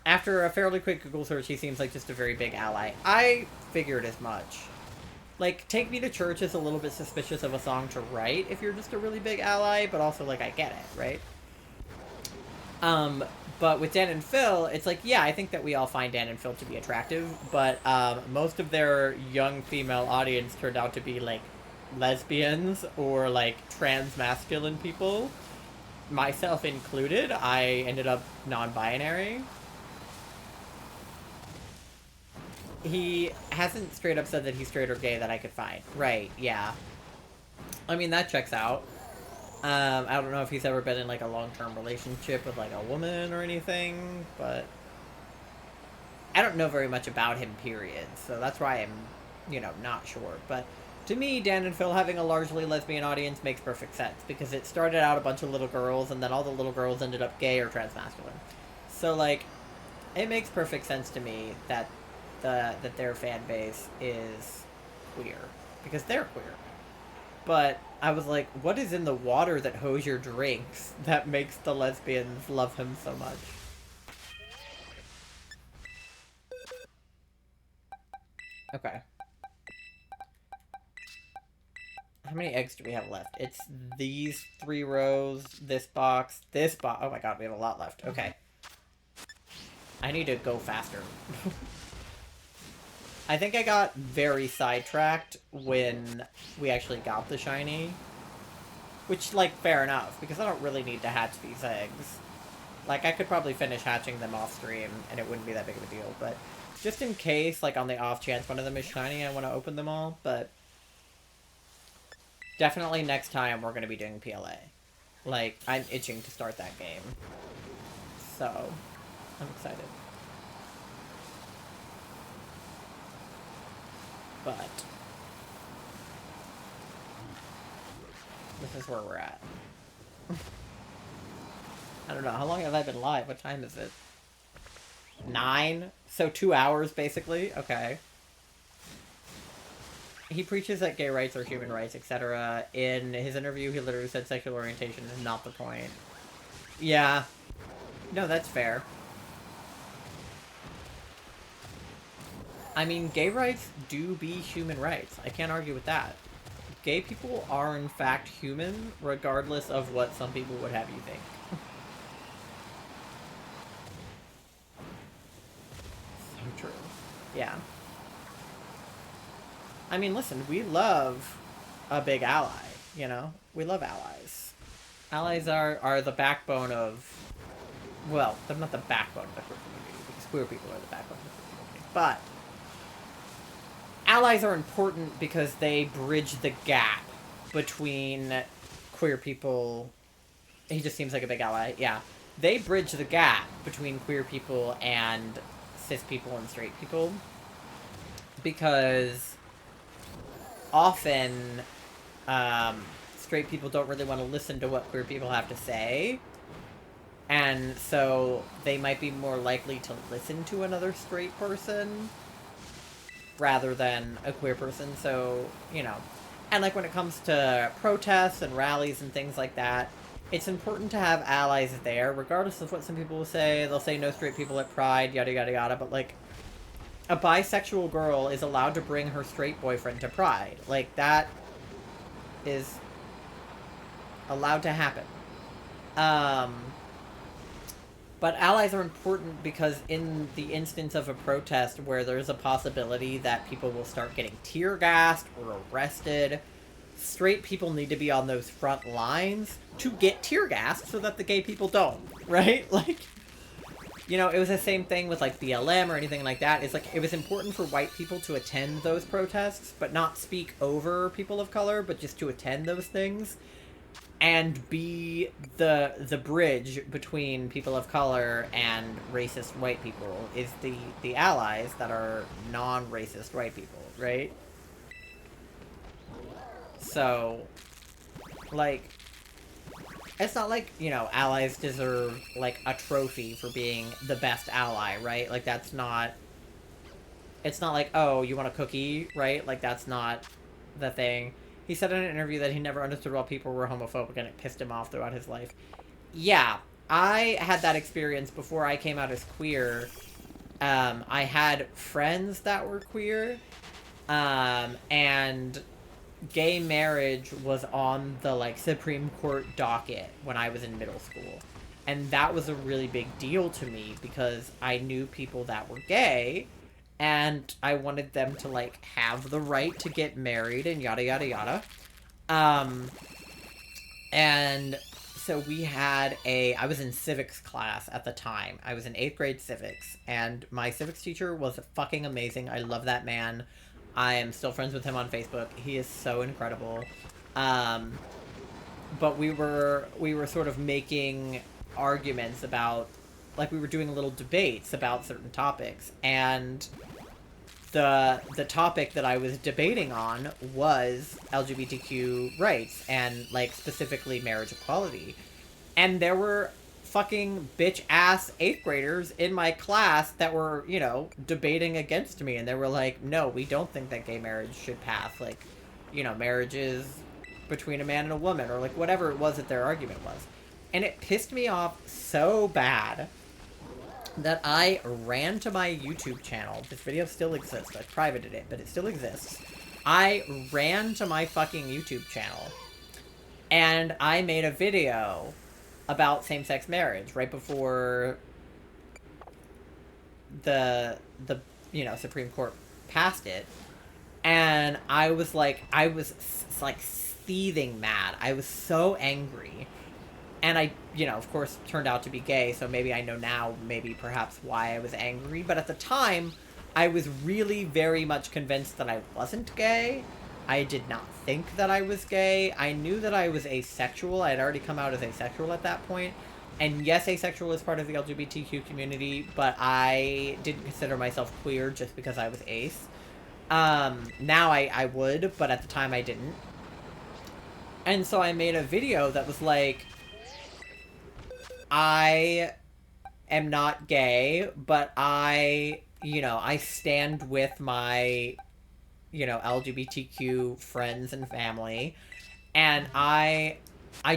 [SPEAKER 1] after a fairly quick Google search, he seems like just a very big ally. I figured as much. Like, Take Me to Church is a little bit suspicious of a song to write if you're just a really big ally, but also, like, I get it, right? But with Dan and Phil, it's like, yeah, I think that we all find Dan and Phil to be attractive, but most of their young female audience turned out to be, like, lesbians or, like, trans-masculine people. Myself included. I ended up non-binary. He hasn't straight up said that he's straight or gay that I could find. Right, yeah. I mean, that checks out. I don't know if he's ever been in, like, a long-term relationship with, like, a woman or anything, but I don't know very much about him, period. So that's why I'm, you know, not sure. But to me, Dan and Phil having a largely lesbian audience makes perfect sense, because it started out a bunch of little girls, and then all the little girls ended up gay or transmasculine. So, like, it makes perfect sense to me that that their fan base is queer, because they're queer. But I was like, what is in the water that Hosier drinks that makes the lesbians love him so much? Okay. How many eggs do we have left? It's these 3 rows, this box, this box. Oh my god, we have a lot left. Okay. I need to go faster. I think I got very sidetracked when we actually got the shiny. Which, like, fair enough, because I don't really need to hatch these eggs. Like, I could probably finish hatching them off stream, and it wouldn't be that big of a deal, but just in case, like, on the off chance one of them is shiny, I want to open them all, but definitely next time we're going to be doing PLA. Like, I'm itching to start that game. So, I'm excited. But this is where we're at. I don't know, how long have I been live? What time is it? 9? So 2 hours, basically? Okay. He preaches that gay rights are human rights, etc. In his interview, he literally said sexual orientation is not the point. Yeah. No, that's fair. I mean, gay rights do be human rights. I can't argue with that. Gay people are, in fact, human, regardless of what some people would have you think. So true. Yeah. I mean, listen, we love a big ally, you know? We love allies. Allies are the backbone of... Well, they're not the backbone of the queer community, because queer people are the backbone of the queer community. But allies are important because they bridge the gap between queer people... He just seems like a big ally, yeah. They bridge the gap between queer people and cis people and straight people. Because often, straight people don't really want to listen to what queer people have to say. And so they might be more likely to listen to another straight person rather than a queer person. So, you know. And like when it comes to protests and rallies and things like that, it's important to have allies there, regardless of what some people will say. They'll say no straight people at Pride, yada yada yada, but like, a bisexual girl is allowed to bring her straight boyfriend to Pride. Like, that is allowed to happen. But allies are important because in the instance of a protest where there's a possibility that people will start getting tear gassed or arrested, straight people need to be on those front lines to get tear gassed so that the gay people don't, right? Like, you know, it was the same thing with, like, BLM or anything like that. It's like, it was important for white people to attend those protests, but not speak over people of color, but just to attend those things. And be the bridge between people of color and racist white people is the allies that are non-racist white people, right? So, like, it's not like, you know, allies deserve, like, a trophy for being the best ally, right? Like, that's not... It's not like, oh, you want a cookie, right? Like, that's not the thing. He said in an interview that he never understood why people were homophobic and it pissed him off throughout his life. Yeah, I had that experience before I came out as queer. I had friends that were queer, and gay marriage was on the, like, Supreme Court docket when I was in middle school. And that was a really big deal to me because I knew people that were gay, and I wanted them to, like, have the right to get married and yada yada yada. And so we had I was in civics class at the time. I was in 8th grade civics, and my civics teacher was fucking amazing. I love that man. I am still friends with him on Facebook. He is so incredible. But we were sort of making arguments about, like, we were doing little debates about certain topics, and the topic that I was debating on was LGBTQ rights and, like, specifically marriage equality. And there were fucking bitch-ass 8th graders in my class that were, you know, debating against me. And they were like, no, we don't think that gay marriage should pass. Like, you know, marriage is between a man and a woman, or, like, whatever it was that their argument was. And it pissed me off so bad that I ran to my YouTube channel. This video still exists. I privated it, but it still exists. I ran to my fucking YouTube channel and I made a video about same-sex marriage right before the you know, Supreme Court passed it. And I was like seething mad. I was so angry. And I, you know, of course, turned out to be gay, so maybe I know now, maybe perhaps why I was angry. But at the time, I was really very much convinced that I wasn't gay. I did not think that I was gay. I knew that I was asexual. I had already come out as asexual at that point. And yes, asexual is part of the LGBTQ community, but I didn't consider myself queer just because I was ace. Now I would, but at the time I didn't. And so I made a video that was like, I am not gay, but I, you know, I stand with my, you know, LGBTQ friends and family, and I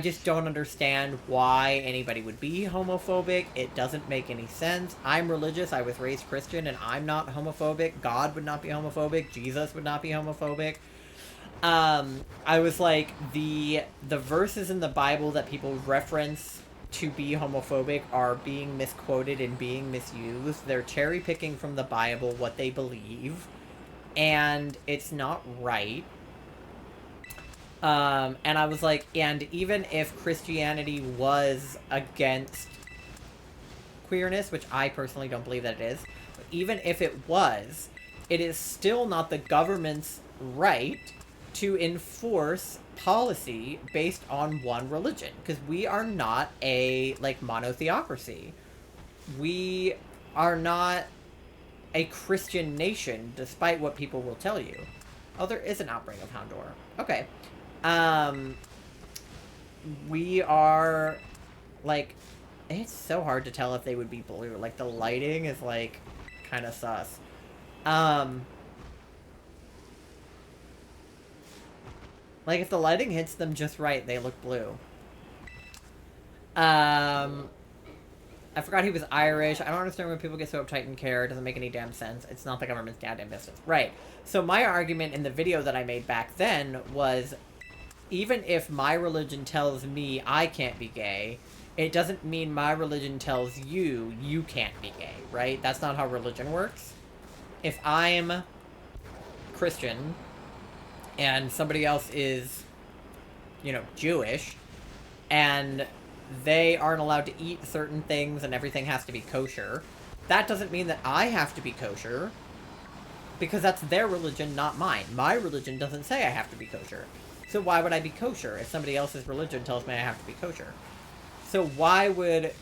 [SPEAKER 1] just don't understand why anybody would be homophobic. It doesn't make any sense. I'm religious. I was raised Christian, and I'm not homophobic. God would not be homophobic. Jesus would not be homophobic. I was like, the verses in the Bible that people reference to be homophobic are being misquoted and being misused. They're cherry picking from the Bible what they believe, and it's not right. And I was like, and even if Christianity was against queerness, which I personally don't believe that it is, but even if it was, it is still not the government's right to enforce policy based on one religion, because we are not a, like, monotheocracy. We are not a Christian nation, despite what people will tell you. Oh, there is an outbreak of Houndour. Okay. We are, like, it's so hard to tell if they would be blue. Like, the lighting is, like, kind of sus. Like, if the lighting hits them just right, they look blue. I forgot he was Irish. I don't understand when people get so uptight and care. It doesn't make any damn sense. It's not the government's goddamn business. Right. So my argument in the video that I made back then was, even if my religion tells me I can't be gay, it doesn't mean my religion tells you you can't be gay, right? That's not how religion works. If I'm Christian and somebody else is, you know, Jewish, and they aren't allowed to eat certain things and everything has to be kosher, that doesn't mean that I have to be kosher, because that's their religion, not mine. My religion doesn't say I have to be kosher. So why would I be kosher if somebody else's religion tells me I have to be kosher? So why would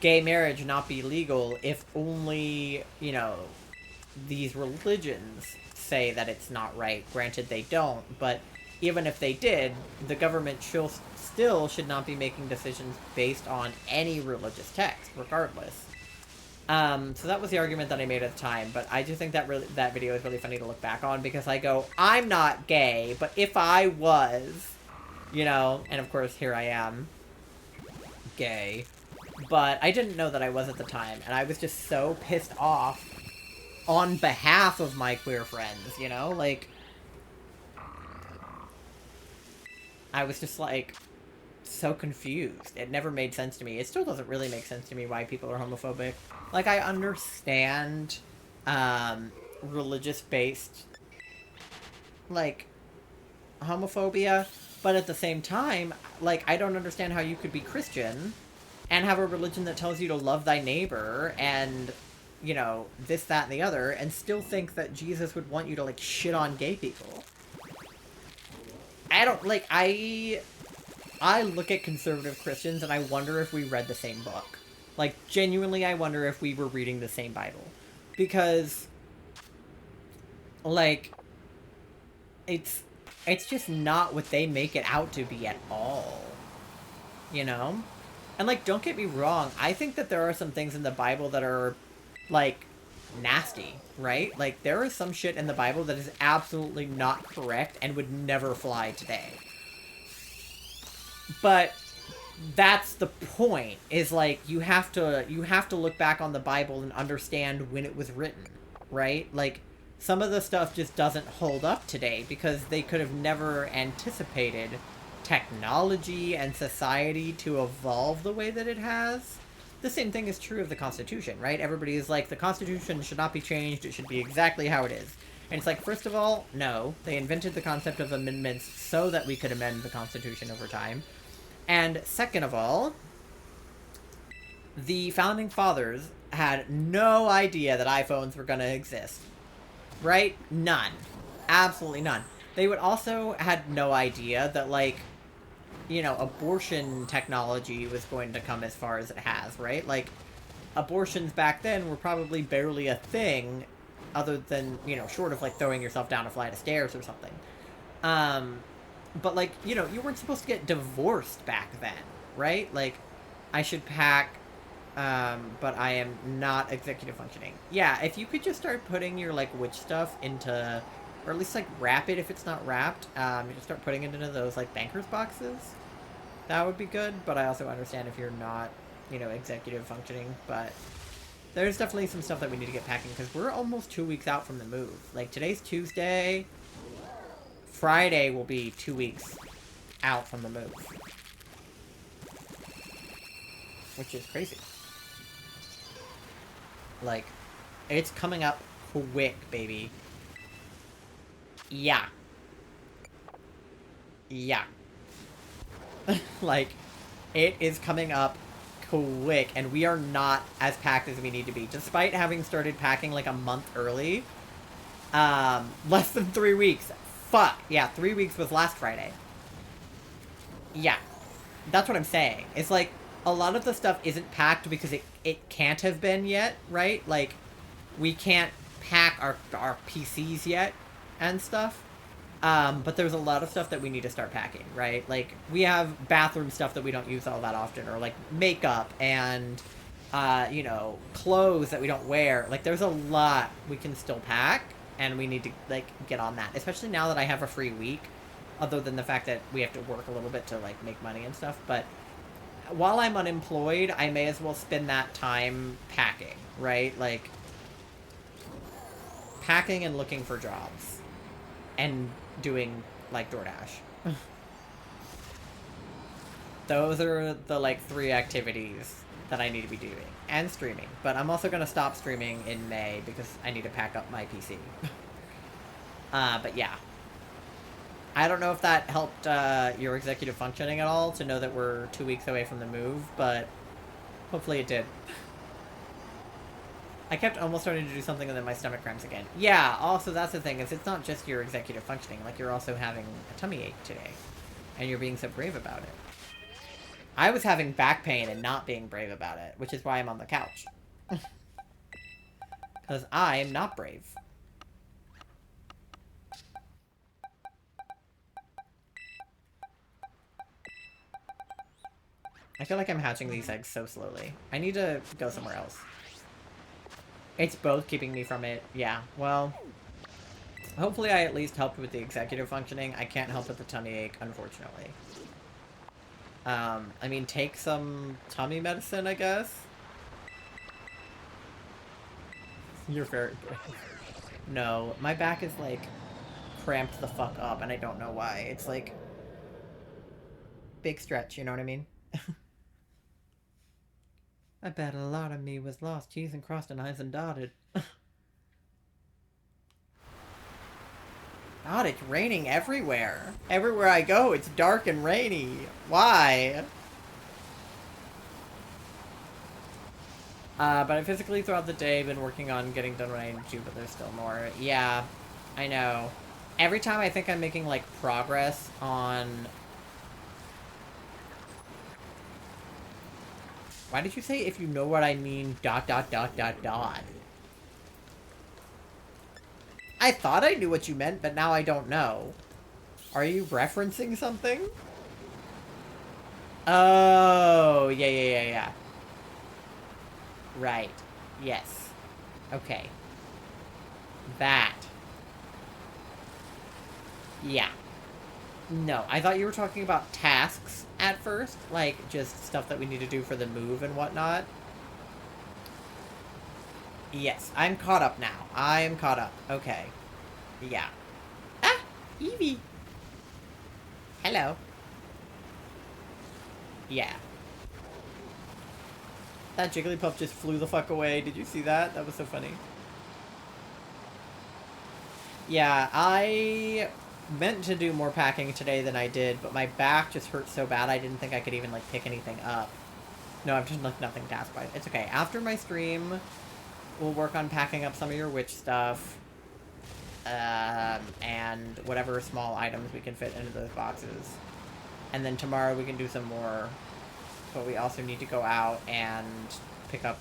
[SPEAKER 1] gay marriage not be legal if only, you know, these religions say that it's not right? Granted, they don't, but even if they did, the government still should not be making decisions based on any religious text, regardless. So that was the argument that I made at the time, but I do think that that video is really funny to look back on, because I go, I'm not gay, but if I was, you know, and of course here I am, gay, but I didn't know that I was at the time, and I was just so pissed off on behalf of my queer friends, you know, like, I was just like, so confused. It never made sense to me. It still doesn't really make sense to me why people are homophobic. Like, I understand, religious-based, like, homophobia, but at the same time, like, I don't understand how you could be Christian and have a religion that tells you to love thy neighbor and, you know, this, that, and the other, and still think that Jesus would want you to, like, shit on gay people. I don't, like, I look at conservative Christians and I wonder if we read the same book. Like, genuinely, I wonder if we were reading the same Bible. Because Like, it's just not what they make it out to be at all. You know? And, like, don't get me wrong, I think that there are some things in the Bible that are, like, nasty, right? Like, there is some shit in the Bible that is absolutely not correct and would never fly today. But that's the point, is, like, you have to look back on the Bible and understand when it was written, right? Like, some of the stuff just doesn't hold up today because they could have never anticipated technology and society to evolve the way that it has. The same thing is true of the Constitution, right? Everybody is like, the Constitution should not be changed, it should be exactly how it is. And it's like, first of all, no. They invented the concept of amendments so that we could amend the Constitution over time. And second of all, the Founding Fathers had no idea that iPhones were going to exist. Right? None. Absolutely none. They would also had no idea that, like, you know, abortion technology was going to come as far as it has, right? Like, abortions back then were probably barely a thing, other than, you know, short of, like, throwing yourself down a flight of stairs or something. But, like, you know, you weren't supposed to get divorced back then, right? Like, I should pack, but I am not executive functioning. Yeah, if you could just start putting your, like, witch stuff into, or at least, like, wrap it if it's not wrapped, you just start putting it into those, like, banker's boxes. That would be good, but I also understand if you're not, you know, executive functioning, but there's definitely some stuff that we need to get packing, because we're almost 2 weeks out from the move. Like, today's Tuesday. Friday will be 2 weeks out from the move. Which is crazy. Like, it's coming up quick, baby. Yeah. Yeah. Like, it is coming up quick, and we are not as packed as we need to be. Despite having started packing, like, a month early. Less than 3 weeks. Fuck. Yeah, 3 weeks was last Friday. Yeah. That's what I'm saying. It's like, a lot of the stuff isn't packed because it can't have been yet, right? Like, we can't pack our PCs yet and stuff. But there's a lot of stuff that we need to start packing, right? Like, we have bathroom stuff that we don't use all that often, or, like, makeup and, you know, clothes that we don't wear. Like, there's a lot we can still pack, and we need to, like, get on that. Especially now that I have a free week, other than the fact that we have to work a little bit to, like, make money and stuff. But while I'm unemployed, I may as well spend that time packing, right? Like, packing and looking for jobs. And doing, like, DoorDash. Those are the, like, 3 activities that I need to be doing. And streaming. But I'm also going to stop streaming in May because I need to pack up my PC. But yeah. I don't know if that helped your executive functioning at all to know that we're 2 weeks away from the move, but hopefully it did. I kept almost starting to do something and then my stomach cramps again. Yeah, also that's the thing, is it's not just your executive functioning, like you're also having a tummy ache today. And you're being so brave about it. I was having back pain and not being brave about it, which is why I'm on the couch. Because I am not brave. I feel like I'm hatching these eggs so slowly. I need to go somewhere else. It's both keeping me from it. Yeah, well, hopefully I at least helped with the executive functioning. I can't help with the tummy ache, unfortunately. I mean, take some tummy medicine, I guess. You're very brave. No, my back is, like, cramped the fuck up, and I don't know why. It's, like, big stretch, you know what I mean? I bet a lot of me was lost, T's and crossed and I's and dotted. God, it's raining everywhere. Everywhere I go, it's dark and rainy. Why? But I physically throughout the day been working on getting done what I need to, but there's still more. Yeah, I know. Every time I think I'm making, like, progress on... Why did you say, if you know what I mean, ... I thought I knew what you meant, but now I don't know. Are you referencing something? Oh, yeah. Right. Yes. Okay. That. Yeah. No, I thought you were talking about tasks at first. Like, just stuff that we need to do for the move and whatnot. Yes, I'm caught up now. I am caught up. Okay. Yeah. Ah! Evie! Hello. Yeah. That Jigglypuff just flew the fuck away. Did you see that? That was so funny. Yeah, I meant to do more packing today than I did, but my back just hurt so bad I didn't think I could even, like, pick anything up. No, I've just, like, nothing task-wise. It's okay. After my stream, we'll work on packing up some of your witch stuff. And whatever small items we can fit into those boxes. And then tomorrow we can do some more. But we also need to go out and pick up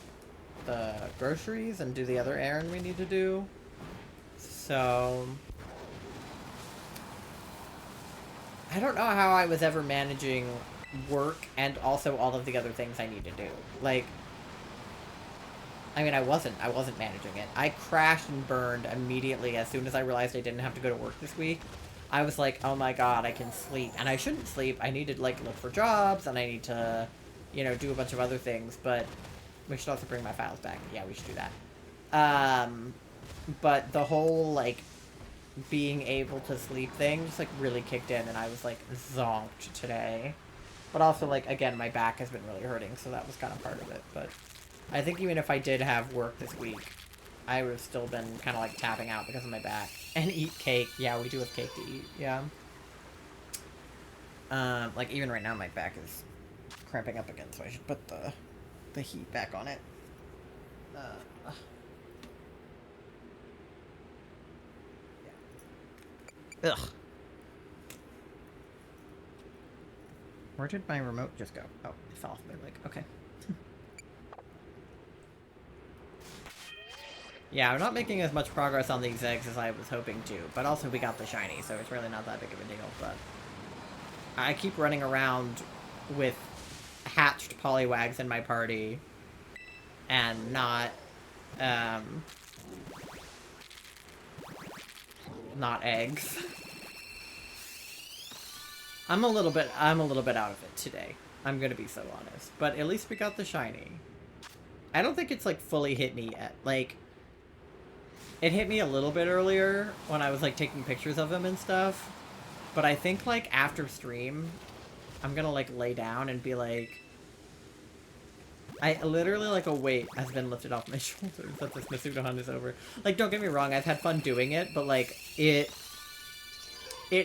[SPEAKER 1] the groceries and do the other errand we need to do. So I don't know how I was ever managing work and also all of the other things I need to do. Like, I mean, I wasn't managing it. I crashed and burned immediately as soon as I realized I didn't have to go to work this week. I was like, oh my god, I can sleep. And I shouldn't sleep. I need to, like, look for jobs, and I need to, you know, do a bunch of other things, but we should also bring my files back. Yeah, we should do that. But the whole, like, being able to sleep thing just, like, really kicked in, and I was, like, zonked today. But also, like, again, my back has been really hurting, so that was kind of part of it, but I think even if I did have work this week, I would have still been kind of, like, tapping out because of my back. And eat cake. Yeah, we do have cake to eat. Yeah. Like, even right now my back is cramping up again, so I should put the heat back on it. Yeah. Ugh. Where did my remote just go? Oh, it fell off my leg. Okay. Yeah, I'm not making as much progress on these eggs as I was hoping to, but also we got the shiny, so it's really not that big of a deal, but I keep running around with hatched Poliwags in my party and not eggs. I'm a little bit out of it today. I'm gonna be so honest, but at least we got the shiny. I don't think it's, like, fully hit me yet. Like, it hit me a little bit earlier when I was, like, taking pictures of him and stuff. But I think, like, after stream, I'm gonna, like, lay down and be like... I literally, like, a weight has been lifted off my shoulders that this Masuda hunt is over. Like, don't get me wrong, I've had fun doing it, but, like, it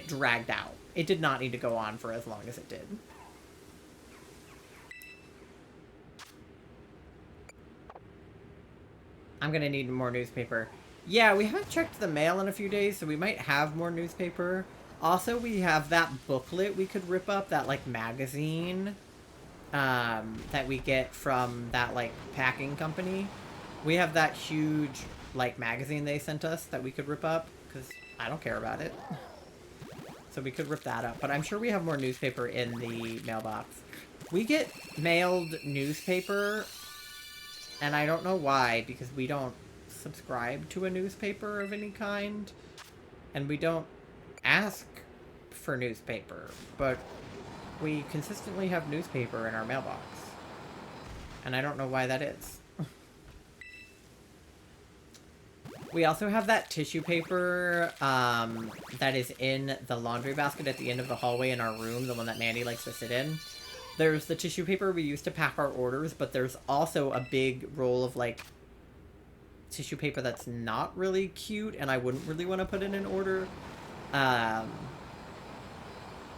[SPEAKER 1] dragged out. It did not need to go on for as long as it did. I'm gonna need more newspaper. Yeah, we haven't checked the mail in a few days, so we might have more newspaper. Also, we have that booklet we could rip up, that, like, magazine, that we get from that, like, packing company. We have that huge, like, magazine they sent us that we could rip up, because I don't care about it. So we could rip that up, but I'm sure we have more newspaper in the mailbox. We get mailed newspaper, and I don't know why, because we don't subscribe to a newspaper of any kind, and we don't ask for newspaper, but we consistently have newspaper in our mailbox, and I don't know why that is. We also have that tissue paper that is in the laundry basket at the end of the hallway in our room, the one that Mandy likes to sit in. There's the tissue paper we use to pack our orders, but there's also a big roll of, like, tissue paper that's not really cute, and I wouldn't really want to put in an order.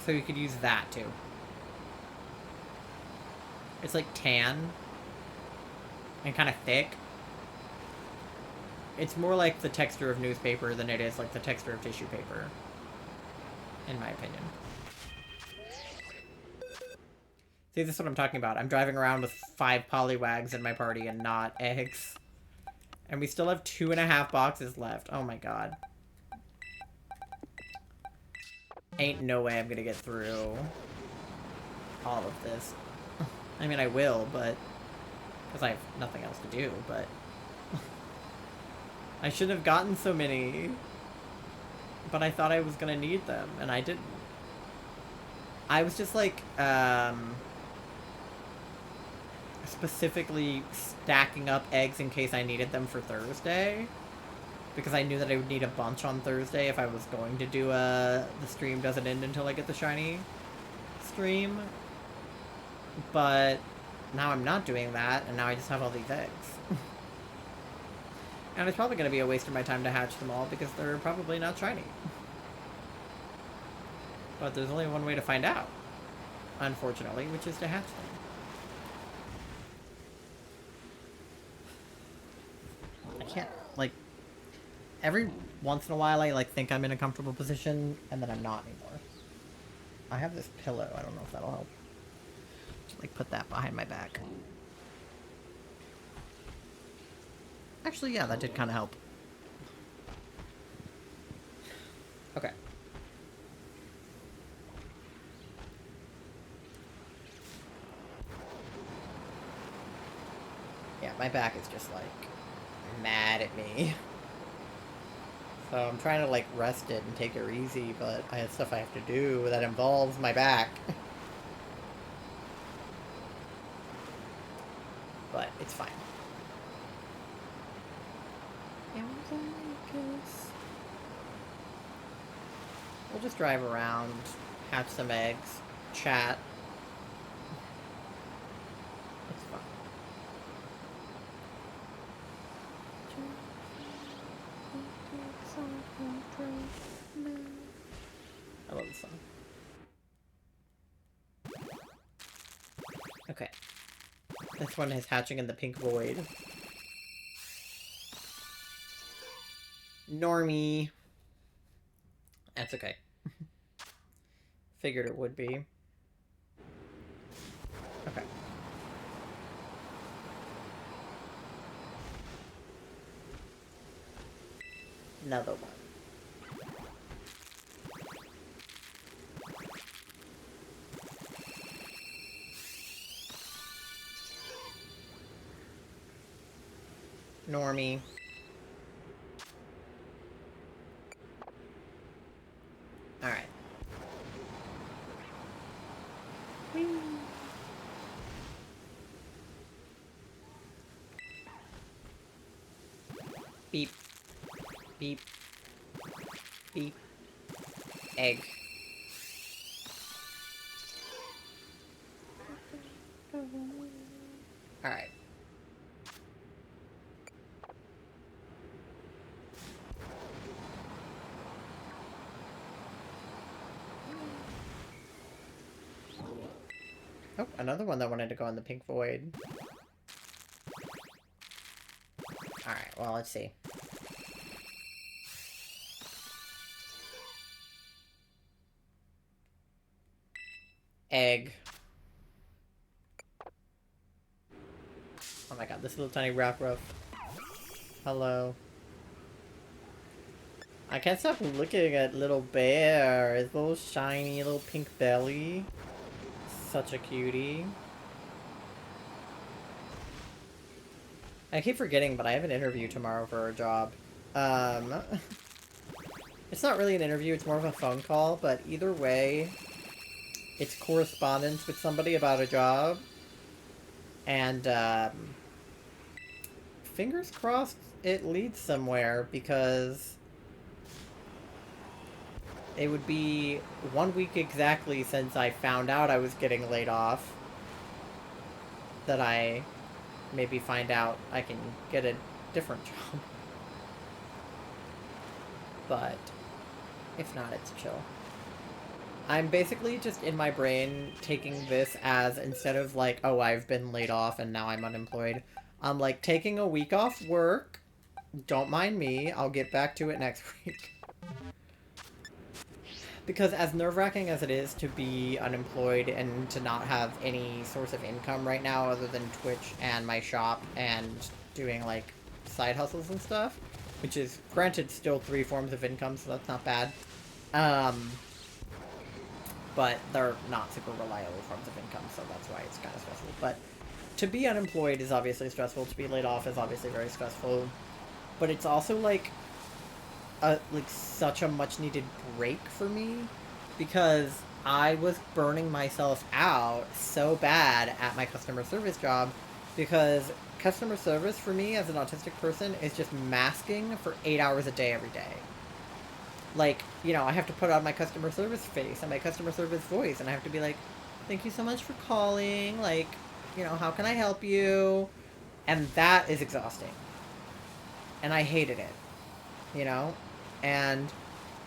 [SPEAKER 1] So you could use that, too. It's, like, tan and kind of thick. It's more like the texture of newspaper than it is like the texture of tissue paper, in my opinion. See, this is what I'm talking about. I'm driving around with 5 Poliwags in my party and not eggs. And we still have 2.5 boxes left. Oh my god. Ain't no way I'm gonna get through all of this. I mean, I will, but... because I have nothing else to do, but... I shouldn't have gotten so many. But I thought I was gonna need them, and I didn't. I was just like, specifically stacking up eggs in case I needed them for Thursday. Because I knew that I would need a bunch on Thursday if I was going to do the stream doesn't end until I get the shiny stream. But now I'm not doing that, and now I just have all these eggs. And it's probably going to be a waste of my time to hatch them all because they're probably not shiny. But there's only one way to find out, unfortunately, which is to hatch them. I can't, like, every once in a while I, like, think I'm in a comfortable position, and then I'm not anymore. I have this pillow. I don't know if that'll help. Just, like, put that behind my back. Actually, yeah, that did kind of help. Okay. Yeah, my back is just, like, mad at me. So I'm trying to, like, rest it and take it easy, but I have stuff I have to do that involves my back. But it's fine. We'll just drive around, hatch some eggs, chat. It's fun. I love this song. Okay. This one is hatching in the pink void. Normie. That's okay. Figured it would be. Okay. Another one. Normie. Alright. Beep. Beep. Beep. Egg. Alright. Oh, another one that wanted to go in the pink void. Alright, well, let's see. Egg. Oh my god, this little tiny rock ruff. Hello. I can't stop looking at little bear. His little shiny little pink belly. Such a cutie. I keep forgetting, but I have an interview tomorrow for a job. It's not really an interview, it's more of a phone call, but either way, it's correspondence with somebody about a job. And, fingers crossed it leads somewhere, because it would be 1 week exactly since I found out I was getting laid off that I maybe find out I can get a different job. But if not, it's chill. I'm basically just in my brain taking this as, instead of like, oh, I've been laid off and now I'm unemployed, I'm like taking a week off work. Don't mind me, I'll get back to it next week. Because as nerve-wracking as it is to be unemployed and to not have any source of income right now other than Twitch and my shop and doing, like, side hustles and stuff, which is, granted, still 3 forms of income, so that's not bad. but they're not super reliable forms of income, so that's why it's kind of stressful. But to be unemployed is obviously stressful. To be laid off is obviously very stressful. But it's also like such a much needed break for me, because I was burning myself out so bad at my customer service job, because customer service for me as an autistic person is just masking for 8 hours a day every day. Like, you know, I have to put on my customer service face and my customer service voice, and I have to be like, thank you so much for calling, like, you know, how can I help you? And that is exhausting. And I hated it, you know? And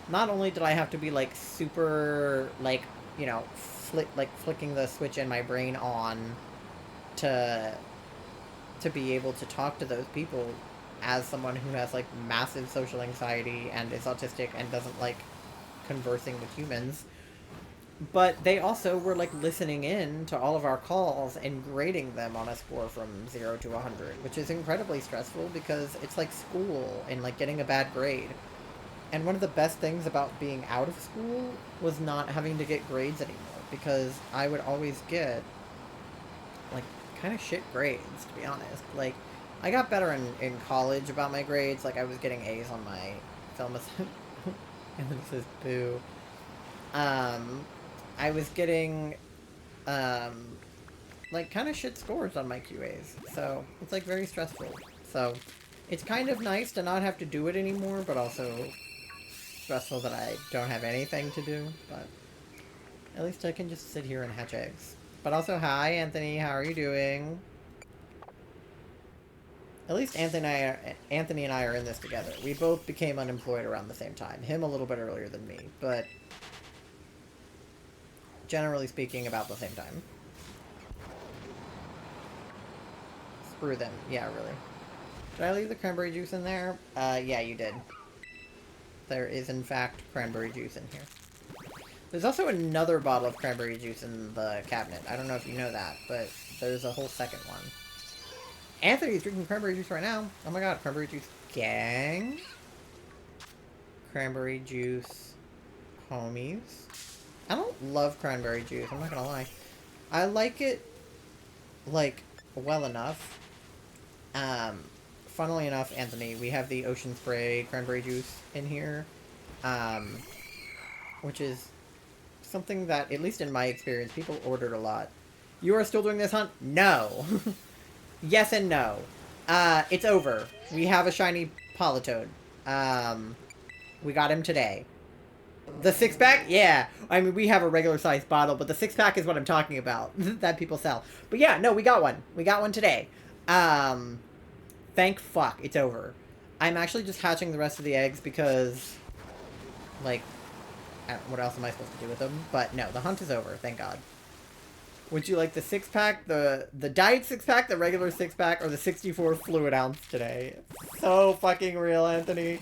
[SPEAKER 1] not only did I have to be, like, super, like, you know, flicking the switch in my brain on to be able to talk to those people as someone who has, like, massive social anxiety and is autistic and doesn't like conversing with humans, but they also were, like, listening in to all of our calls and grading them on a score from 0 to 100, which is incredibly stressful because it's like school and, like, getting a bad grade. And one of the best things about being out of school was not having to get grades anymore, because I would always get, like, kind of shit grades, to be honest. Like, I got better in college about my grades. Like, I was getting A's on my film and this is boo. I was getting, like, kind of shit scores on my QAs. So, it's, like, very stressful. So, it's kind of nice to not have to do it anymore, but also stressful that I don't have anything to do. But at least I can just sit here and hatch eggs. But also, hi, Anthony. How are you doing? At least Anthony and I are in this together. We both became unemployed around the same time. Him a little bit earlier than me, but generally speaking, about the same time. Screw them. Yeah, really. Did I leave the cranberry juice in there? Yeah, you did. There is, in fact, cranberry juice in here. There's also another bottle of cranberry juice in the cabinet. I don't know if you know that, but there's a whole second one. Anthony's drinking cranberry juice right now. Oh my god, cranberry juice gang. Cranberry juice homies. I don't love cranberry juice, I'm not gonna lie. I like it, like, well enough. Funnily enough, Anthony, we have the Ocean Spray cranberry juice in here. Which is something that, at least in my experience, people ordered a lot. You are still doing this hunt? No. Yes and no. It's over. We have a shiny Politoed. We got him today. The 6-pack? Yeah. I mean, we have a regular sized bottle, but the 6-pack is what I'm talking about. That people sell. But yeah, no, we got one. We got one today. Thank fuck. It's over. I'm actually just hatching the rest of the eggs because, like, what else am I supposed to do with them? But no, the hunt is over. Thank God. Would you like the 6-pack, the diet 6-pack, the regular 6-pack, or the 64 fluid ounce today? So fucking real, Anthony.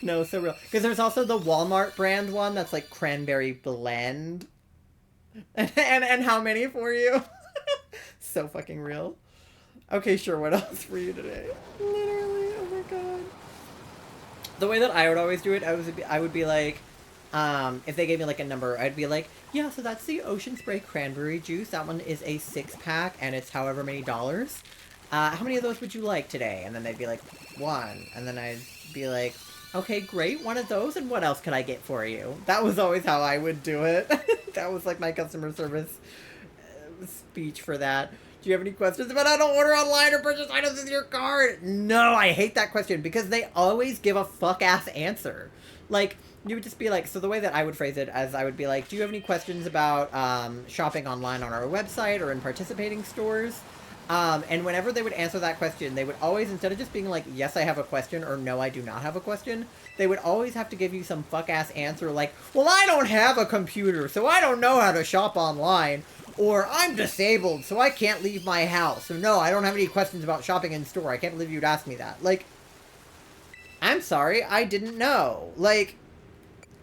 [SPEAKER 1] No, so real. Because there's also the Walmart brand one that's like cranberry blend. And how many for you? So fucking real. Okay, sure, what else for you today? Literally, oh my god. The way that I would always do it, I would be like, if they gave me, like, a number, I'd be like, yeah, so that's the Ocean Spray cranberry juice. That one is a 6-pack, and it's however many dollars. How many of those would you like today? And then they'd be like, 1. And then I'd be like, okay, great, 1 of those, and what else could I get for you? That was always how I would do it. That was, like, my customer service speech for that. Do you have any questions about how to order online or purchase items with your card? No, I hate that question, because they always give a fuck-ass answer. Like, you would just be like, so the way that I would phrase it as I would be like, do you have any questions about shopping online on our website or in participating stores? And whenever they would answer that question, they would always, instead of just being like, yes, I have a question, or no, I do not have a question, they would always have to give you some fuck-ass answer like, well, I don't have a computer, so I don't know how to shop online. Or, I'm disabled, so I can't leave my house. So no, I don't have any questions about shopping in store. I can't believe you'd ask me that. Like, I'm sorry, I didn't know. Like,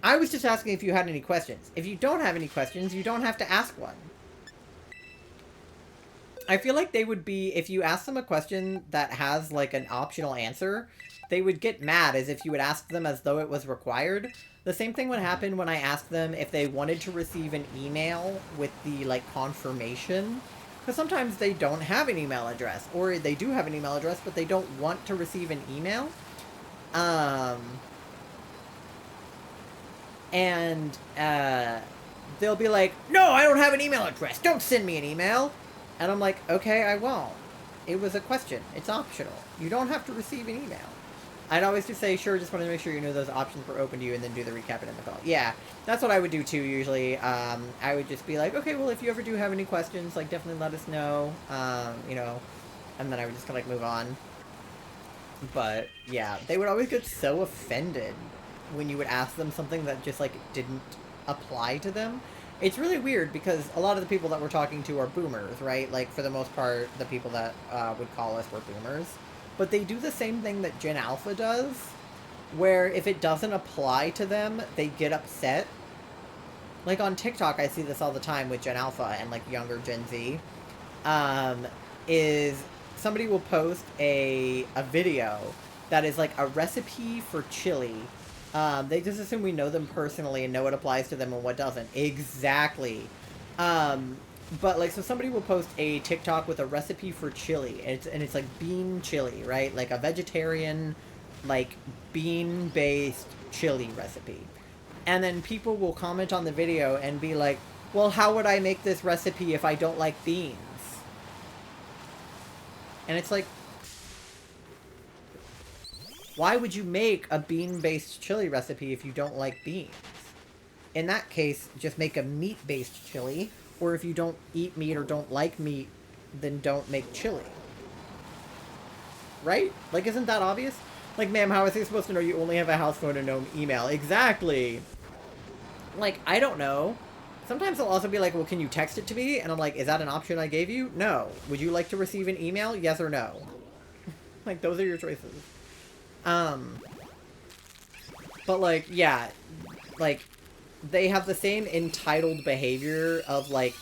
[SPEAKER 1] I was just asking if you had any questions. If you don't have any questions, you don't have to ask one. I feel like they would be, if you ask them a question that has, like, an optional answer, they would get mad as if you would ask them as though it was required. The same thing would happen when I asked them if they wanted to receive an email with the, like, confirmation. Because sometimes they don't have an email address, or they do have an email address, but they don't want to receive an email. They'll be like, no, I don't have an email address. Don't send me an email. And I'm like, okay, I won't. It was a question. It's optional. You don't have to receive an email. I'd always just say, sure, just wanted to make sure you knew those options were open to you, and then do the recap in the call. Yeah, that's what I would do too, usually. I would just be like, okay, well, if you ever do have any questions, like, definitely let us know, you know, and then I would just kind of, like, move on. But, yeah, they would always get so offended when you would ask them something that just, like, didn't apply to them. It's really weird because a lot of the people that we're talking to are boomers, right? Like, for the most part, the people that would call us were boomers. But they do the same thing that Gen Alpha does, where if it doesn't apply to them, they get upset. Like, on TikTok, I see this all the time with Gen Alpha and, like, younger Gen Z. Is somebody will post a video that is, like, a recipe for chili. They just assume we know them personally and know what applies to them and what doesn't. Exactly. But, like, so somebody will post a TikTok with a recipe for chili, and it's like, bean chili, right? Like, a vegetarian, like, bean-based chili recipe. And then people will comment on the video and be like, well, how would I make this recipe if I don't like beans? And it's like, why would you make a bean-based chili recipe if you don't like beans? In that case, just make a meat-based chili. Or if you don't eat meat or don't like meat, then don't make chili. Right? Like, isn't that obvious? Like, ma'am, how is he supposed to know you only have a house phone and no email? Exactly. Like, I don't know. Sometimes they'll also be like, well, can you text it to me? And I'm like, is that an option I gave you? No. Would you like to receive an email? Yes or no? Like, those are your choices. But, like, yeah. Like, they have the same entitled behavior of, like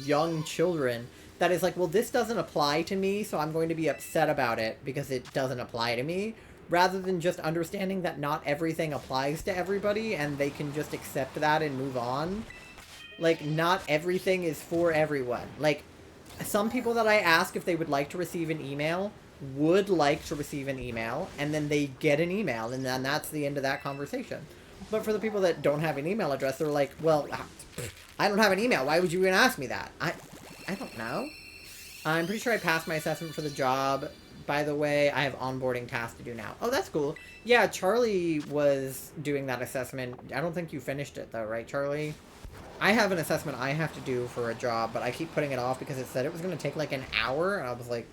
[SPEAKER 1] young children that is like, well, this doesn't apply to me, so I'm going to be upset about it because it doesn't apply to me, rather than just understanding that not everything applies to everybody and they can just accept that and move on. Like, not everything is for everyone. Like, some people that I ask if they would like to receive an email would like to receive an email, and then they get an email, and then that's the end of that conversation. But for the people that don't have an email address, they're like, well, I don't have an email. Why would you even ask me that? I don't know. I'm pretty sure I passed my assessment for the job. By the way, I have onboarding tasks to do now. Oh, that's cool. Yeah, Charlie was doing that assessment. I don't think you finished it, though, right, Charlie? I have an assessment I have to do for a job, but I keep putting it off because it said it was going to take, like, an hour, and I was like,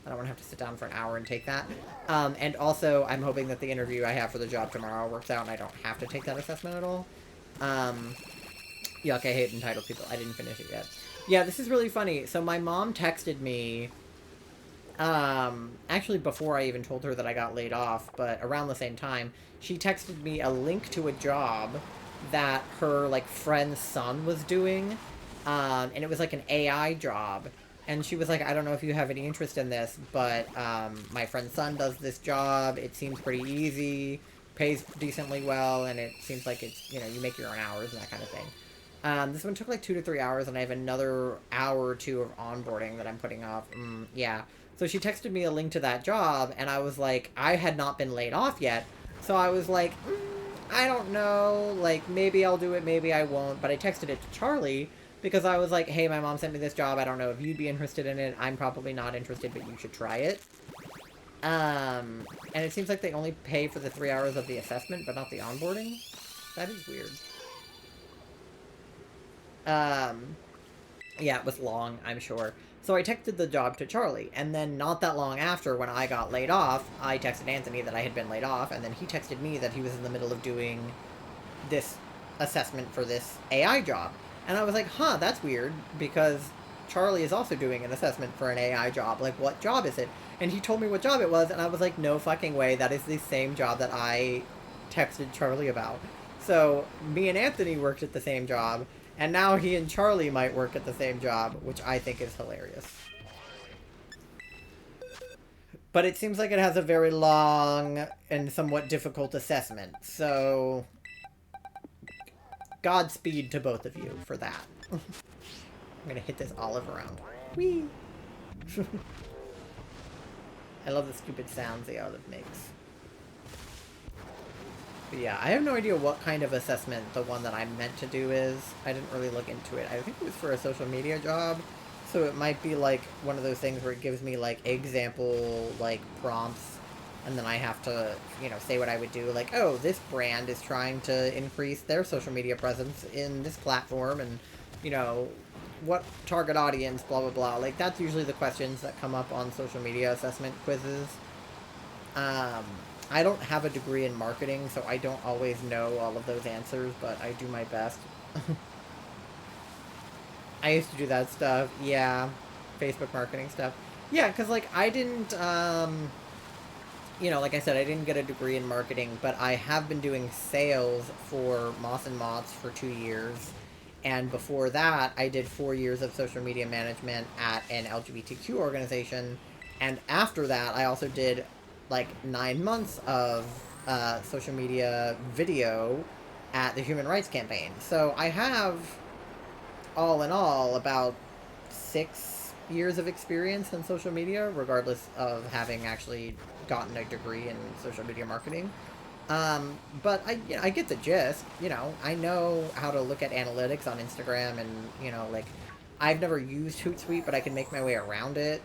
[SPEAKER 1] I don't want to have to sit down for an hour and take that. And also, I'm hoping that the interview I have for the job tomorrow works out and I don't have to take that assessment at all. Yuck, I hate entitled people. I didn't finish it yet. Yeah, this is really funny. So my mom texted me, actually before I even told her that I got laid off, but around the same time, she texted me a link to a job that her, like, friend's son was doing. And it was, like, an AI job. And she was like, I don't know if you have any interest in this, but my friend's son does this job. It seems pretty easy, pays decently well, and it seems like it's, you know, you make your own hours and that kind of thing. This one took like 2 to 3 hours, and I have another hour or two of onboarding that I'm putting off. Yeah. So she texted me a link to that job, and I was like, I had not been laid off yet. So I was like, I don't know. Like, maybe I'll do it, maybe I won't. But I texted it to Charlie, because I was like, hey, my mom sent me this job. I don't know if you'd be interested in it. I'm probably not interested, but you should try it. And it seems like they only pay for the 3 hours of the assessment, but not the onboarding. That is weird. Yeah, it was long, I'm sure. So I texted the job to Charlie, and then not that long after, when I got laid off, I texted Anthony that I had been laid off, and then he texted me that he was in the middle of doing this assessment for this AI job. And I was like, huh, that's weird, because Charlie is also doing an assessment for an AI job. Like, what job is it? And he told me what job it was, and I was like, no fucking way, that is the same job that I texted Charlie about. So, me and Anthony worked at the same job, And now he and Charlie might work at the same job, which I think is hilarious. But it seems like it has a very long and somewhat difficult assessment, so Godspeed to both of you for that. I'm gonna hit this olive around. Whee! I love the stupid sounds the olive makes. But yeah, I have no idea what kind of assessment the one that I'm meant to do is. I didn't really look into it. I think it was for a social media job. So it might be like one of those things where it gives me like example like prompts and then I have to, you know, say what I would do. Like, oh, this brand is trying to increase their social media presence in this platform and, you know, what target audience, blah, blah, blah. Like, that's usually the questions that come up on social media assessment quizzes. I don't have a degree in marketing, so I don't always know all of those answers, but I do my best. I used to do that stuff, yeah. Facebook marketing stuff. Yeah, because, like, I didn't, you know, like I said, I didn't get a degree in marketing, but I have been doing sales for Moss and Moths for 2 years. And before that, I did 4 years of social media management at an LGBTQ organization. And after that, I also did, like, 9 months of social media video at the Human Rights Campaign. So I have, all in all, about 6 years of experience in social media, regardless of having actually gotten a degree in social media marketing. But I get the gist, you know, I know how to look at analytics on Instagram and, you know, like, I've never used Hootsuite, but I can make my way around it.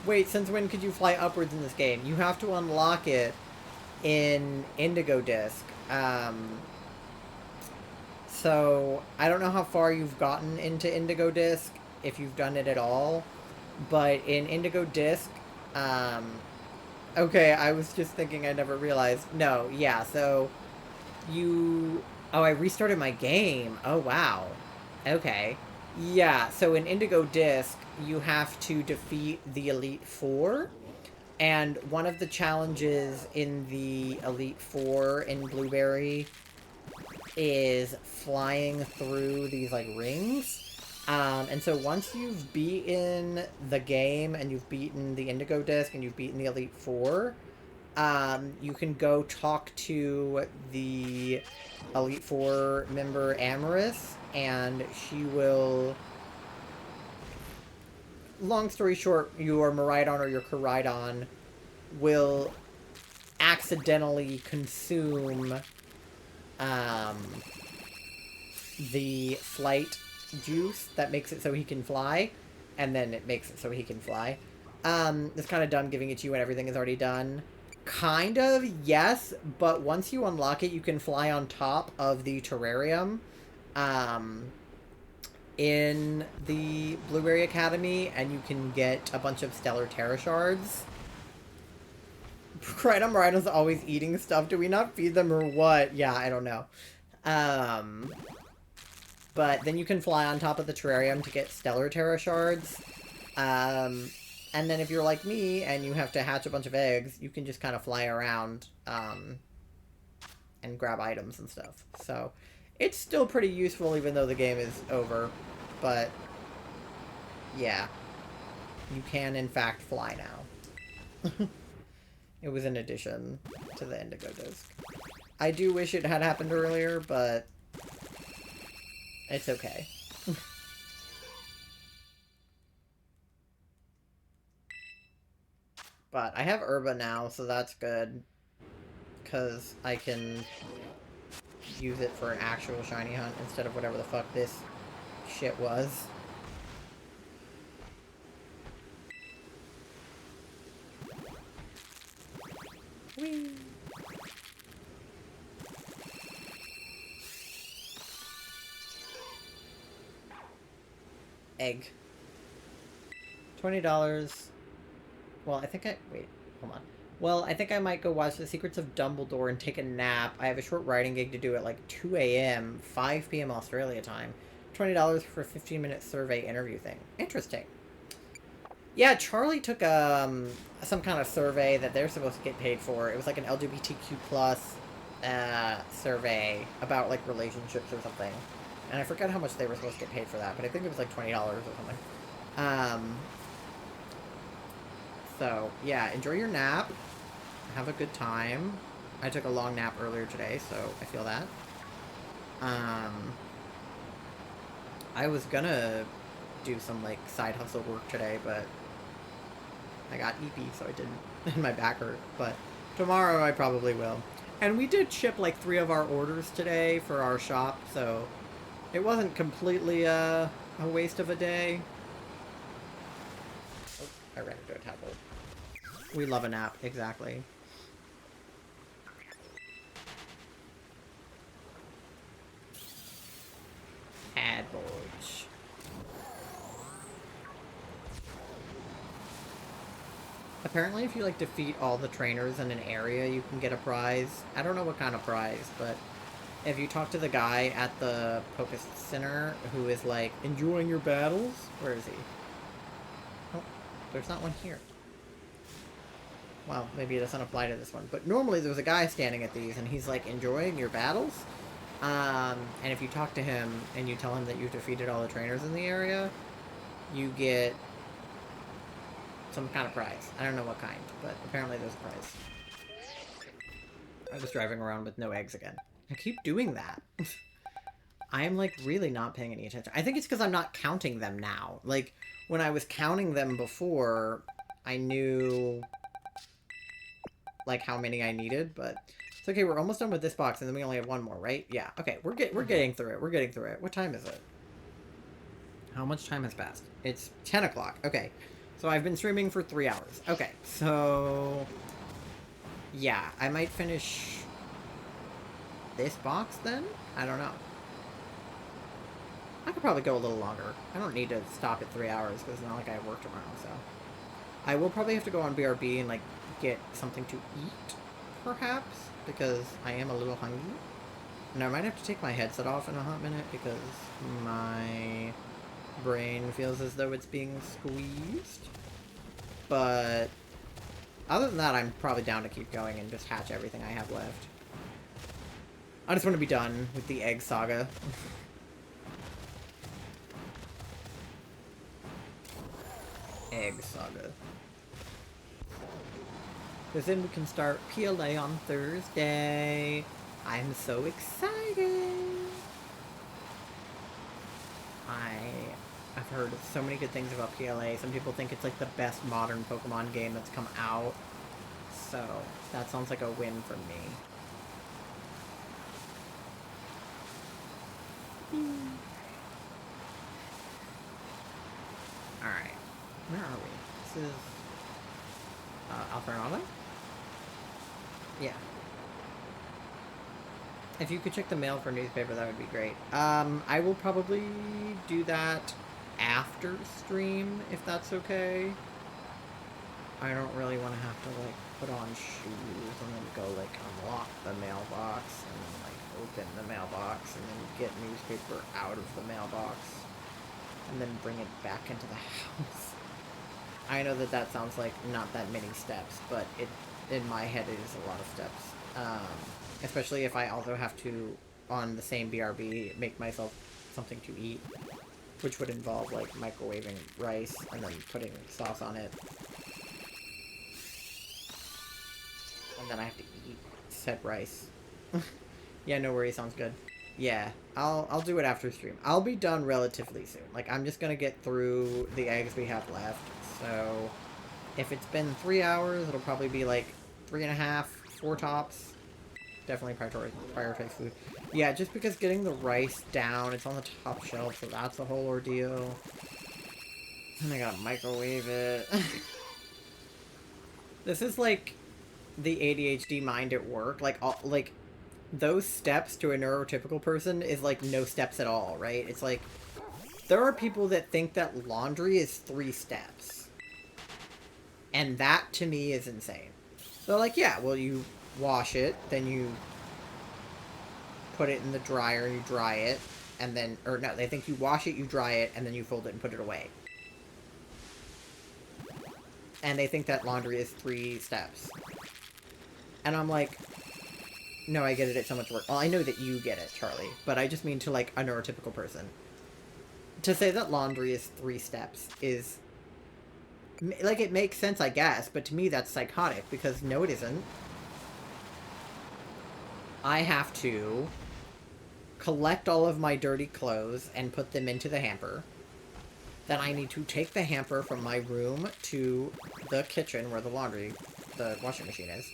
[SPEAKER 1] Wait, since when could you fly upwards in this game? You have to unlock it in Indigo Disc. So, I don't know how far you've gotten into Indigo Disc, if you've done it at all, but in Indigo Disc, okay, I was just thinking I never realized. No, yeah, so you... Oh, I restarted my game. Oh, wow. Okay. Yeah, so in Indigo Disc, you have to defeat the Elite Four, and one of the challenges in the Elite Four in Blueberry is flying through these, like, rings. And so once you've beaten the game and you've beaten the Indigo Disc and you've beaten the Elite Four, you can go talk to the Elite Four member Amaris, and she will... Long story short, your Miraidon or your Koraidon will accidentally consume the flight juice that makes it so he can fly, and then it makes it so he can fly. It's kind of dumb giving it to you when everything is already done. Kind of, yes, but once you unlock it, you can fly on top of the terrarium, in the Blueberry Academy, and you can get a bunch of Stellar Terra Shards. Miraidon's always eating stuff. Do we not feed them or what? Yeah, I don't know. But then you can fly on top of the terrarium to get Stellar Terra Shards. And then if you're like me and you have to hatch a bunch of eggs, you can just kind of fly around and grab items and stuff. So it's still pretty useful even though the game is over. But yeah, you can in fact fly now. It was an addition to the Indigo Disc. I do wish it had happened earlier, but it's okay. But I have Herba now, so that's good. Because I can use it for an actual shiny hunt instead of whatever the fuck this shit was. Whee! Egg. $20. Well, I think wait, hold on. Well, I think I might go watch The Secrets of Dumbledore and take a nap. I have a short writing gig to do at like 2 a.m., 5 p.m. Australia time. $20 for a 15-minute survey interview thing. Interesting. Yeah, Charlie took some kind of survey that they're supposed to get paid for. It was like an LGBTQ plus survey about, like, relationships or something. And I forget how much they were supposed to get paid for that, but I think it was like $20 or something. So, yeah, enjoy your nap. Have a good time. I took a long nap earlier today, so I feel that. I was gonna do some, like, side hustle work today, but I got EP, so I didn't. And my back hurt. But tomorrow I probably will. And we did ship, like, 3 of our orders today for our shop, so it wasn't completely a waste of a day. Oh, I ran into a tadpole. We love a nap, exactly. Tadpoles. Apparently, if you, like, defeat all the trainers in an area, you can get a prize. I don't know what kind of prize, but if you talk to the guy at the Poké Center who is, like, enjoying your battles... Where is he? Oh, there's not one here. Well, maybe it doesn't apply to this one. But normally there's a guy standing at these, and he's, like, enjoying your battles. And if you talk to him and you tell him that you've defeated all the trainers in the area, you get some kind of prize. I don't know what kind, but apparently there's a prize. I was driving around with no eggs again. I keep doing that. I am, like, really not paying any attention. I think it's because I'm not counting them now. Like, when I was counting them before, I knew, like, how many I needed, but it's okay. We're almost done with this box, and then we only have one more, right? Yeah. Okay, we're getting through it. We're getting through it. What time is it? How much time has passed? It's 10 o'clock. Okay. So I've been streaming for 3 hours. Okay, so... yeah, I might finish this box then? I don't know. I could probably go a little longer. I don't need to stop at 3 hours, because it's not like I have work tomorrow, so... I will probably have to go on BRB and, like, get something to eat, perhaps, because I am a little hungry. And I might have to take my headset off in a hot minute, because my brain feels as though it's being squeezed. But other than that, I'm probably down to keep going and just hatch everything I have left. I just want to be done with the egg saga. Egg saga. Because then we can start PLA on Thursday. I'm so excited. I've heard so many good things about PLA. Some people think it's like the best modern Pokemon game that's come out. So that sounds like a win for me. Alright. Where are we? This is... Alfernado? Yeah. If you could check the mail for newspaper, that would be great. I will probably do that after stream, if that's okay. I don't really want to have to, like, put on shoes and then go, like, unlock the mailbox and then, like, open the mailbox and then get newspaper out of the mailbox and then bring it back into the house. I know that that sounds like not that many steps, but in my head it is a lot of steps. Especially if I also have to, on the same BRB, make myself something to eat, which would involve, like, microwaving rice and then putting sauce on it. And then I have to eat said rice. Yeah, no worries, sounds good. Yeah, I'll do it after stream. I'll be done relatively soon. Like, I'm just gonna get through the eggs we have left. So, if it's been 3 hours, it'll probably be like 3.5, 4 tops. Definitely prioritize food. Yeah, just because getting the rice down, it's on the top shelf, so that's a whole ordeal. And I gotta microwave it. This is like the ADHD mind at work. Like, those steps to a neurotypical person is like no steps at all, right? It's like, there are people that think that laundry is 3 steps. And that, to me, is insane. They're like, yeah, well, you wash it, then you put it in the dryer, you dry it, and then, or no, they think you wash it, you dry it, and then you fold it and put it away. And they think that laundry is 3 steps. And I'm like, no, I get it, it's so much work. Well, I know that you get it, Charlie, but I just mean to, like, a neurotypical person. To say that laundry is 3 steps is... Like, it makes sense, I guess, but to me that's psychotic, because no, it isn't. I have to collect all of my dirty clothes and put them into the hamper. Then I need to take the hamper from my room to the kitchen where the washing machine is.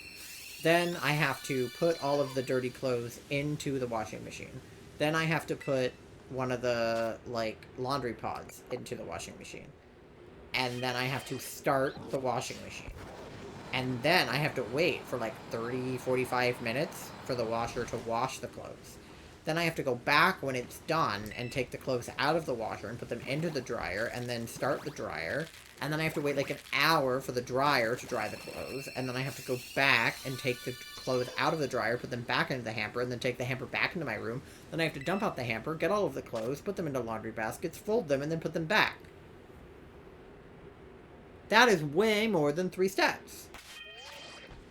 [SPEAKER 1] Then I have to put all of the dirty clothes into the washing machine. Then I have to put one of the, like, laundry pods into the washing machine. And then I have to start the washing machine. And then I have to wait for, like, 30, 45 minutes for the washer to wash the clothes. Then I have to go back when it's done and take the clothes out of the washer and put them into the dryer and then start the dryer. And then I have to wait like an hour for the dryer to dry the clothes. And then I have to go back and take the clothes out of the dryer, put them back into the hamper, and then take the hamper back into my room. Then I have to dump out the hamper, get all of the clothes, put them into laundry baskets, fold them, and then put them back. That is way more than 3 steps.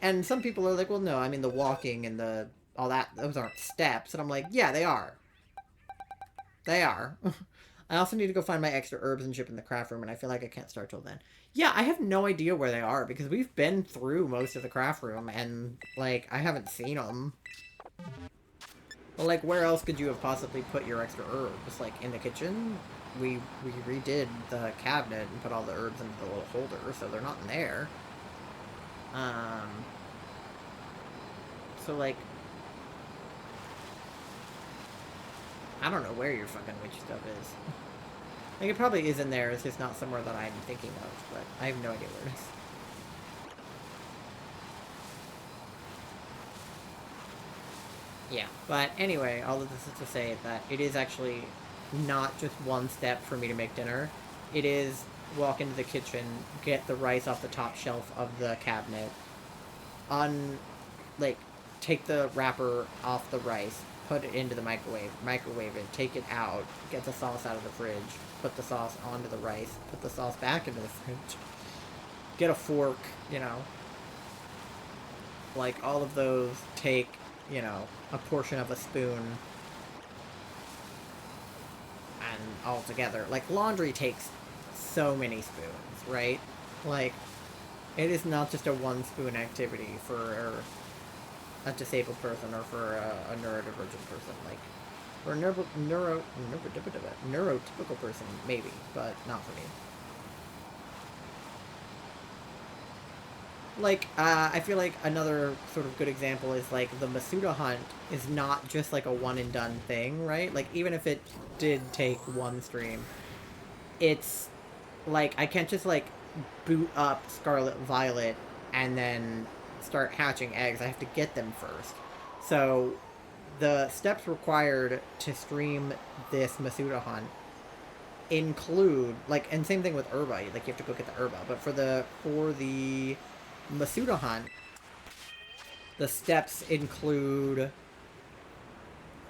[SPEAKER 1] And some people are like, well, no, I mean the walking and the... all that, those aren't steps. And I'm like, yeah, they are. They are. I also need to go find my extra herbs and ship in the craft room, and I feel like I can't start till then. Yeah, I have no idea where they are, because we've been through most of the craft room, and, like, I haven't seen them. But, like, where else could you have possibly put your extra herbs? Like, in the kitchen? We redid the cabinet and put all the herbs into the little holder, so they're not in there. So, like... I don't know where your fucking witch stuff is. Like, it probably is in there, it's just not somewhere that I'm thinking of, but I have no idea where it is. Yeah, but anyway, all of this is to say that it is actually not just 1 step for me to make dinner. It is walk into the kitchen, get the rice off the top shelf of the cabinet, take the wrapper off the rice, put it into the microwave it, take it out, get the sauce out of the fridge, put the sauce onto the rice, put the sauce back into the fridge, get a fork, you know. Like, all of those take, you know, a portion of a spoon and all together. Like, laundry takes so many spoons, right? Like, it is not just a 1-spoon activity for a disabled person or for a neurodivergent person. Like, for a neurotypical person, maybe, but not for me. Like, I feel like another sort of good example is, like, the Masuda hunt is not just, like, a one-and-done thing, right? Like, even if it did take 1 stream, it's, like, I can't just, like, boot up Scarlet Violet and then start hatching eggs. I have to get them first. So, the steps required to stream this Masuda hunt include, like, and same thing with Herba, like, you have to go get the Herba, but for the Masuda hunt, the steps include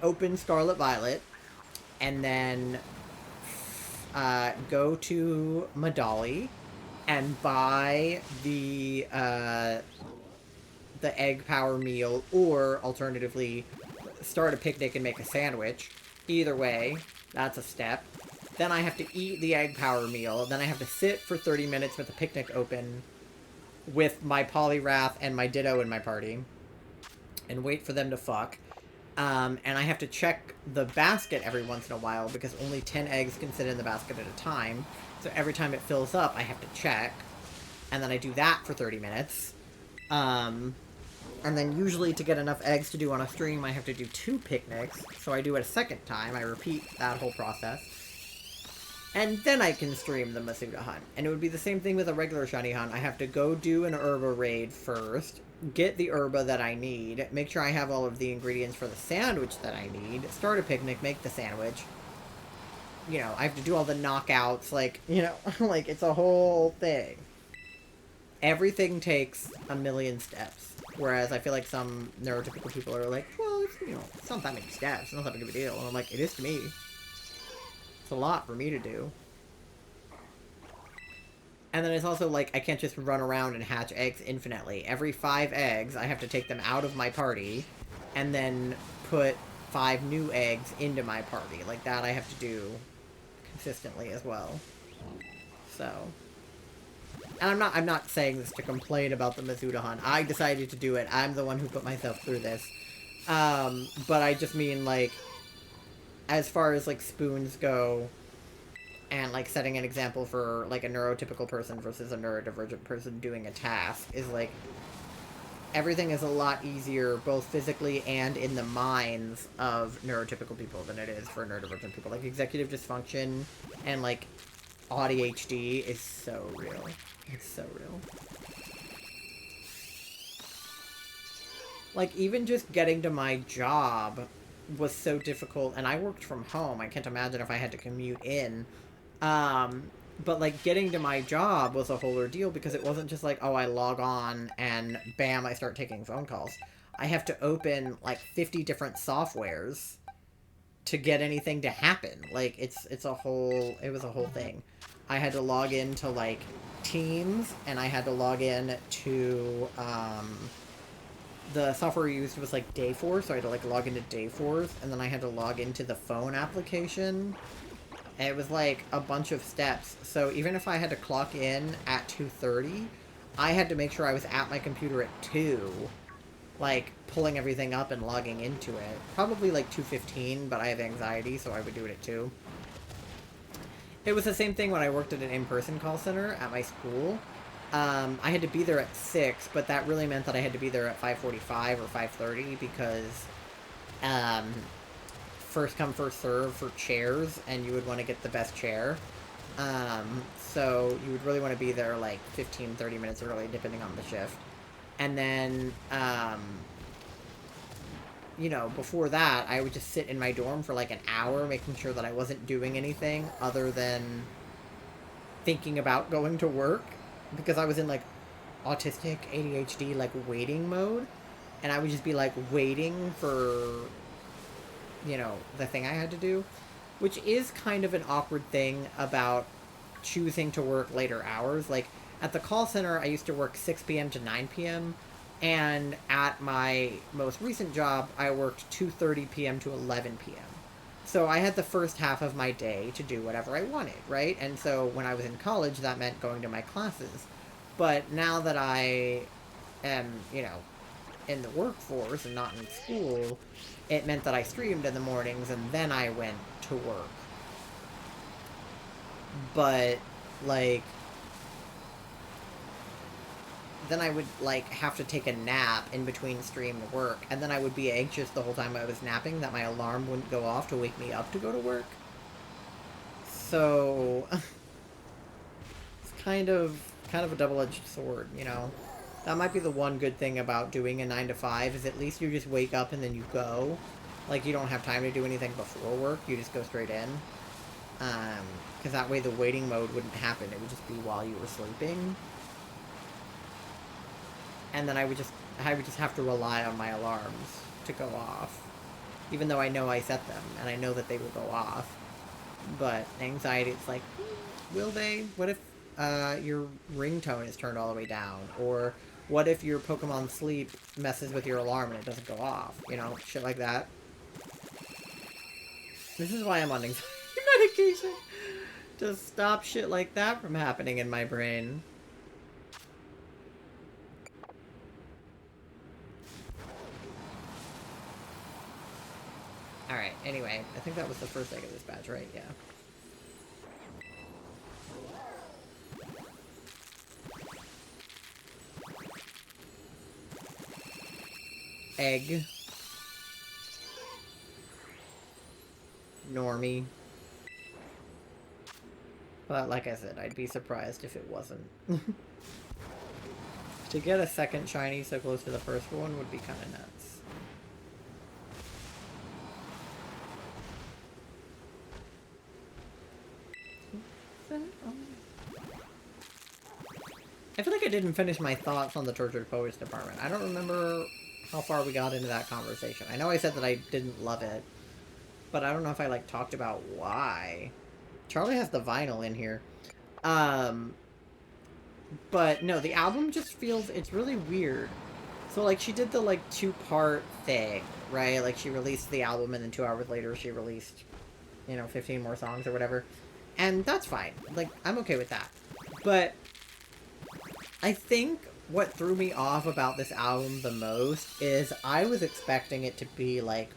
[SPEAKER 1] open Scarlet Violet, and then go to Madali and buy the egg power meal, or alternatively start a picnic and make a sandwich. Either way, that's a step. Then I have to eat the egg power meal. Then I have to sit for 30 minutes with the picnic open with my Poliwrath and my Ditto in my party and wait for them to fuck. And I have to check the basket every once in a while because only 10 eggs can sit in the basket at a time. So every time it fills up, I have to check. And then I do that for 30 minutes. And then usually to get enough eggs to do on a stream, I have to do 2 picnics. So I do it a second time. I repeat that whole process. And then I can stream the Masuda hunt. And it would be the same thing with a regular shiny hunt. I have to go do an herba raid first, get the herba that I need, make sure I have all of the ingredients for the sandwich that I need, start a picnic, make the sandwich. You know, I have to do all the knockouts, like, you know, like, it's a whole thing. Everything takes a million steps. Whereas I feel like some neurotypical people are like, well, it's, you know, it's not that many steps, it's not that big of a deal. And I'm like, it is to me. It's a lot for me to do. And then it's also like, I can't just run around and hatch eggs infinitely. Every 5 eggs, I have to take them out of my party, and then put 5 new eggs into my party. Like that I have to do consistently as well. So, and I'm not saying this to complain about the Masuda hunt. I decided to do it. I'm the one who put myself through this. But I just mean, like, as far as, like, spoons go, and, like, setting an example for, like, a neurotypical person versus a neurodivergent person doing a task is, like, everything is a lot easier, both physically and in the minds of neurotypical people than it is for neurodivergent people. Like, executive dysfunction and, like, ADHD is so real. It's so real. Like, even just getting to my job was so difficult, and I worked from home. I can't imagine if I had to commute in. But, like, getting to my job was a whole ordeal because it wasn't just like, oh, I log on and bam, I start taking phone calls. I have to open, like, 50 different softwares to get anything to happen. Like, it was a whole thing. I had to log into, like, Teams, and I had to log in to, the software we used was, like, Dayforce, so I had to, like, log into Dayforce, and then I had to log into the phone application. And it was, like, a bunch of steps. So even if I had to clock in at 2:30, I had to make sure I was at my computer at 2, like, pulling everything up and logging into it. Probably, like, 2:15, but I have anxiety, so I would do it at 2. It was the same thing when I worked at an in-person call center at my school. I had to be there at 6, but that really meant that I had to be there at 5:45 or 5:30 because, first come, first serve for chairs, and you would want to get the best chair. So you would really want to be there, like, 15, 30 minutes early, depending on the shift. And then, you know, before that, I would just sit in my dorm for, like, an hour, making sure that I wasn't doing anything other than thinking about going to work. Because I was in, like, autistic, ADHD, like, waiting mode. And I would just be, like, waiting for, you know, the thing I had to do. Which is kind of an awkward thing about choosing to work later hours. Like, at the call center, I used to work 6 p.m. to 9 p.m. And at my most recent job, I worked 2:30 p.m. to 11 p.m. So I had the first half of my day to do whatever I wanted, right? And so when I was in college, that meant going to my classes. But now that I am, you know, in the workforce and not in school, it meant that I streamed in the mornings and then I went to work. But, like, then I would, like, have to take a nap in between stream and work, and then I would be anxious the whole time I was napping that my alarm wouldn't go off to wake me up to go to work. So, it's kind of a double-edged sword, you know? That might be the one good thing about doing a 9 to 5, is at least you just wake up and then you go. Like, you don't have time to do anything before work, you just go straight in. Because that way the waiting mode wouldn't happen, it would just be while you were sleeping. And then I would just have to rely on my alarms to go off. Even though I know I set them, and I know that they will go off. But anxiety, it's like, will they? What if your ringtone is turned all the way down? Or what if your Pokemon Sleep messes with your alarm and it doesn't go off? You know, shit like that. This is why I'm on anxiety medication. To stop shit like that from happening in my brain. Alright, anyway, I think that was the first egg of this batch, right? Yeah. Egg. Normie. But like I said, I'd be surprised if it wasn't. To get a second shiny so close to the first one would be kind of nuts. I feel like I didn't finish my thoughts on the tortured poets department. I don't remember how far we got into that conversation. I know I said that I didn't love it, but I don't know if I, like, talked about why. Charlie has the vinyl in here. But no, the album just feels, it's really weird. So, like, she did the, like, 2-part thing, right? Like, she released the album, and then 2 hours later she released, 15 more songs or whatever. And that's fine. Like, I'm okay with that. But I think what threw me off about this album the most is I was expecting it to be, like,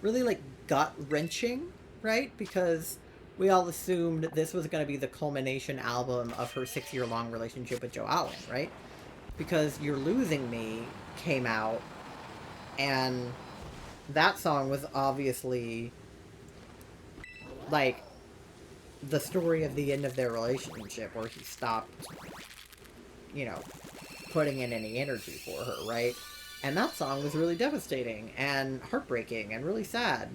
[SPEAKER 1] really, like, gut-wrenching, right? Because we all assumed this was going to be the culmination album of her 6-year-long relationship with Joe Alwyn, right? Because You're Losing Me came out, and that song was obviously, like, the story of the end of their relationship, where he stopped, putting in any energy for her, right? And that song was really devastating and heartbreaking and really sad.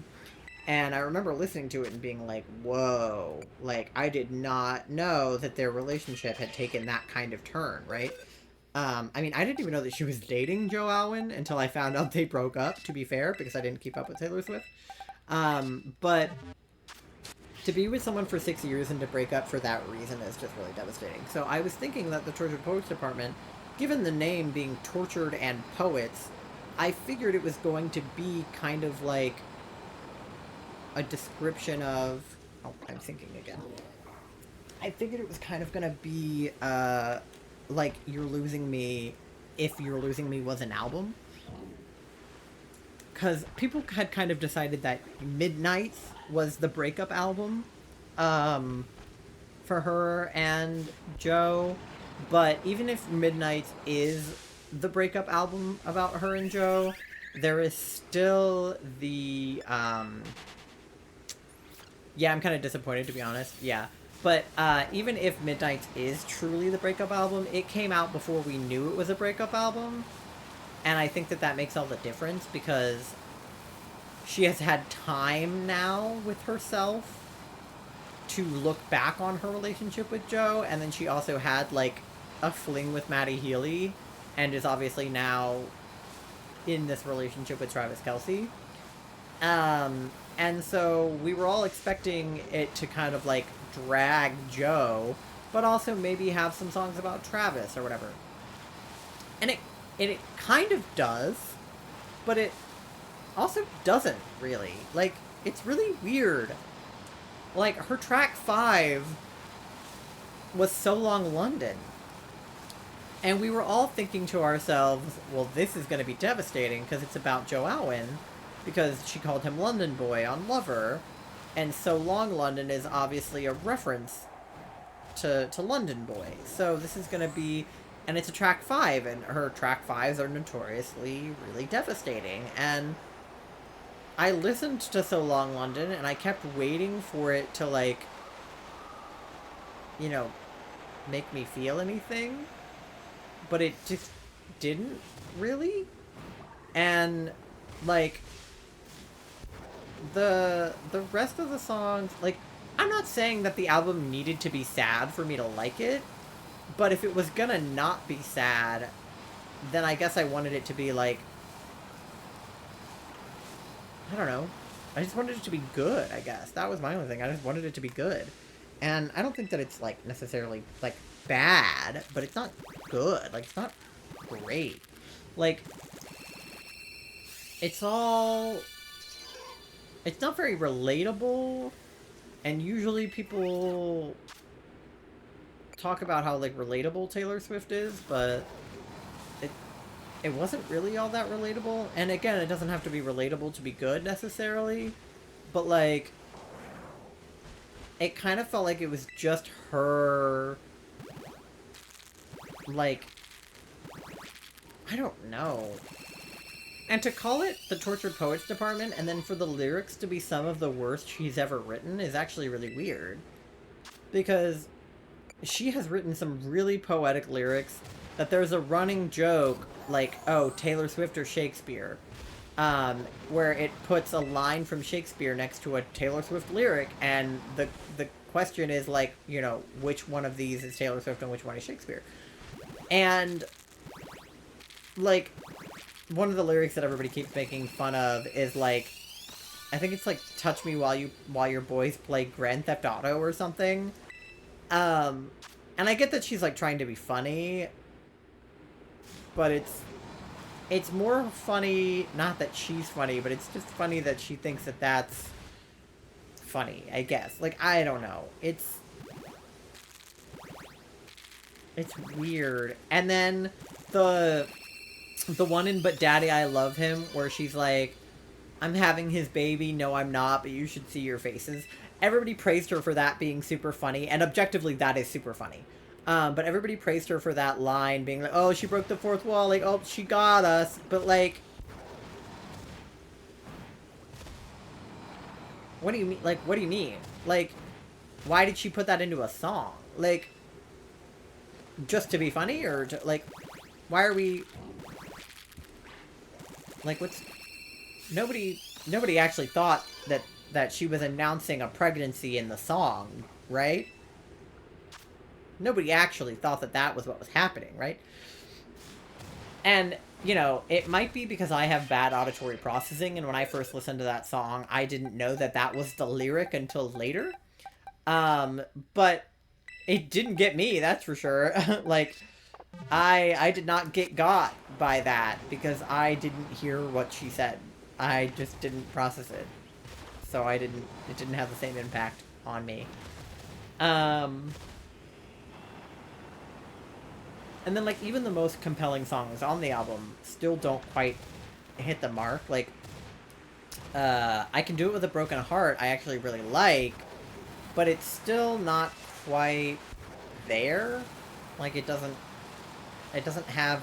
[SPEAKER 1] And I remember listening to it and being like, whoa, like, I did not know that their relationship had taken that kind of turn, right? I mean, I didn't even know that she was dating Joe Alwyn until I found out they broke up, to be fair, because I didn't keep up with Taylor Swift. But to be with someone for 6 years and to break up for that reason is just really devastating. So I was thinking that the Tortured Poets Department, given the name being Tortured and Poets, I figured it was going to be kind of like a description of... Oh, I'm thinking again. I figured it was kind of going to be, like, You're Losing Me, if You're Losing Me was an album. Because people had kind of decided that Midnights was the breakup album for her and Joe. But even if Midnights is the breakup album about her and Joe, there is still the... Yeah, I'm kind of disappointed, to be honest. Yeah. But even if Midnights is truly the breakup album, it came out before we knew it was a breakup album. And I think that that makes all the difference, because she has had time now with herself to look back on her relationship with Joe, and then she also had, like, a fling with Maddie Healy, and is obviously now in this relationship with Travis Kelce. And so we were all expecting it to kind of, like, drag Joe, but also maybe have some songs about Travis or whatever. And it kind of does, but it also doesn't, really. Like, it's really weird. Like, her track 5 was So Long London. And we were all thinking to ourselves, well, this is going to be devastating because it's about Joe Alwyn, because she called him London Boy on Lover, and So Long London is obviously a reference to London Boy. So this is going to be... And it's a track 5, and her track 5s are notoriously really devastating. And I listened to So Long London, and I kept waiting for it to, like, make me feel anything. But it just didn't, really. And, like, the rest of the songs, like, I'm not saying that the album needed to be sad for me to like it, but if it was gonna not be sad, then I guess I wanted it to be, like, I don't know. I just wanted it to be good, I guess. That was my only thing. I just wanted it to be good. And I don't think that it's, like, necessarily, like, bad, but it's not good. Like, it's not great. Like, it's all... It's not very relatable, and usually people talk about how, like, relatable Taylor Swift is, but it wasn't really all that relatable. And again, it doesn't have to be relatable to be good, necessarily, but, like, it kind of felt like it was just her, like, I don't know. And to call it the Tortured Poets Department, and then for the lyrics to be some of the worst she's ever written, is actually really weird. Because she has written some really poetic lyrics that there's a running joke, like, oh, Taylor Swift or Shakespeare, where it puts a line from Shakespeare next to a Taylor Swift lyric, and the question is, like, which one of these is Taylor Swift and which one is Shakespeare. And, like, one of the lyrics that everybody keeps making fun of is, like, I think it's, like, touch me while your boys play Grand Theft Auto or something. And I get that she's, like, trying to be funny, but it's it's more funny, not that she's funny, but it's just funny that she thinks that that's funny, I guess. Like, I don't know. It's weird. And then the one in But Daddy I Love Him, where she's like, I'm having his baby, no I'm not, but you should see your faces. Everybody praised her for that being super funny, and objectively that is super funny. But everybody praised her for that line, being like, oh, she broke the fourth wall, like, oh, she got us. But, like, what do you mean? Like, what do you mean? Like, why did she put that into a song? Like, just to be funny? Or, like, why are we... Like, what's... Nobody actually thought that she was announcing a pregnancy in the song, right? Nobody actually thought that that was what was happening, right? And, you know, it might be because I have bad auditory processing, and when I first listened to that song, I didn't know that that was the lyric until later. But it didn't get me, that's for sure. Like, I did not get got by that, because I didn't hear what she said. I just didn't process it. So it didn't have the same impact on me. And then, like, even the most compelling songs on the album still don't quite hit the mark. Like, I Can Do It With a Broken Heart, I actually really like, but it's still not quite there. Like, it doesn't have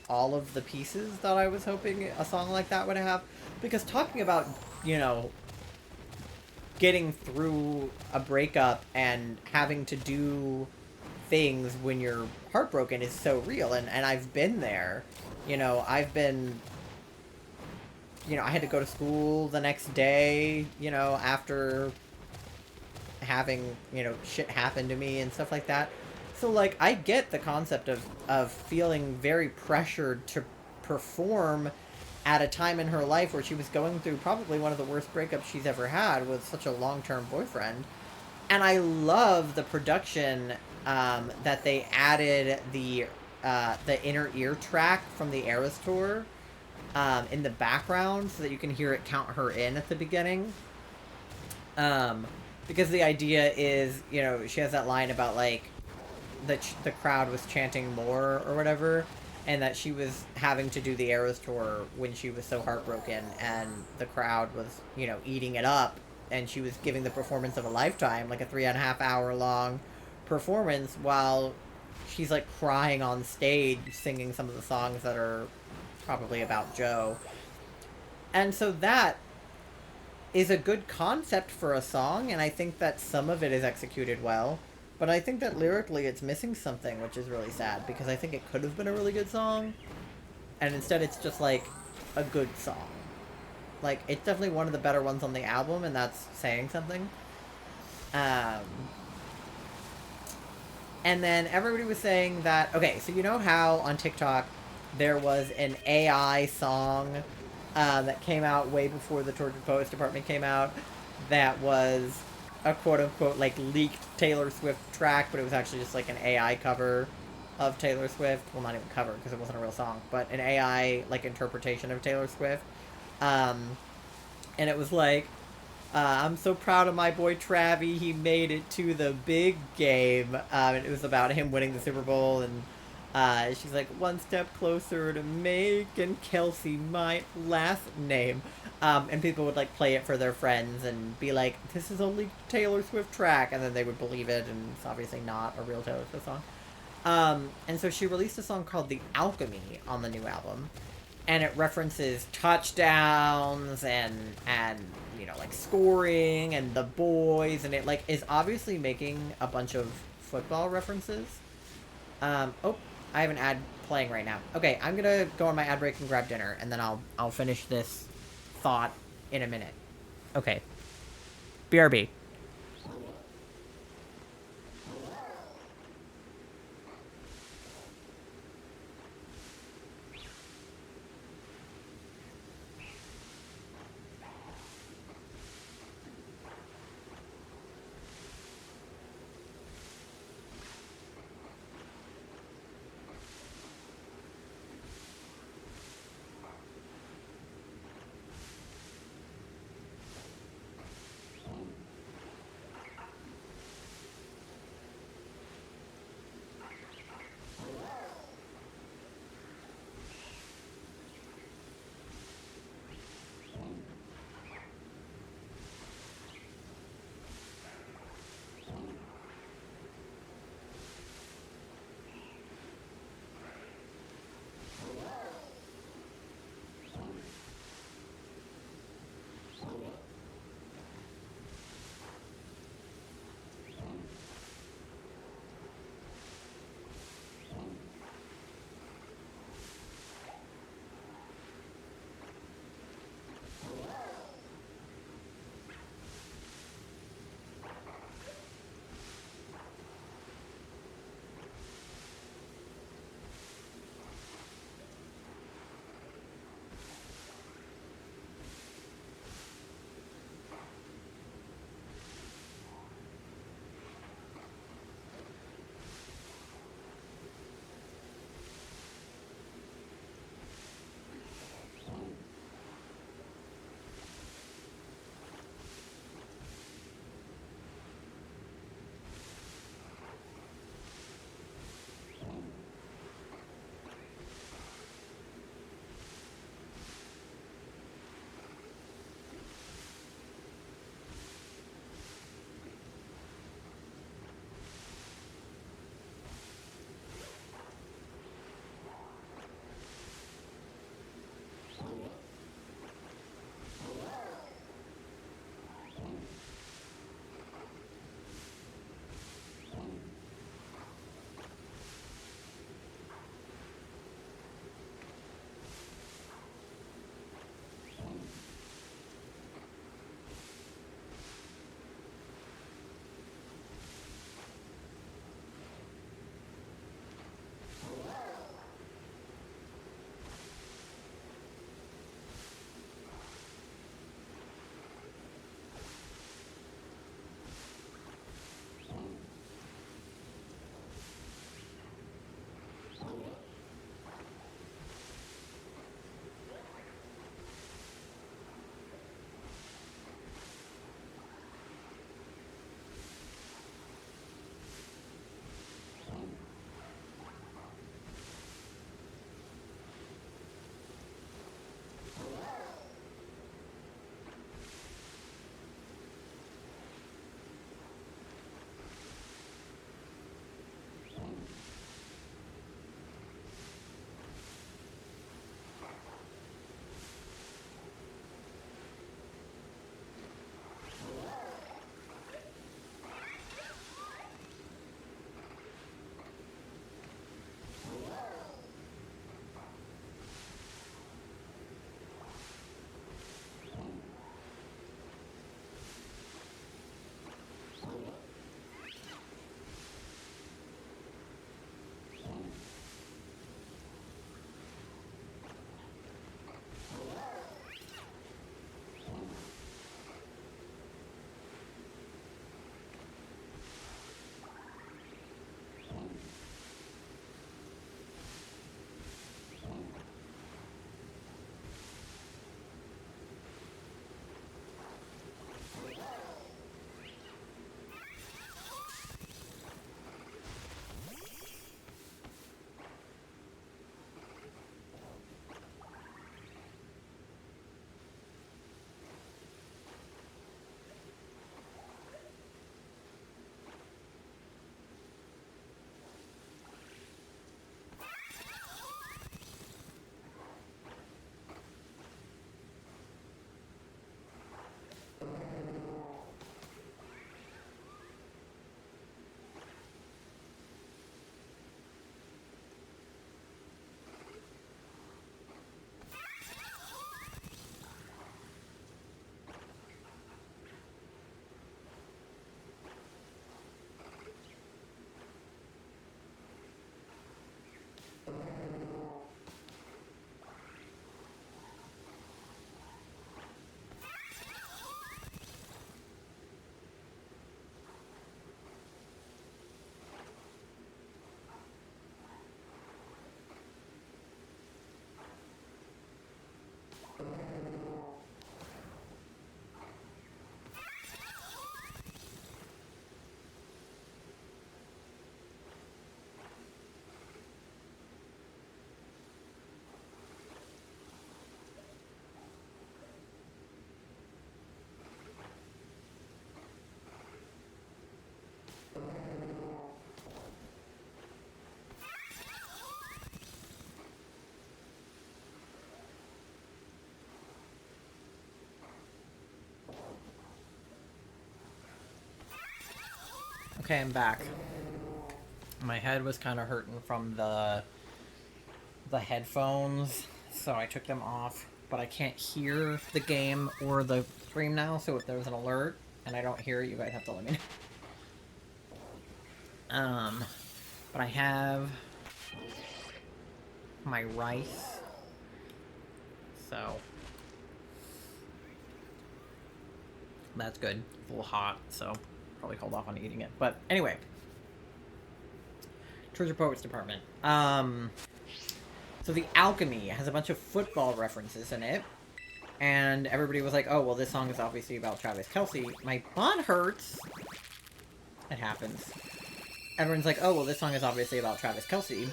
[SPEAKER 1] all of the pieces that I was hoping a song like that would have. Because talking about, you know, getting through a breakup and having to do things when you're heartbroken is so real, and I've been there. You know, I've been... You know, I had to go to school the next day, you know, after having, you know, shit happen to me and stuff like that. So, like, I get the concept of feeling very pressured to perform at a time in her life where she was going through probably one of the worst breakups she's ever had with such a long-term boyfriend. And I love the production that they added the Inner Ear track from the Eras tour in the background so that you can hear it count her in at the beginning. Because the idea is, you know, she has that line about, like, the crowd was chanting more or whatever, and that she was having to do the Eras tour when she was so heartbroken, and the crowd was, you know, eating it up, and she was giving the performance of a lifetime, like a 3.5 hour long performance, while she's, like, crying on stage singing some of the songs that are probably about Joe. And so that is a good concept for a song, and I think that some of it is executed well. But I think that lyrically it's missing something, which is really sad, because I think it could have been a really good song, and instead it's just, like, a good song. Like, it's definitely one of the better ones on the album, and that's saying something. And then everybody was saying that... Okay, so you know how on TikTok there was an AI song that came out way before the Tortured Poets Department came out that was a quote-unquote, like, leaked Taylor Swift track, but it was actually just, like, an AI cover of Taylor Swift. Well, not even cover, because it wasn't a real song, but an AI, like, interpretation of Taylor Swift. And it was like, I'm so proud of my boy Travi, he made it to the big game. And it was about him winning the Super Bowl, and she's like, one step closer to making Kelsey my last name. And people would, like, play it for their friends and be like, this is only Taylor Swift track, and then they would believe it, and it's obviously not a real Taylor Swift song. And so she released a song called The Alchemy on the new album, and it references touchdowns and you know, like, scoring and the boys, and it, like, is obviously making a bunch of football references. Oh, I have an ad playing right now. Okay, I'm gonna go on my ad break and grab dinner, and then I'll finish this thought in a minute. Okay. BRB. Okay, I'm back. My head was kind of hurting from the headphones, so I took them off. But I can't hear the game or the stream now, so if there's an alert and I don't hear it, you guys have to let me know. But I have my rice, so that's good. It's a little hot, so probably hold off on eating it. But anyway, Treasure Poets Department. So the Alchemy has a bunch of football references in it, and everybody was like, "Oh, well, this song is obviously about Travis Kelce." My butt hurts. It happens. Everyone's like, "Oh, well, this song is obviously about Travis Kelce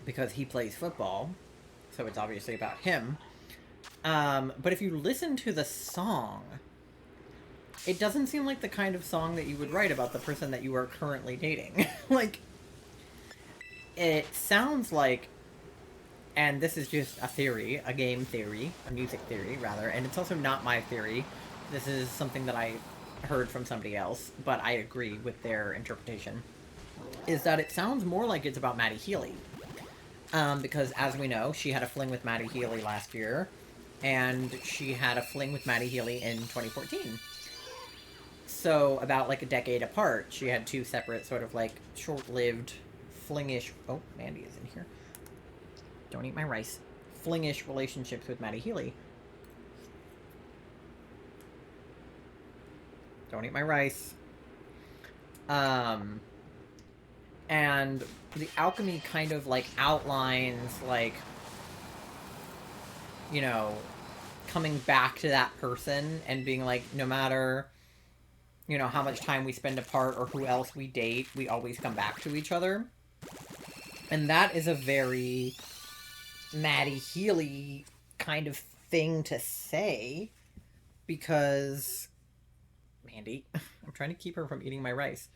[SPEAKER 1] because he plays football, so it's obviously about him." But if you listen to the song, it doesn't seem like the kind of song that you would write about the person that you are currently dating. Like, it sounds like, and this is just a theory, a game theory, a music theory, rather, and it's also not my theory. This is something that I heard from somebody else, but I agree with their interpretation, is that it sounds more like it's about Maddie Healy. Because, as we know, she had a fling with Maddie Healy last year, and she had a fling with Maddie Healy in 2014. So, about, like, a decade apart, she had two separate, sort of, like, short-lived, flingish... Oh, Mandy is in here. Don't eat my rice. Flingish relationships with Maddie Healy. Don't eat my rice. And the Alchemy kind of, like, outlines, like, you know, coming back to that person and being like, no matter, you know, how much time we spend apart or who else we date, we always come back to each other. And that is a very Maddie Healy kind of thing to say, because... Mandy, I'm trying to keep her from eating my rice.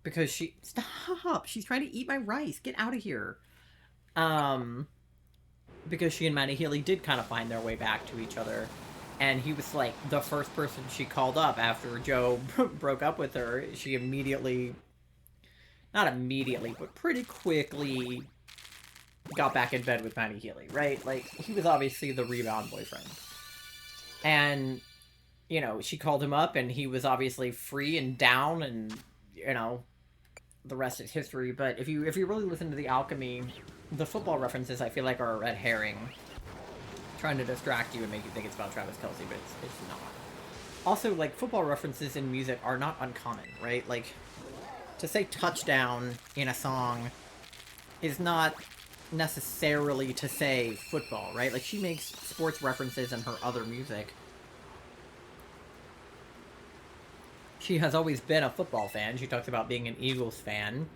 [SPEAKER 1] Because she... Stop! She's trying to eat my rice! Get out of here! Because she and Maddie Healy did kind of find their way back to each other. And he was, like, the first person she called up after Joe broke up with her. She immediately... Not immediately, but pretty quickly got back in bed with Maddie Healy, right? Like, he was obviously the rebound boyfriend. And, you know, she called him up, and he was obviously free and down, and, you know, the rest is history. But if you really listen to The Alchemy, the football references, I feel like, are a red herring. Trying to distract you and make you think it's about Travis Kelce, but it's not. Also, like, football references in music are not uncommon, right? Like, to say touchdown in a song is not necessarily to say football, right? Like, she makes sports references in her other music. She has always been a football fan. She talks about being an Eagles fan.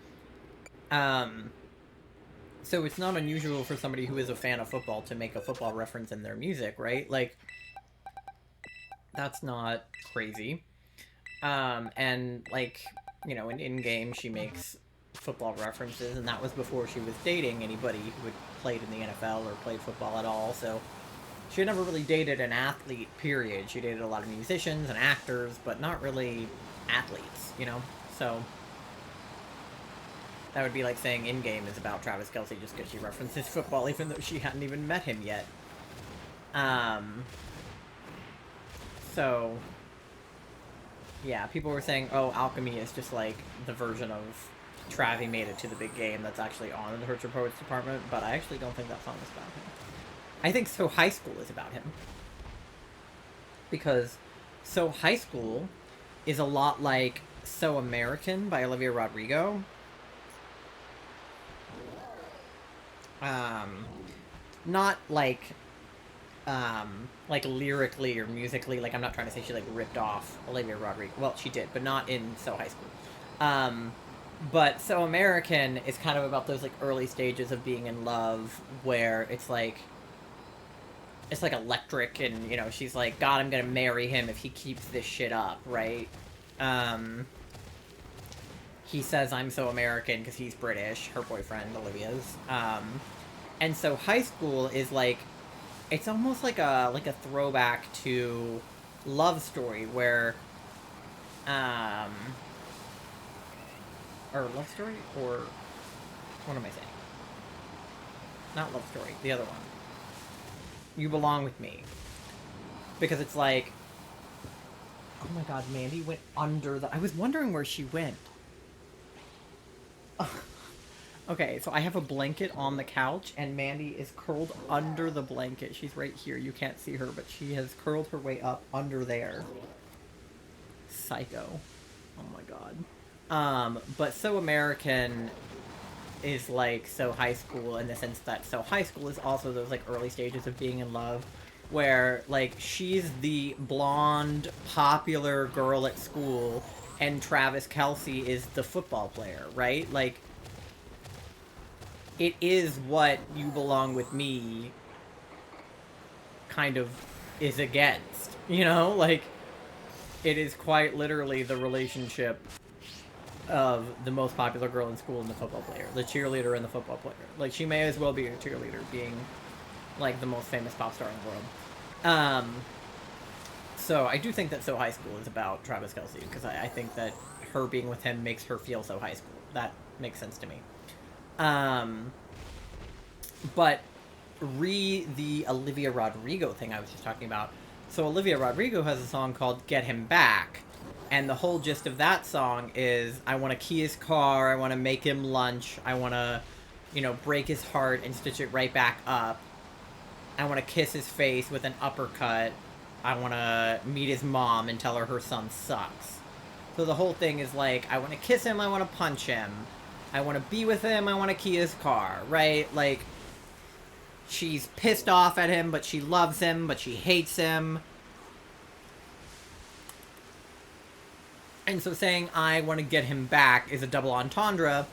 [SPEAKER 1] So it's not unusual for somebody who is a fan of football to make a football reference in their music, right? Like, that's not crazy. And, like, you know, in game, she makes football references, and that was before she was dating anybody who had played in the NFL or played football at all, so she had never really dated an athlete, period. She dated a lot of musicians and actors, but not really athletes, you know? So that would be like saying In-Game is about Travis Kelce just because she references football, even though she hadn't even met him yet. So, yeah, people were saying, oh, Alchemy is just like the version of Travi Made It to the Big Game that's actually on the Treasure Poets Department, but I actually don't think that song is about him. I think So High School is about him. Because So High School is a lot like So American by Olivia Rodrigo. Not like lyrically or musically, like, I'm not trying to say she, like, ripped off Olivia Rodrigo. Well, she did, but not in So High School. But So American is kind of about those, like, early stages of being in love, where it's like electric, and, you know, she's like, God, I'm gonna marry him if he keeps this shit up, right? He says, I'm so American, because he's British, her boyfriend, Olivia's. And so High School is, like, it's almost like a throwback to Love Story, where Or Love Story, or what am I saying? Not Love Story, the other one. You Belong With Me. Because it's like, oh my god, Mandy went under the... I was wondering where she went. Okay, so I have a blanket on the couch, and Mandy is curled under the blanket. She's right here. You can't see her, but she has curled her way up under there. Psycho. Oh my god. But So American is like So High School in the sense that So High School is also those like early stages of being in love, where like she's the blonde popular girl at school and Travis Kelce is the football player, right? Like, it is what You Belong With Me kind of is against, you know? Like, it is quite literally the relationship of the most popular girl in school and the football player. The cheerleader and the football player. Like, she may as well be a cheerleader, being, like, the most famous pop star in the world. So I do think that So High School is about Travis Kelce, because I think that her being with him makes her feel so high school. That makes sense to me. But the Olivia Rodrigo thing I was just talking about. So Olivia Rodrigo has a song called Get Him Back, and the whole gist of that song is, I want to key his car, I want to make him lunch, I want to, you know, break his heart and stitch it right back up. I want to kiss his face with an uppercut. I want to meet his mom and tell her her son sucks. So the whole thing is like, I want to kiss him, I want to punch him. I want to be with him, I want to key his car, right? Like, she's pissed off at him, but she loves him, but she hates him. And so saying, I want to get him back is a double entendre,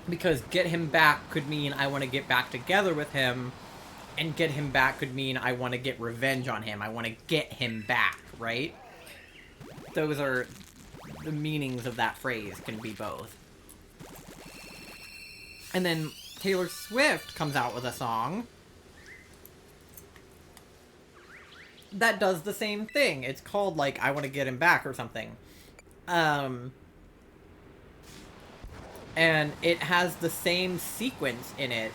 [SPEAKER 1] because get him back could mean I want to get back together with him, and get him back could mean I want to get revenge on him. I want to get him back, right? Those are the meanings of that phrase, can be both. And then Taylor Swift comes out with a song that does the same thing. It's called, like, I Want to Get Him Back or something. And it has the same sequence in it.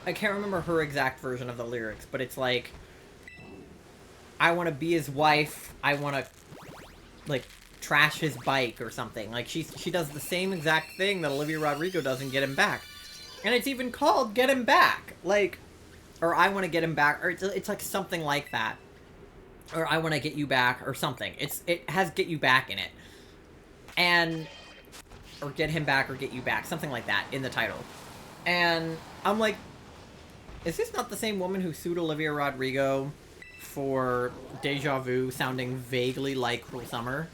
[SPEAKER 1] I can't remember her exact version of the lyrics, but it's like, I want to be his wife, I want to, like, trash his bike or something. Like, she does the same exact thing that Olivia Rodrigo does in Get Him Back. And it's even called Get Him Back. Like, or I want to get him back, or it's like something like that. Or I want to get you back, or something. It has Get You Back in it. And, or Get Him Back, or Get You Back, something like that in the title. And I'm like, is this not the same woman who sued Olivia Rodrigo for Deja Vu sounding vaguely like Cruel Summer?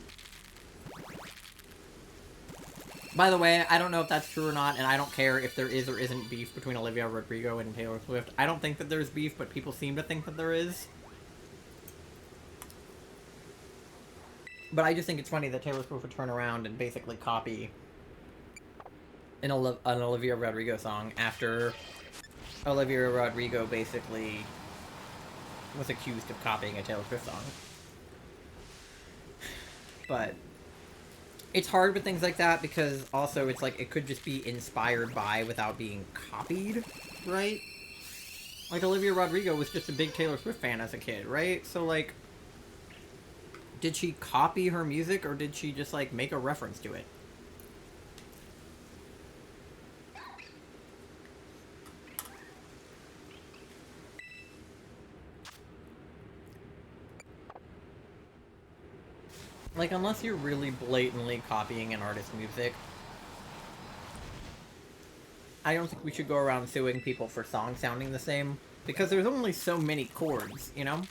[SPEAKER 1] By the way, I don't know if that's true or not, and I don't care if there is or isn't beef between Olivia Rodrigo and Taylor Swift. I don't think that there's beef, but people seem to think that there is. But I just think it's funny that Taylor Swift would turn around and basically copy an Olivia Rodrigo song after Olivia Rodrigo basically was accused of copying a Taylor Swift song. But it's hard with things like that, because also it's like, it could just be inspired by without being copied, right? Like, Olivia Rodrigo was just a big Taylor Swift fan as a kid, right? So, like, did she copy her music, or did she just, like, make a reference to it? Like, unless you're really blatantly copying an artist's music, I don't think we should go around suing people for songs sounding the same, because there's only so many chords, you know?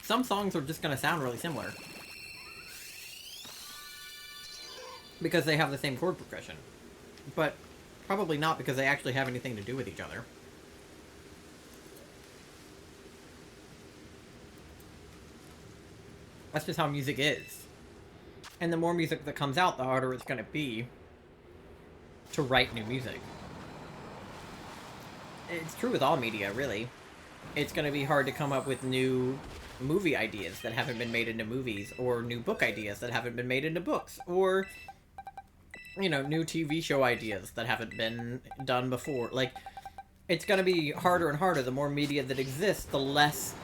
[SPEAKER 1] Some songs are just gonna sound really similar, because they have the same chord progression. But probably not because they actually have anything to do with each other. That's just how music is. And the more music that comes out, the harder it's gonna be to write new music. It's true with all media, really. it's going to be hard to come up with new movie ideas that haven't been made into movies, or new book ideas that haven't been made into books, or, you know, new TV show ideas that haven't been done before. Like, it's going to be harder and harder. The more media that exists, the less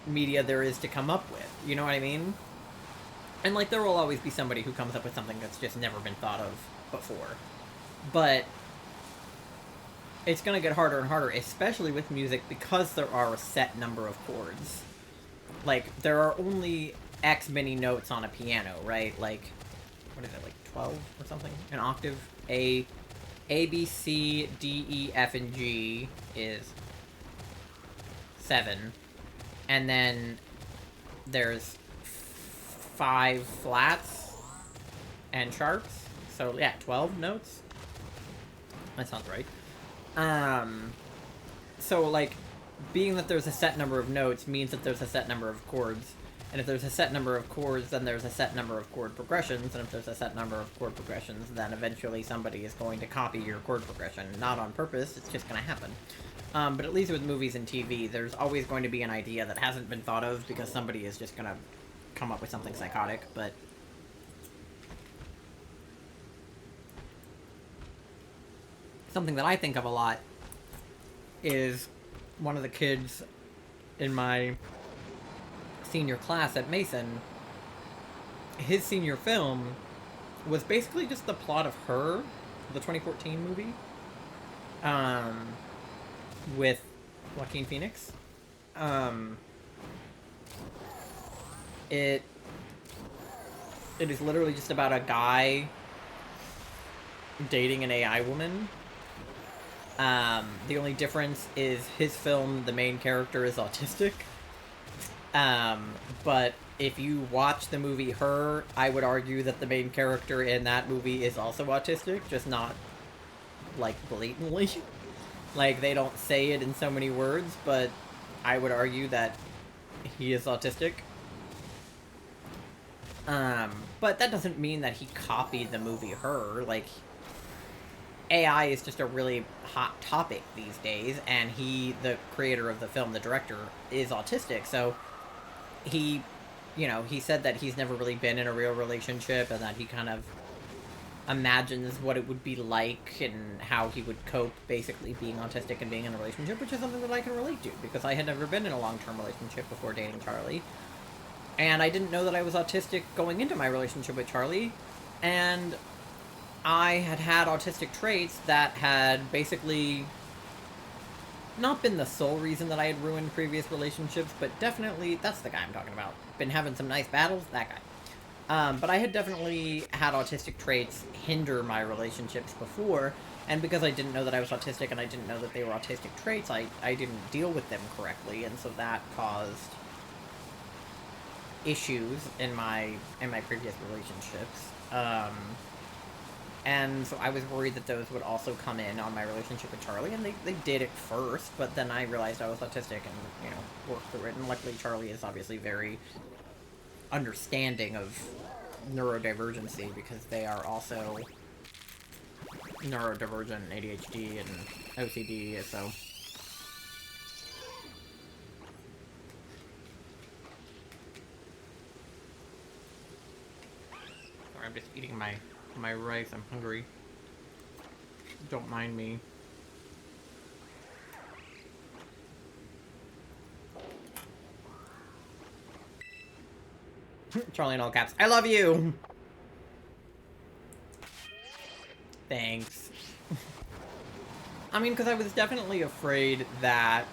[SPEAKER 1] media there is to come up with. You know what I mean? And, like, there will always be somebody who comes up with something that's just never been thought of before. But it's going to get harder and harder, especially with music, because there are a set number of chords. Like, there are only X many notes on a piano, right? Like, what is it, like 12 or something? An octave? A, B, C, D, E, F, and G is 7. And then there's 5 flats and sharps. So, yeah, 12 notes? That sounds right. So, like, being that there's a set number of notes means that there's a set number of chords. And if there's a set number of chords, then there's a set number of chord progressions. And if there's a set number of chord progressions, then eventually somebody is going to copy your chord progression. Not on purpose, it's just going to happen. But at least with movies and TV, there's always going to be an idea that hasn't been thought of because somebody is just going to come up with something psychotic. But something that I think of a lot is one of the kids in my senior class at Mason. His senior film was basically just the plot of Her, the 2014 movie, with Joaquin Phoenix. It is literally just about a guy dating an AI woman. The only difference is his film, the main character is autistic. But if you watch the movie Her, I would argue that the main character in that movie is also autistic, just not, like, blatantly. Like, they don't say it in so many words, but I would argue that he is autistic. But that doesn't mean that he copied the movie Her. Like, AI is just a really hot topic these days, and he, the creator of the film, the director, is autistic, so he, you know, he said that he's never really been in a real relationship, and that he kind of imagines what it would be like and how he would cope basically being autistic and being in a relationship, which is something that I can relate to, because I had never been in a long-term relationship before dating Charlie. And I didn't know that I was autistic going into my relationship with Charlie, and I had autistic traits that had basically not been the sole reason that I had ruined previous relationships, but definitely, that's the guy I'm talking about. Been having some nice battles, that guy. But I had definitely had autistic traits hinder my relationships before, and because I didn't know that I was autistic and I didn't know that they were autistic traits, I didn't deal with them correctly, and so that caused issues in my previous relationships. And so I was worried that those would also come in on my relationship with Charlie, and they did at first, but then I realized I was autistic and, you know, worked through it, and luckily Charlie is obviously very understanding of neurodivergency, because they are also neurodivergent, ADHD, and OCD, so... Sorry, I'm just eating my rice. I'm hungry. Don't mind me. Charlie in all caps. I love you! Thanks. I mean, because I was definitely afraid that,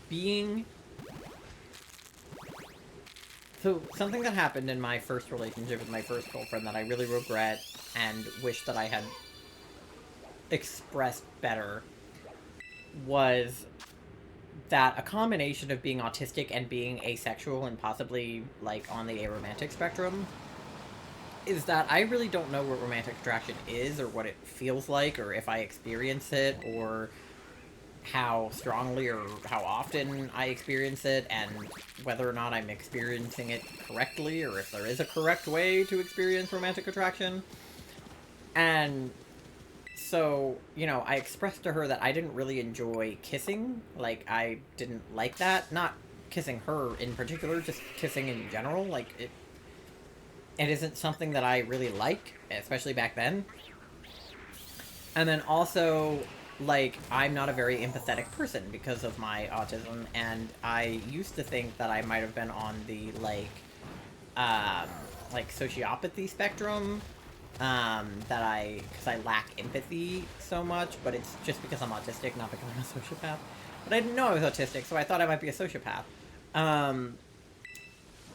[SPEAKER 1] being... So, something that happened in my first relationship with my first girlfriend that I really regret and wish that I had expressed better was that a combination of being autistic and being asexual and possibly, like, on the aromantic spectrum is that I really don't know what romantic attraction is, or what it feels like, or if I experience it, or how strongly or how often I experience it, and whether or not I'm experiencing it correctly, or if there is a correct way to experience romantic attraction. And so, you know, I expressed to her that I didn't really enjoy kissing. Like, I didn't like that. Not kissing her in particular, just kissing in general. Like, it isn't something that I really like, especially back then. And then also, like, I'm not a very empathetic person because of my autism, and I used to think that I might have been on the, um, sociopathy spectrum, because I lack empathy so much, but it's just because I'm autistic, not because I'm a sociopath. But I didn't know I was autistic, so I thought I might be a sociopath.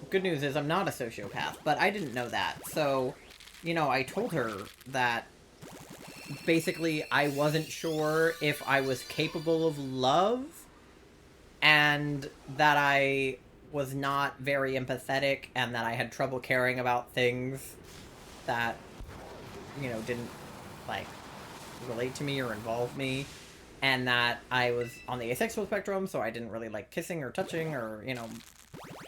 [SPEAKER 1] Good news is I'm not a sociopath, but I didn't know that. So, you know, I told her that basically I wasn't sure if I was capable of love, and that I was not very empathetic, and that I had trouble caring about things that, you know, didn't, like, relate to me or involve me, and that I was on the asexual spectrum, so I didn't really like kissing or touching or, you know,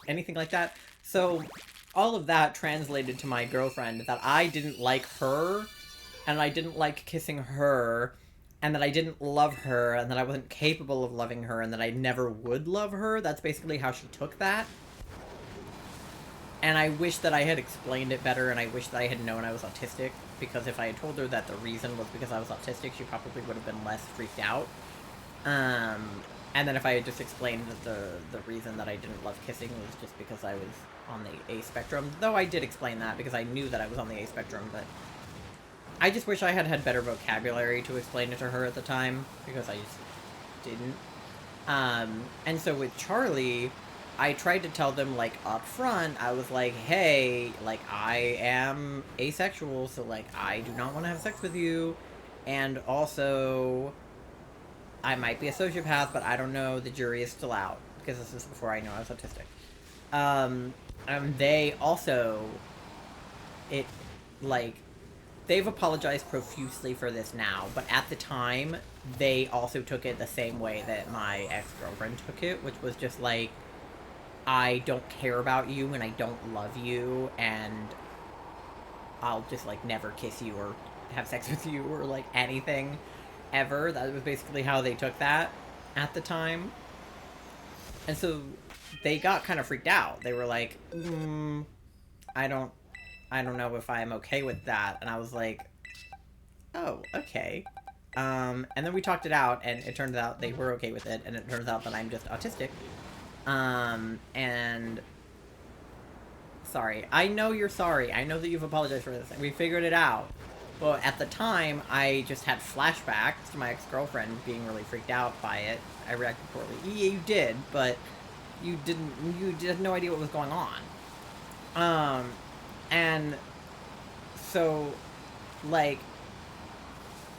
[SPEAKER 1] anything like that. So all of that translated to my girlfriend that I didn't like her, and I didn't like kissing her, and that I didn't love her, and that I wasn't capable of loving her, and that I never would love her. That's basically how she took that. And I wish that I had explained it better, and I wish that I had known I was autistic, because if I had told her that the reason was because I was autistic, she probably would have been less freaked out. And then if I had just explained that the reason that I didn't love kissing was just because I was on the A spectrum, though I did explain that because I knew that I was on the A spectrum, but I just wish I had had better vocabulary to explain it to her at the time, because I just didn't. And so with Charlie, I tried to tell them, like, up front, I was like, hey, like, I am asexual, so, like, I do not want to have sex with you, and also, I might be a sociopath, but I don't know, the jury is still out, because this is before I knew I was autistic. And they also, they've apologized profusely for this now, but at the time, they also took it the same way that my ex-girlfriend took it, which was just like, I don't care about you, and I don't love you, and I'll just, like, never kiss you or have sex with you or, like, anything ever. That was basically how they took that at the time. And so they got kind of freaked out. They were like, I don't know if I'm okay with that. And I was like, oh, okay. And then we talked it out, and it turns out they were okay with it, and it turns out that I'm just autistic. And sorry. I know you're sorry. I know that you've apologized for this, and we figured it out. But at the time, I just had flashbacks to my ex-girlfriend being really freaked out by it. I reacted poorly. Yeah, you did, but you had no idea what was going on. And so, like,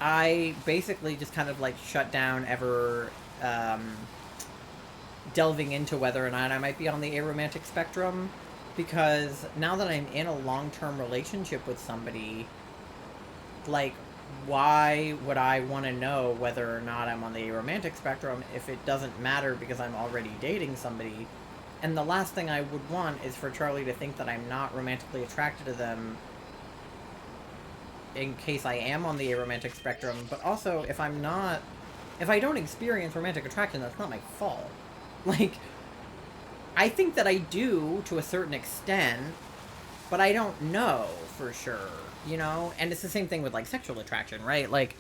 [SPEAKER 1] I basically just kind of, like, shut down ever, delving into whether or not I might be on the aromantic spectrum, because now that I'm in a long-term relationship with somebody, like, why would I want to know whether or not I'm on the aromantic spectrum if it doesn't matter because I'm already dating somebody? And the last thing I would want is for Charlie to think that I'm not romantically attracted to them in case I am on the aromantic spectrum, but also if I don't experience romantic attraction, that's not my fault. Like, I think that I do to a certain extent, but I don't know for sure, you know? And it's the same thing with, like, sexual attraction, right? Like,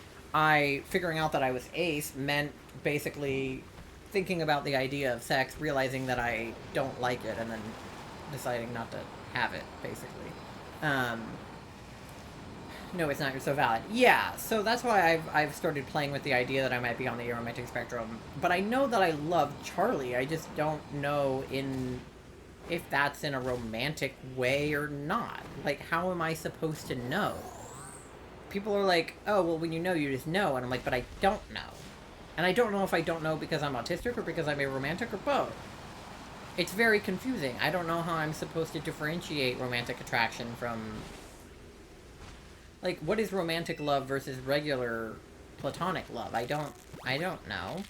[SPEAKER 1] figuring out that I was ace meant basically thinking about the idea of sex, realizing that I don't like it, and then deciding not to have it, basically. No, it's not so valid. Yeah, so that's why I've started playing with the idea that I might be on the aromantic spectrum. But I know that I love Charlie, I just don't know if that's in a romantic way or not. Like, how am I supposed to know? People are like, oh, well, when you know, you just know. And I'm like, but I don't know. And I don't know if I don't know because I'm autistic or because I'm aromantic or both. It's very confusing. I don't know how I'm supposed to differentiate romantic attraction from... Like, what is romantic love versus regular platonic love? I don't know.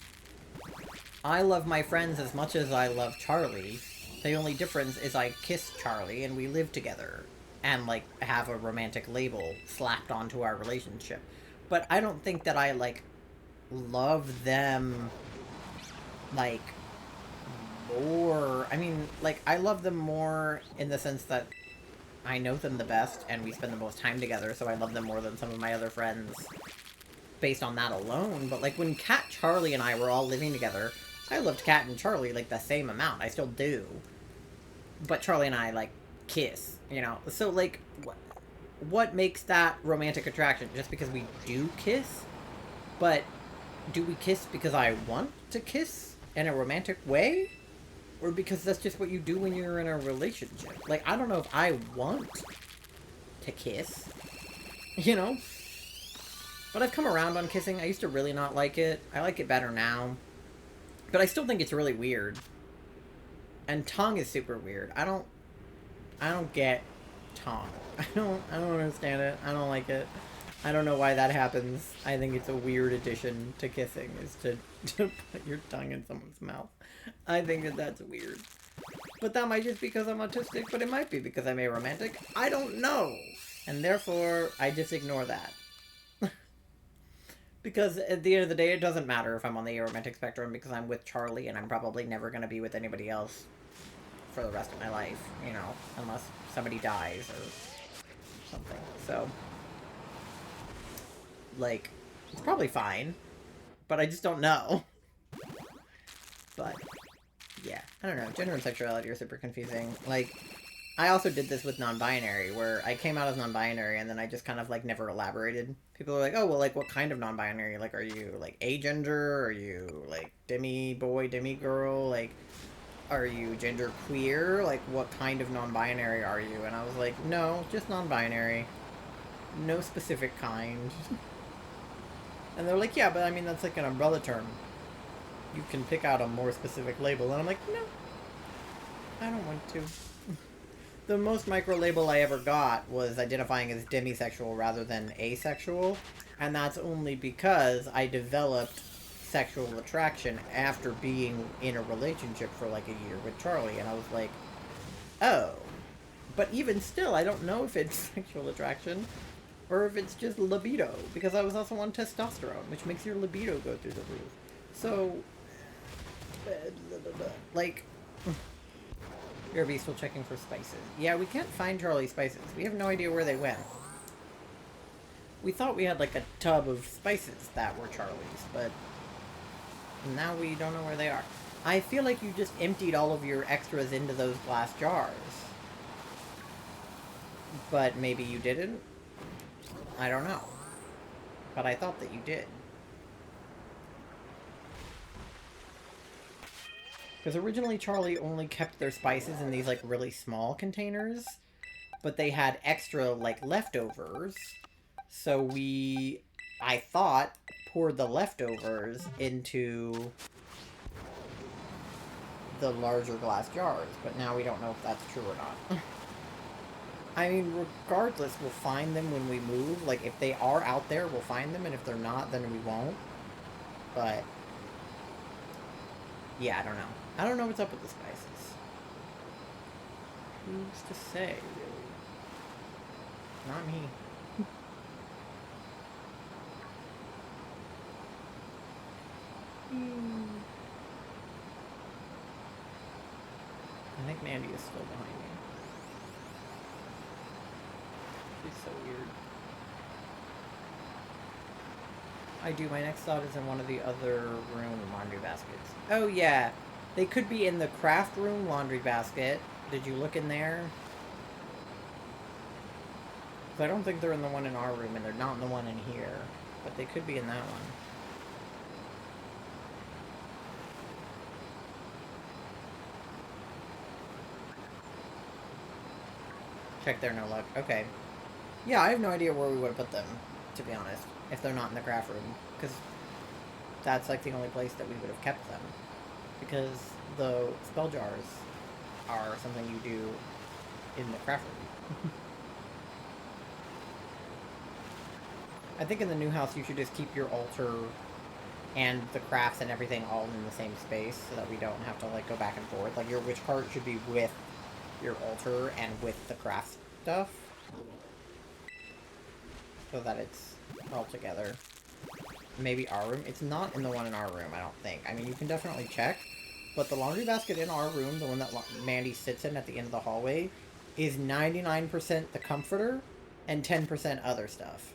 [SPEAKER 1] I love my friends as much as I love Charlie. The only difference is I kiss Charlie and we live together and, like, have a romantic label slapped onto our relationship. but I don't think that I, like, love them, like, more. I mean, like, I love them more in the sense that I know them the best and we spend the most time together, so I love them more than some of my other friends based on that alone. But, like, when Kat, Charlie, and I were all living together, I loved Kat and Charlie, like, the same amount. I still do. But Charlie and I, like, kiss, you know? So, like, what makes that romantic attraction? Just because we do kiss? But do we kiss because I want to kiss in a romantic way? Or because that's just what you do when you're in a relationship? Like, I don't know if I want to kiss, you know? But I've come around on kissing. I used to really not like it. I like it better now. But I still think it's really weird. And tongue is super weird. I don't get tongue. I don't understand it. I don't like it. I don't know why that happens. I think it's a weird addition to kissing, is to put your tongue in someone's mouth. I think that that's weird. But that might just be because I'm autistic, but it might be because I'm aromantic. I don't know. And therefore, I just ignore that. Because at the end of the day, it doesn't matter if I'm on the aromantic spectrum, because I'm with Charlie and I'm probably never going to be with anybody else for the rest of my life, you know, unless somebody dies or something. So, like, it's probably fine, but I just don't know. But, yeah, I don't know. Gender and sexuality are super confusing. Like, I also did this with non-binary, where I came out as non-binary and then I just kind of, like, never elaborated. People are like, oh, well, like, what kind of non-binary? Like, are you, like, agender? Are you, like, demi-boy, demi-girl? Like, are you gender queer? Like, what kind of non-binary are you? And I was like, no, just non-binary. No specific kind. And they're like, yeah, but I mean, that's like an umbrella term. You can pick out a more specific label. And I'm like, no, I don't want to. The most micro label I ever got was identifying as demisexual rather than asexual. And that's only because I developed sexual attraction after being in a relationship for like a year with Charlie. And I was like, oh. But even still, I don't know if it's sexual attraction or if it's just libido. Because I was also on testosterone, which makes your libido go through the roof. So, like... BRB still checking for spices. Yeah, we can't find Charlie's spices. We have no idea where they went. We thought we had like a tub of spices that were Charlie's, but now we don't know where they are. I feel like you just emptied all of your extras into those glass jars. But maybe you didn't? I don't know. But I thought that you did. Because originally Charlie only kept their spices in these, like, really small containers. But they had extra, like, leftovers. So we, I thought, poured the leftovers into the larger glass jars. But now we don't know if that's true or not. I mean, regardless, we'll find them when we move. Like, if they are out there, we'll find them. And if they're not, then we won't. But, yeah, I don't know. I don't know what's up with the spices. Who's to say, really? Not me. I think Mandy is still behind me. She's so weird. I do. My next thought is in one of the other room laundry baskets. Oh, yeah. They could be in the craft room laundry basket. Did you look in there? Because I don't think they're in the one in our room, and they're not in the one in here. But they could be in that one. Check there, no luck. Okay. Yeah, I have no idea where we would have put them, to be honest, if they're not in the craft room. Because that's, like, the only place that we would have kept them. Because the spell jars are something you do in the craft room. I think in the new house you should just keep your altar and the crafts and everything all in the same space so that we don't have to, like, go back and forth. Like, your witch cart should be with your altar and with the craft stuff. So that it's altogether. Maybe our room. It's not in the one in our room, I don't think. I mean, you can definitely check. But the laundry basket in our room, the one that Mandy sits in at the end of the hallway, is 99% the comforter and 10% other stuff.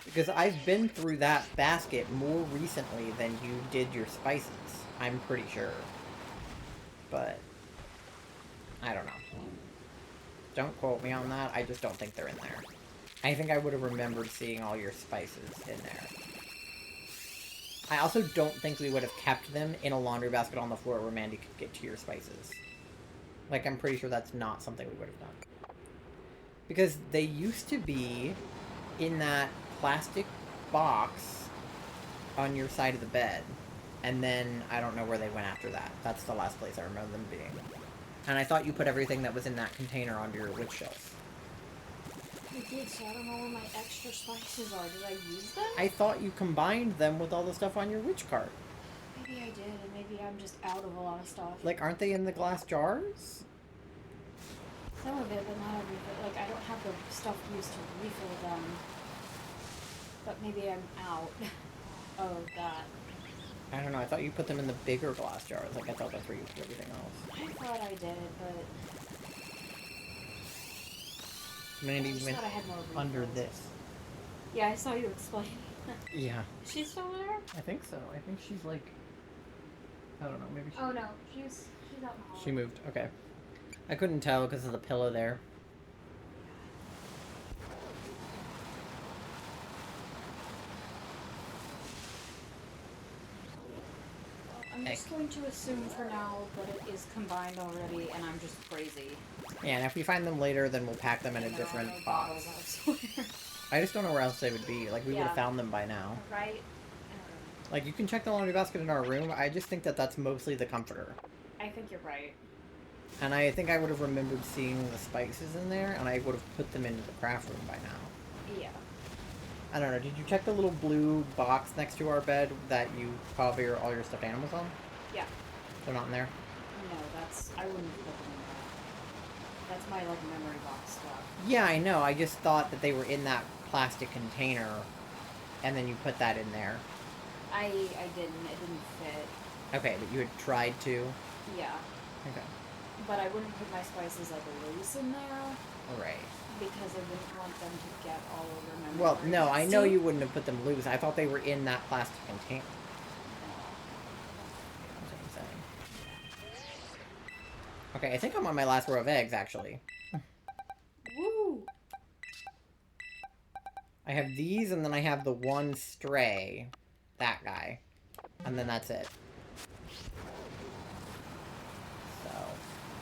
[SPEAKER 1] Because I've been through that basket more recently than you did your spices. I'm pretty sure. But I don't know. Don't quote me on that. I just don't think they're in there. I think I would have remembered seeing all your spices in there. I also don't think we would have kept them in a laundry basket on the floor where Mandy could get to your spices. Like, I'm pretty sure that's not something we would have done. Because they used to be in that plastic box on your side of the bed. And then, I don't know where they went after that. That's the last place I remember them being. And I thought you put everything that was in that container onto your witch shelf.
[SPEAKER 2] I did, so I don't know where my extra spices are. Did I use them?
[SPEAKER 1] I thought you combined them with all the stuff on your witch cart.
[SPEAKER 2] Maybe I did, and maybe I'm just out of a lot of stuff.
[SPEAKER 1] Like, aren't they in the glass jars?
[SPEAKER 2] Some of it, but not everything. Like, I don't have the stuff used to refill them. But maybe I'm out of that.
[SPEAKER 1] I don't know, I thought you put them in the bigger glass jars. Like, I thought that's where you put everything else.
[SPEAKER 2] I thought I did, but
[SPEAKER 1] Mandy
[SPEAKER 2] I just
[SPEAKER 1] went
[SPEAKER 2] thought I had more
[SPEAKER 1] under
[SPEAKER 2] refills.
[SPEAKER 1] this.
[SPEAKER 2] Yeah, I saw you explain.
[SPEAKER 1] Yeah.
[SPEAKER 2] Is she still there?
[SPEAKER 1] I think so. I think she's like... I don't know, maybe she...
[SPEAKER 2] Oh no, she's out in the hallway.
[SPEAKER 1] She moved, okay. I couldn't tell because of the pillow there.
[SPEAKER 2] I'm just going to assume for now that it is combined already, and I'm just crazy.
[SPEAKER 1] Yeah, and if we find them later, then we'll pack them in a
[SPEAKER 2] No,
[SPEAKER 1] different
[SPEAKER 2] no
[SPEAKER 1] box.
[SPEAKER 2] bottles, I swear.
[SPEAKER 1] I just don't know where else they would be. Like, we would
[SPEAKER 2] Yeah.
[SPEAKER 1] have found them by now.
[SPEAKER 2] Right?
[SPEAKER 1] Like, you can check the laundry basket in our room. I just think that that's mostly the comforter.
[SPEAKER 2] I think you're right.
[SPEAKER 1] And I think I would have remembered seeing the spices in there, and I would have put them into the craft room by now.
[SPEAKER 2] Yeah.
[SPEAKER 1] I don't know, did you check the little blue box next to our bed that you probably all your stuffed animals on?
[SPEAKER 2] Yeah.
[SPEAKER 1] They're not in there?
[SPEAKER 2] No, I wouldn't put them in that. That's my, like, memory box stuff.
[SPEAKER 1] Yeah, I know. I just thought that they were in that plastic container, and then you put that in there.
[SPEAKER 2] I didn't. It didn't fit.
[SPEAKER 1] Okay, but you had tried to?
[SPEAKER 2] Yeah.
[SPEAKER 1] Okay.
[SPEAKER 2] But I wouldn't put my spices, like, loose in there,
[SPEAKER 1] Alright.
[SPEAKER 2] because I wouldn't want them to get all over my
[SPEAKER 1] Well,
[SPEAKER 2] memory.
[SPEAKER 1] no, I know
[SPEAKER 2] See?
[SPEAKER 1] you wouldn't have put them loose. I thought they were in that plastic container. That's what I'm saying. Okay, I think I'm on my last row of eggs, actually.
[SPEAKER 2] Woo!
[SPEAKER 1] I have these, and then I have the one stray. That guy. And then that's it. So,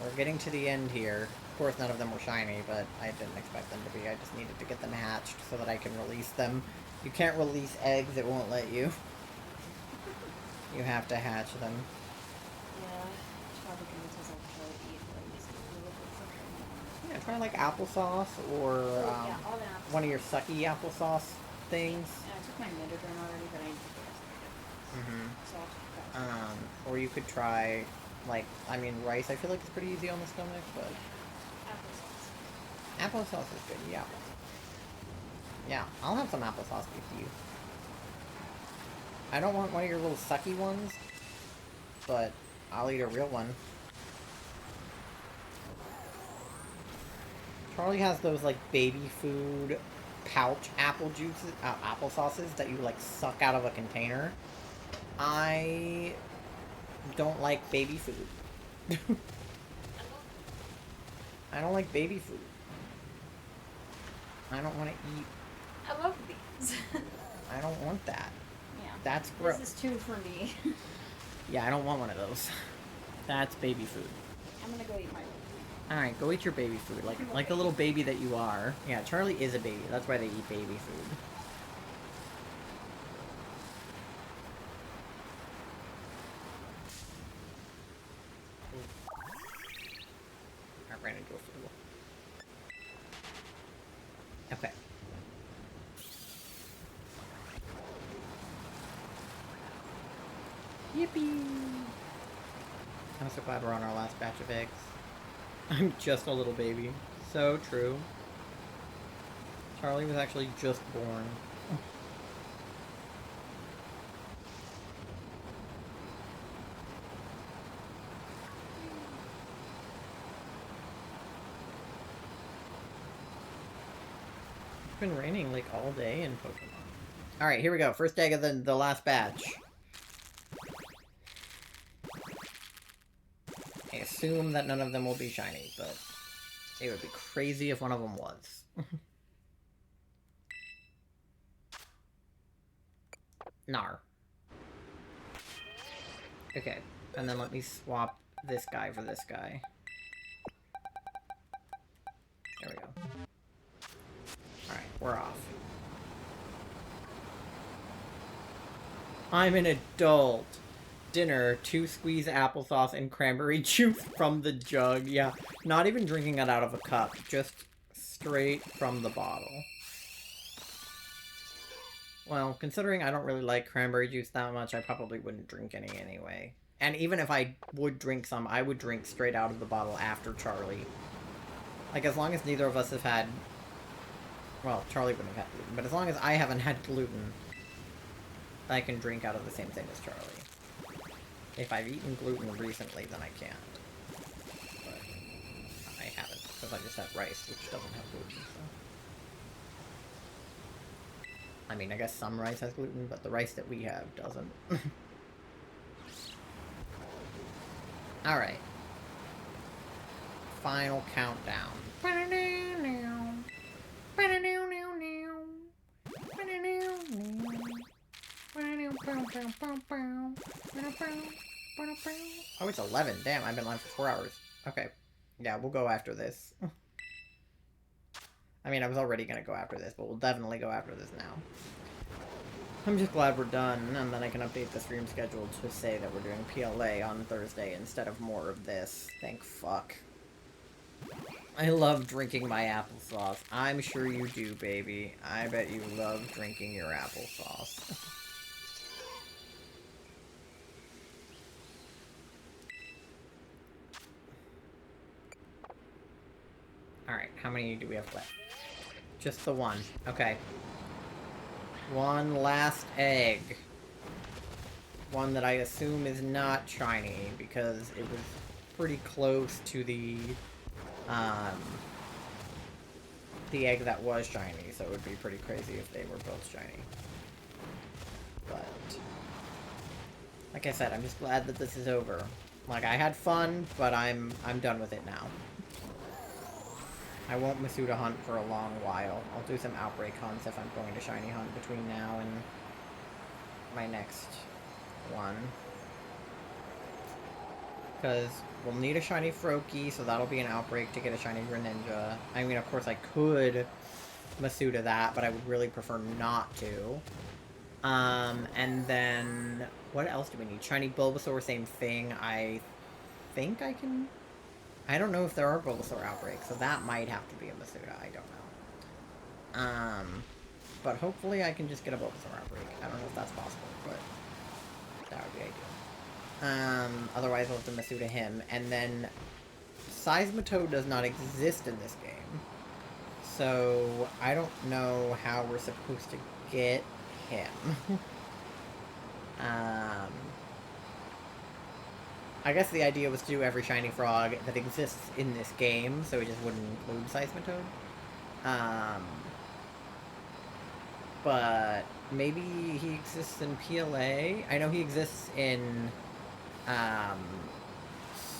[SPEAKER 1] we're getting to the end here. Of course, none of them were shiny, but I didn't expect them to be. I just needed to get them hatched so that I can release them. You can't release eggs, it won't let you. You have to hatch them.
[SPEAKER 2] Yeah. It's probably going to taste like to eat, like, just a little bit something.
[SPEAKER 1] Yeah, try like applesauce or
[SPEAKER 2] Yeah, all the apples.
[SPEAKER 1] one of your sucky applesauce things.
[SPEAKER 2] And I took my Metaderm already, but I need to get
[SPEAKER 1] Mm-hmm.
[SPEAKER 2] so I'll take that.
[SPEAKER 1] Or you could try, like, I mean, rice I feel like is pretty easy on the stomach, but
[SPEAKER 2] Applesauce.
[SPEAKER 1] applesauce is good, yeah. Yeah, I'll have some applesauce with you. I don't want one of your little sucky ones, but I'll eat a real one. Charlie has those, like, baby food pouch apple juices, applesauces that you, like, suck out of a container. I don't like baby food. I don't like baby food. I don't want to eat.
[SPEAKER 2] I love these.
[SPEAKER 1] I don't want that.
[SPEAKER 2] Yeah.
[SPEAKER 1] That's gross.
[SPEAKER 2] This is two for me.
[SPEAKER 1] Yeah, I don't want one of those. That's baby food.
[SPEAKER 2] I'm gonna go eat my.
[SPEAKER 1] Alright, go eat your baby food. Like the little baby that you are. Yeah, Charlie is a baby. That's why they eat baby food. I ran into a fool. Okay. Yippee! I'm so glad we're on our last batch of eggs. I'm just a little baby. So true. Charlie was actually just born. It's been raining like all day in Pokemon. Alright, here we go. First egg of the last batch. I assume that none of them will be shiny, but it would be crazy if one of them was. Nar. Okay, and then let me swap this guy for this guy. There we go. Alright, we're off. I'm an adult. Dinner, 2 squeeze applesauce and cranberry juice from the jug. Yeah, not even drinking it out of a cup. Just straight from the bottle. Well, considering I don't really like cranberry juice that much, I probably wouldn't drink any anyway. And even if I would drink some, I would drink straight out of the bottle after Charlie. Like, as long as neither of us have had... Well, Charlie wouldn't have had gluten, but as long as I haven't had gluten, I can drink out of the same thing as Charlie. If I've eaten gluten recently, then I can't. But I haven't, because I just had rice, which doesn't have gluten, so... I mean, I guess some rice has gluten, but the rice that we have doesn't. Alright. Final countdown. Oh, it's 11. Damn, I've been live for 4 hours. Okay. Yeah, we'll go after this. I mean, I was already gonna go after this, but we'll definitely go after this now. I'm just glad we're done, and then I can update the stream schedule to say that we're doing PLA on Thursday instead of more of this. Thank fuck. I love drinking my applesauce. I'm sure you do, baby. I bet you love drinking your applesauce. Alright, how many do we have left? Just the one. Okay. One last egg. One that I assume is not shiny, because it was pretty close to the egg that was shiny, so it would be pretty crazy if they were both shiny. But, like I said, I'm just glad that this is over. Like, I had fun, but I'm done with it now. I won't Masuda hunt for a long while. I'll do some outbreak hunts if I'm going to shiny hunt between now and my next one. Because we'll need a shiny Froakie, so that'll be an outbreak to get a shiny Greninja. I mean, of course I could Masuda that, but I would really prefer not to. And then... what else do we need? Shiny Bulbasaur, same thing. I think I can... I don't know if there are Bulbasaur outbreaks, so that might have to be a Masuda, I don't know. But hopefully I can just get a Bulbasaur outbreak. I don't know if that's possible, but that would be ideal. Otherwise we'll have to Masuda him, and then Seismitoad does not exist in this game. So I don't know how we're supposed to get him. I guess the idea was to do every shiny frog that exists in this game, so it just wouldn't include Seismitoad. But maybe he exists in PLA? I know he exists in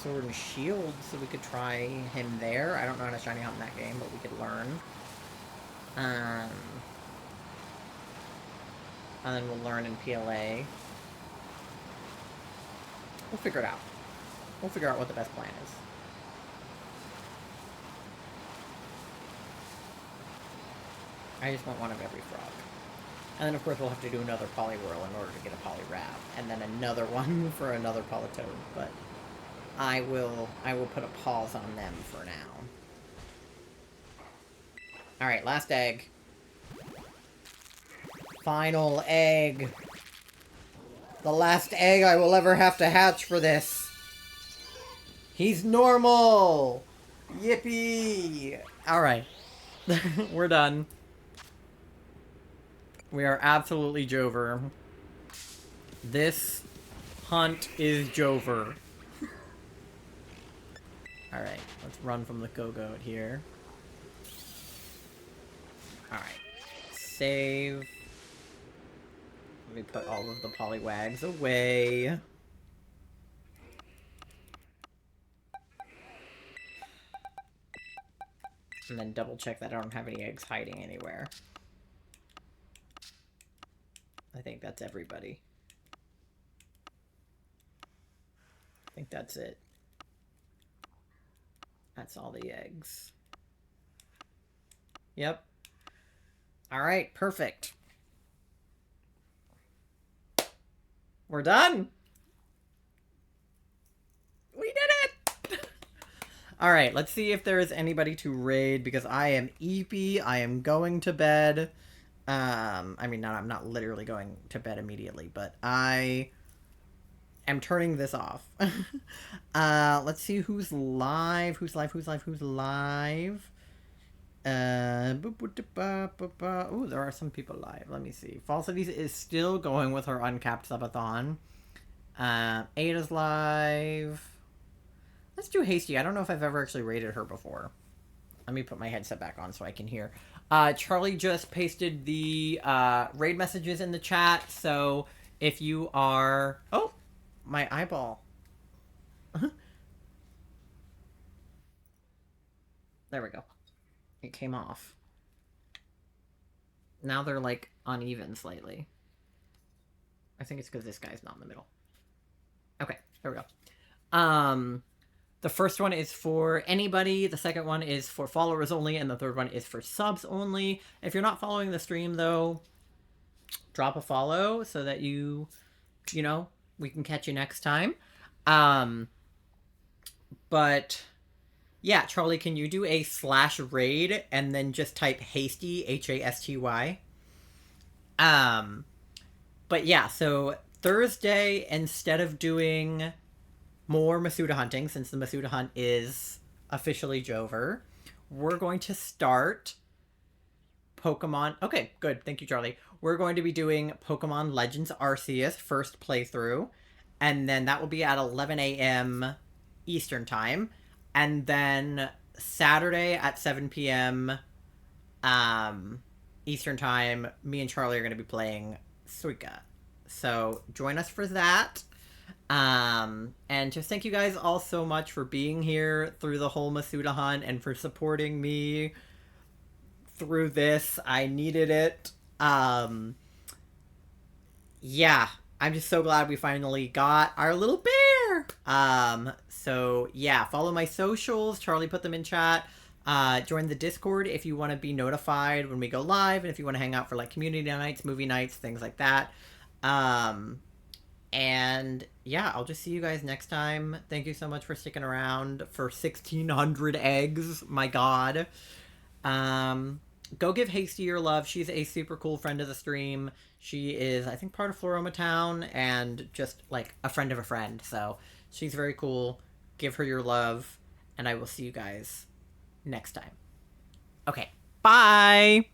[SPEAKER 1] Sword and Shield, so we could try him there. I don't know how to shiny hunt in that game, but we could learn. And then we'll learn in PLA. We'll figure it out. We'll figure out what the best plan is. I just want one of every frog. And then of course we'll have to do another Poliwhirl in order to get a Poliwrath. And then another one for another Politoed. But I will put a pause on them for now. Alright, last egg. Final egg. The last egg I will ever have to hatch for this. He's normal! Yippee! Alright. We're done. We are absolutely Jover. This hunt is Jover. Alright, let's run from the go-goat here. Alright. Save. Let me put all of the Poliwags away. And then double check that I don't have any eggs hiding anywhere. I think that's everybody. I think that's it. That's all the eggs. Yep. Alright, perfect. We're done! We did it! Alright, let's see if there is anybody to raid, because I am eepy, I am going to bed. I mean, I'm not literally going to bed immediately, but I am turning this off. Let's see who's live. Ooh, there are some people live. Let me see. Falsities is still going with her uncapped subathon. Ada's live. Let's do Hasty. I don't know if I've ever actually rated her before. Let me put my headset back on so I can hear. Charlie just pasted the raid messages in the chat, so if you are... Oh! My eyeball. There we go. It came off. Now they're, like, uneven slightly. I think it's because this guy's not in the middle. Okay, there we go. The first one is for anybody, the second one is for followers only, and the third one is for subs only. If you're not following the stream, though, drop a follow so that you know, we can catch you next time. But yeah, Charlie, can you do a /raid and then just type hasty, Hasty? But yeah, so Thursday, instead of doing more Masuda hunting, since the Masuda hunt is officially Jover, we're going to start Pokemon... Okay, good. Thank you, Charlie. We're going to be doing Pokemon Legends Arceus first playthrough, and then that will be at 11 a.m. Eastern Time. And then Saturday at 7 p.m. Eastern Time, me and Charlie are going to be playing Suika. So join us for that. And just thank you guys all so much for being here through the whole Masuda hunt and for supporting me through this. I needed it. Yeah, I'm just so glad we finally got our little bear. So yeah, follow my socials. Charlie put them in chat. Join the Discord if you want to be notified when we go live, and if you want to hang out for like community nights, movie nights, things like that. And yeah, I'll just see you guys next time. Thank you so much for sticking around for 1,600 eggs. My God. Go give Hasty your love. She's a super cool friend of the stream. She is, I think, part of Floroma Town and just like a friend of a friend. So she's very cool. Give her your love, and I will see you guys next time. Okay, bye!